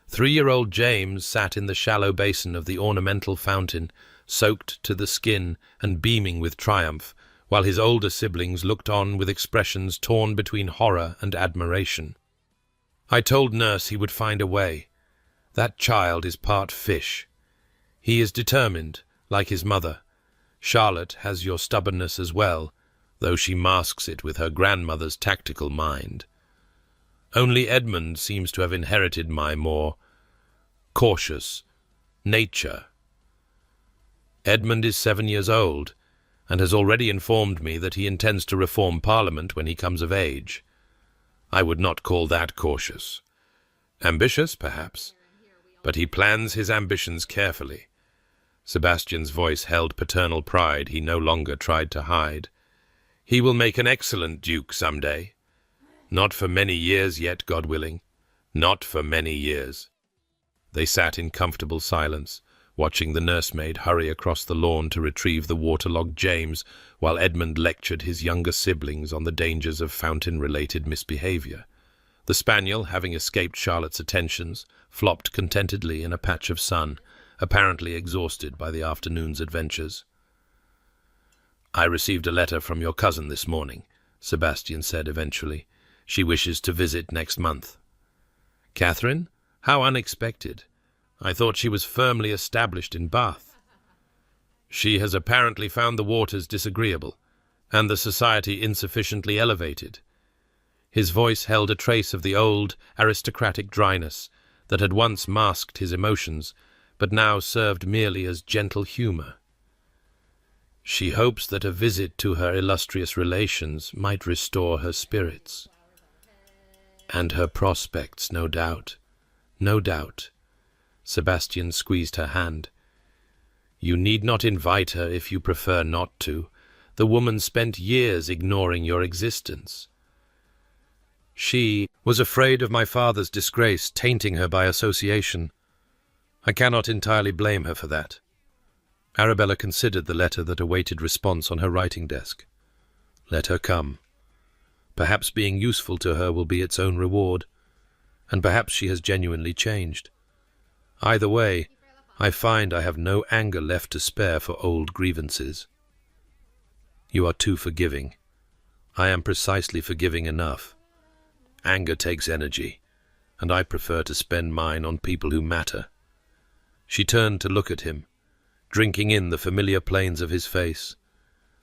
3-year-old James sat in the shallow basin of the ornamental fountain, soaked to the skin and beaming with triumph, while his older siblings looked on with expressions torn between horror and admiration. "I told Nurse he would find a way. That child is part fish. He is determined, like his mother. Charlotte has your stubbornness as well, though she masks it with her grandmother's tactical mind. Only Edmund seems to have inherited my more cautious nature. Edmund is 7 years old, and has already informed me that he intends to reform Parliament when he comes of age. I would not call that cautious. Ambitious, perhaps, but he plans his ambitions carefully. Sebastian's voice held paternal pride he no longer tried to hide. He will make an excellent duke some day. Not for many years yet, God willing. Not for many years. They sat in comfortable silence, watching the nursemaid hurry across the lawn to retrieve the waterlogged James, while Edmund lectured his younger siblings on the dangers of fountain-related misbehavior. The spaniel, having escaped Charlotte's attentions, flopped contentedly in a patch of sun, apparently exhausted by the afternoon's adventures. "I received a letter from your cousin this morning," Sebastian said eventually. "She wishes to visit next month." "Catherine? How unexpected. I thought she was firmly established in Bath." "She has apparently found the waters disagreeable, and the society insufficiently elevated." His voice held a trace of the old, aristocratic dryness that had once masked his emotions, but now served merely as gentle humour. "She hopes that a visit to her illustrious relations might restore her spirits." "And her prospects, no doubt. No doubt." Sebastian squeezed her hand. "You need not invite her if you prefer not to. The woman spent years ignoring your existence." "She was afraid of my father's disgrace tainting her by association. I cannot entirely blame her for that." Arabella considered the letter that awaited response on her writing desk. "Let her come. Perhaps being useful to her will be its own reward, and perhaps she has genuinely changed. Either way, I find I have no anger left to spare for old grievances." "You are too forgiving. I am precisely forgiving enough. Anger takes energy, and I prefer to spend mine on people who matter." She turned to look at him, drinking in the familiar planes of his face,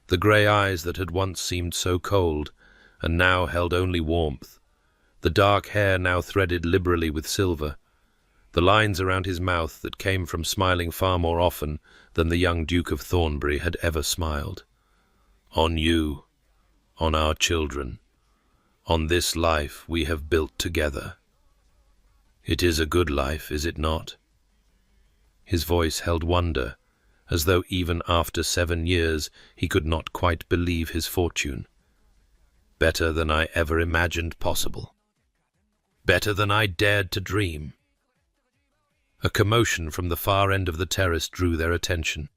the grey eyes that had once seemed so cold, and now held only warmth, the dark hair now threaded liberally with silver, the lines around his mouth that came from smiling far more often than the young Duke of Thornbury had ever smiled. "On you, on our children, on this life we have built together. It is a good life, is it not?" His voice held wonder, as though even after 7 years he could not quite believe his fortune. "Better than I ever imagined possible. Better than I dared to dream." A commotion from the far end of the terrace drew their attention.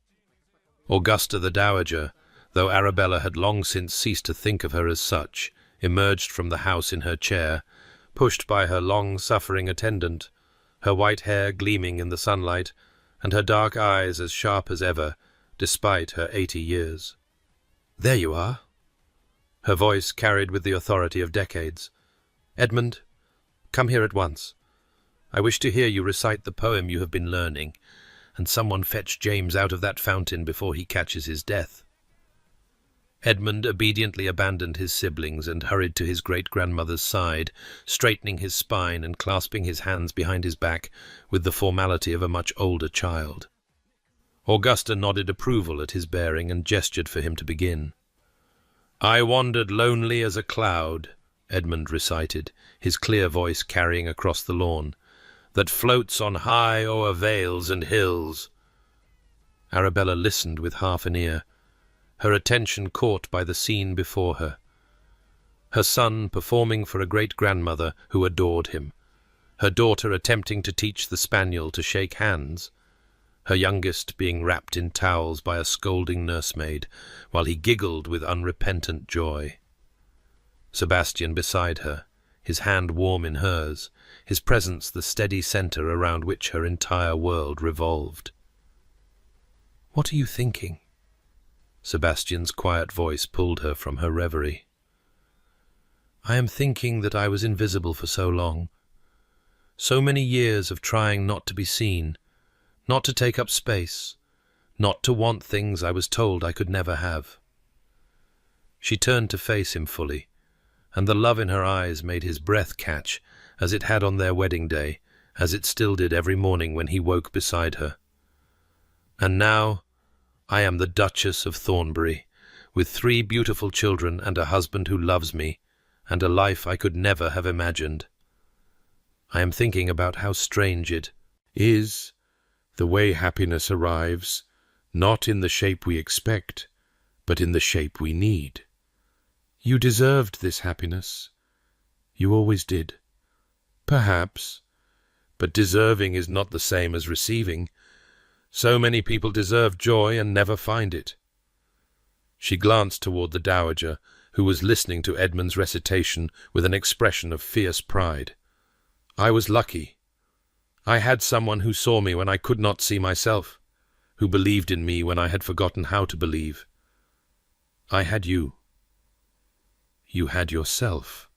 Augusta the Dowager, though Arabella had long since ceased to think of her as such, emerged from the house in her chair, pushed by her long-suffering attendant, her white hair gleaming in the sunlight, and her dark eyes as sharp as ever, despite her 80 years. "There you are." Her voice carried with the authority of decades. "Edmund, come here at once. I wish to hear you recite the poem you have been learning, and someone fetch James out of that fountain before he catches his death." Edmund obediently abandoned his siblings and hurried to his great-grandmother's side, straightening his spine and clasping his hands behind his back with the formality of a much older child. Augusta nodded approval at his bearing and gestured for him to begin. "I wandered lonely as a cloud," Edmund recited, his clear voice carrying across the lawn, "that floats on high o'er vales and hills." Arabella listened with half an ear, her attention caught by the scene before her. Her son performing for a great-grandmother who adored him, her daughter attempting to teach the spaniel to shake hands, her youngest being wrapped in towels by a scolding nursemaid, while he giggled with unrepentant joy. Sebastian beside her, his hand warm in hers, his presence the steady centre around which her entire world revolved. "What are you thinking?" Sebastian's quiet voice pulled her from her reverie. "I am thinking that I was invisible for so long. So many years of trying not to be seen, not to take up space, not to want things I was told I could never have." She turned to face him fully, and the love in her eyes made his breath catch, as it had on their wedding day, as it still did every morning when he woke beside her. And now I am the Duchess of Thornbury, with 3 beautiful children and a husband who loves me, and a life I could never have imagined. I am thinking about how strange it is the way happiness arrives, not in the shape we expect, but in the shape we need. You deserved this happiness. You always did. Perhaps. But deserving is not the same as receiving. So many people deserve joy and never find it. She glanced toward the dowager, who was listening to Edmund's recitation with an expression of fierce pride. I was lucky. I had someone who saw me when I could not see myself, who believed in me when I had forgotten how to believe. I had you. You had yourself.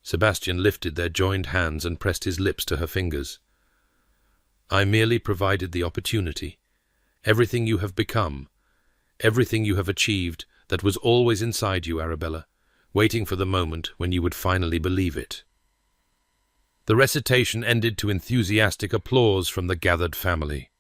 Sebastian lifted their joined hands and pressed his lips to her fingers. I merely provided the opportunity. Everything you have become, everything you have achieved, that was always inside you, Arabella, waiting for the moment when you would finally believe it. The recitation ended to enthusiastic applause from the gathered family.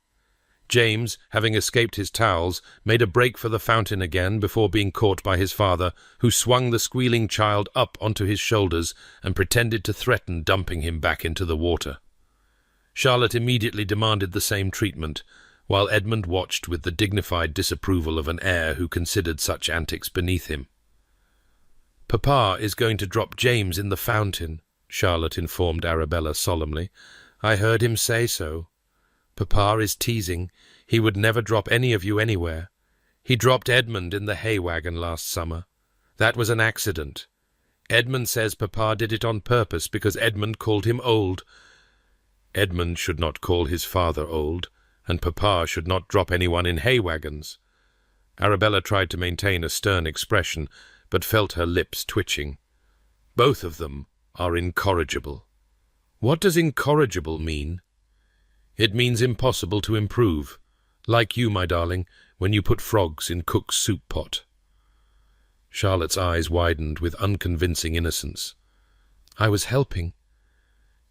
James, having escaped his towels, made a break for the fountain again before being caught by his father, who swung the squealing child up onto his shoulders and pretended to threaten dumping him back into the water. Charlotte immediately demanded the same treatment, while Edmund watched with the dignified disapproval of an heir who considered such antics beneath him. "Papa is going to drop James in the fountain," Charlotte informed Arabella solemnly. "I heard him say so. Papa is teasing. He would never drop any of you anywhere. He dropped Edmund in the hay wagon last summer. That was an accident. Edmund says Papa did it on purpose because Edmund called him old. Edmund should not call his father old, and Papa should not drop anyone in hay wagons." Arabella tried to maintain a stern expression, but felt her lips twitching. "Both of them are incorrigible." "What does incorrigible mean?" "It means impossible to improve. Like you, my darling, when you put frogs in cook's soup pot." Charlotte's eyes widened with unconvincing innocence. "I was helping.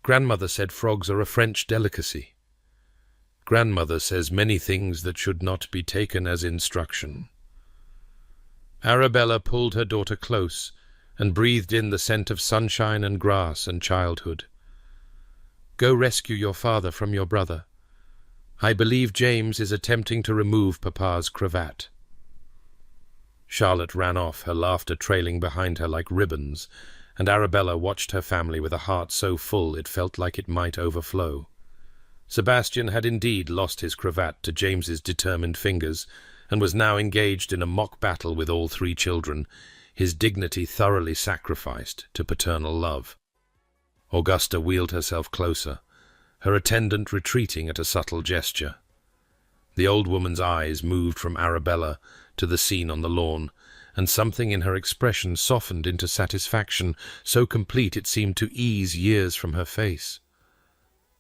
Grandmother said frogs are a French delicacy." "Grandmother says many things that should not be taken as instruction." Arabella pulled her daughter close and breathed in the scent of sunshine and grass and childhood. "Go rescue your father from your brother. I believe James is attempting to remove Papa's cravat." Charlotte ran off, her laughter trailing behind her like ribbons, and Arabella watched her family with a heart so full it felt like it might overflow. Sebastian had indeed lost his cravat to James's determined fingers, and was now engaged in a mock battle with all 3 children, his dignity thoroughly sacrificed to paternal love. Augusta wheeled herself closer, her attendant retreating at a subtle gesture. The old woman's eyes moved from Arabella to the scene on the lawn, and something in her expression softened into satisfaction, so complete it seemed to ease years from her face.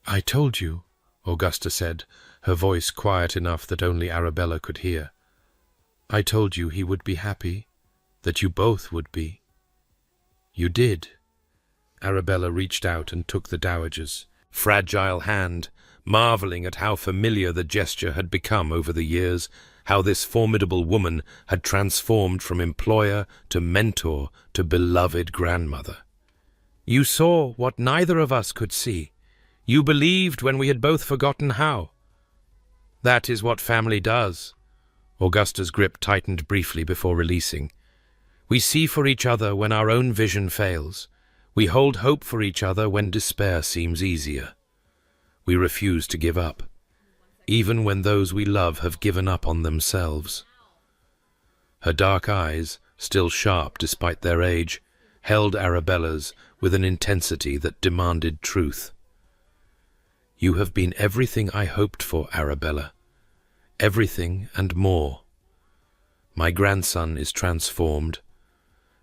"I told you," Augusta said, her voice quiet enough that only Arabella could hear. "I told you he would be happy, that you both would be. You did." Arabella reached out and took the dowager's fragile hand, marveling at how familiar the gesture had become over the years, how this formidable woman had transformed from employer to mentor to beloved grandmother. "You saw what neither of us could see. You believed when we had both forgotten how. That is what family does." Augusta's grip tightened briefly before releasing. "We see for each other when our own vision fails. We hold hope for each other when despair seems easier. We refuse to give up, even when those we love have given up on themselves." Her dark eyes, still sharp despite their age, held Arabella's with an intensity that demanded truth. "You have been everything I hoped for, Arabella. Everything and more. My grandson is transformed.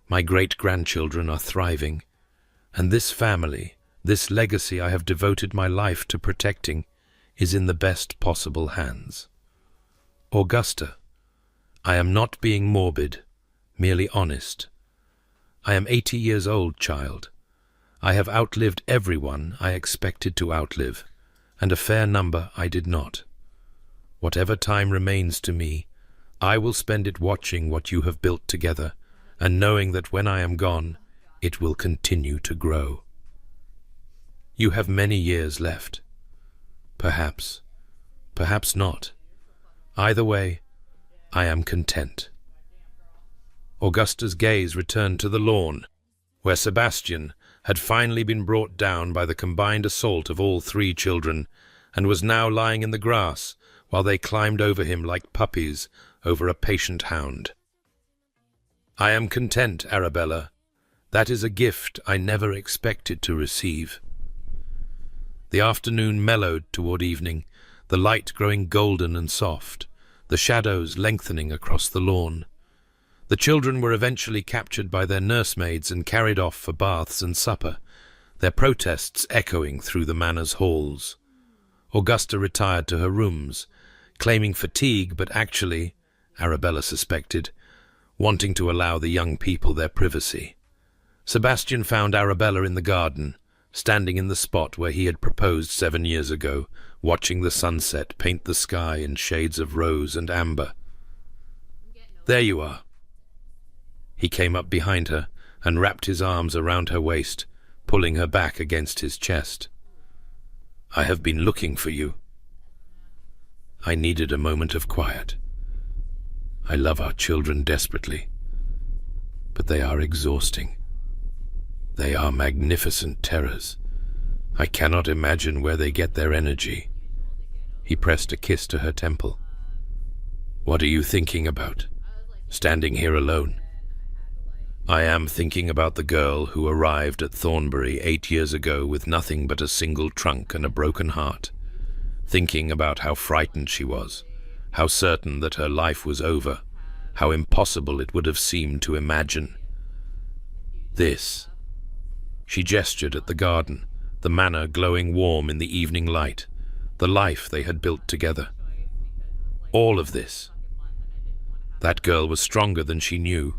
My great-grandchildren are thriving. And this family, this legacy I have devoted my life to protecting, is in the best possible hands. Augusta, I am not being morbid, merely honest. I am 80 years old, child. I have outlived everyone I expected to outlive, and a fair number I did not. Whatever time remains to me, I will spend it watching what you have built together, and knowing that when I am gone, it will continue to grow. You have many years left. Perhaps, perhaps not. Either way, I am content. Augusta's gaze returned to the lawn, where Sebastian had finally been brought down by the combined assault of all three children, and was now lying in the grass while they climbed over him like puppies over a patient hound. I am content, Arabella. That is a gift I never expected to receive. The afternoon mellowed toward evening, the light growing golden and soft, the shadows lengthening across the lawn. The children were eventually captured by their nursemaids and carried off for baths and supper, their protests echoing through the manor's halls. Augusta retired to her rooms, claiming fatigue but actually, Arabella suspected, wanting to allow the young people their privacy. Sebastian found Arabella in the garden, standing in the spot where he had proposed 7 years ago, watching the sunset paint the sky in shades of rose and amber. There you are. He came up behind her and wrapped his arms around her waist, pulling her back against his chest. I have been looking for you. I needed a moment of quiet. I love our children desperately, but they are exhausting. They are magnificent terrors. I cannot imagine where they get their energy. He pressed a kiss to her temple. What are you thinking about, standing here alone? I am thinking about the girl who arrived at Thornbury 8 years ago with nothing but a single trunk and a broken heart. Thinking about how frightened she was, how certain that her life was over, how impossible it would have seemed to imagine. This. She gestured at the garden, the manor glowing warm in the evening light, the life they had built together. All of this. That girl was stronger than she knew.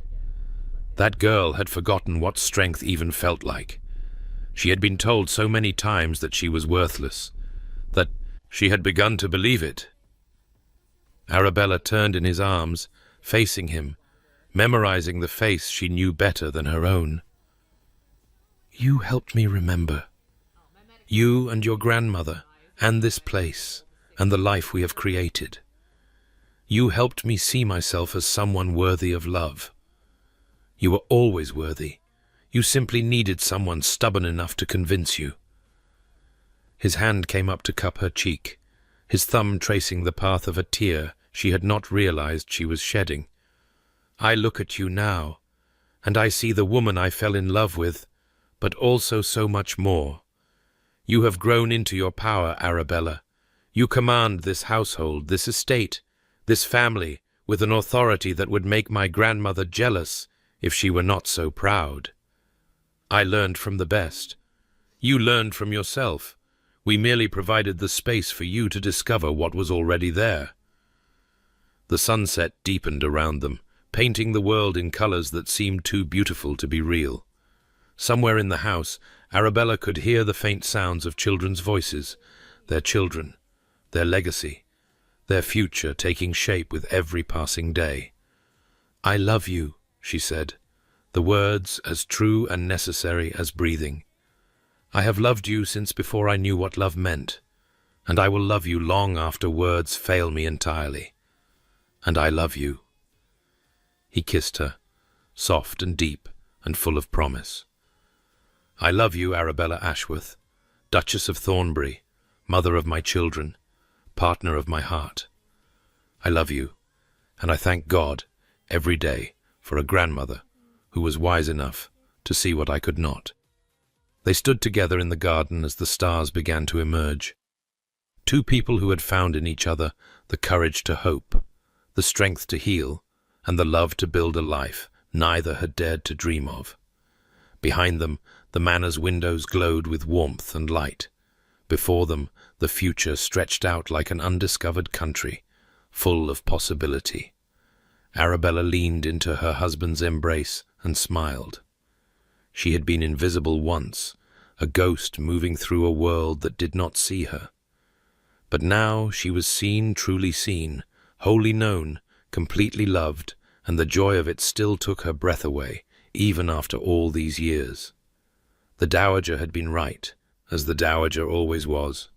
That girl had forgotten what strength even felt like. She had been told so many times that she was worthless, that she had begun to believe it. Arabella turned in his arms, facing him, memorizing the face she knew better than her own. You helped me remember. You and your grandmother, and this place, and the life we have created. You helped me see myself as someone worthy of love. You were always worthy. You simply needed someone stubborn enough to convince you. His hand came up to cup her cheek, his thumb tracing the path of a tear she had not realized she was shedding. I look at you now, and I see the woman I fell in love with, but also so much more. You have grown into your power, Arabella. You command this household, this estate, this family, with an authority that would make my grandmother jealous if she were not so proud. I learned from the best. You learned from yourself. We merely provided the space for you to discover what was already there. The sunset deepened around them, painting the world in colors that seemed too beautiful to be real. Somewhere in the house, Arabella could hear the faint sounds of children's voices, their children, their legacy, their future taking shape with every passing day. I love you, she said, the words as true and necessary as breathing. I have loved you since before I knew what love meant, and I will love you long after words fail me entirely. And I love you. He kissed her, soft and deep and full of promise. I love you, Arabella Ashworth, Duchess of Thornbury, mother of my children, partner of my heart. I love you, and I thank God every day for a grandmother who was wise enough to see what I could not. They stood together in the garden as the stars began to emerge. Two people who had found in each other the courage to hope, the strength to heal, and the love to build a life neither had dared to dream of. Behind them, the manor's windows glowed with warmth and light. Before them, the future stretched out like an undiscovered country, full of possibility. Arabella leaned into her husband's embrace and smiled. She had been invisible once, a ghost moving through a world that did not see her. But now she was seen, truly seen, wholly known, completely loved, and the joy of it still took her breath away, even after all these years. The dowager had been right, as the dowager always was.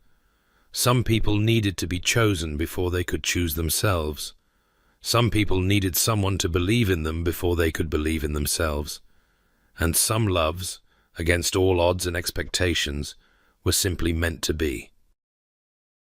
Some people needed to be chosen before they could choose themselves. Some people needed someone to believe in them before they could believe in themselves. And some loves, against all odds and expectations, were simply meant to be.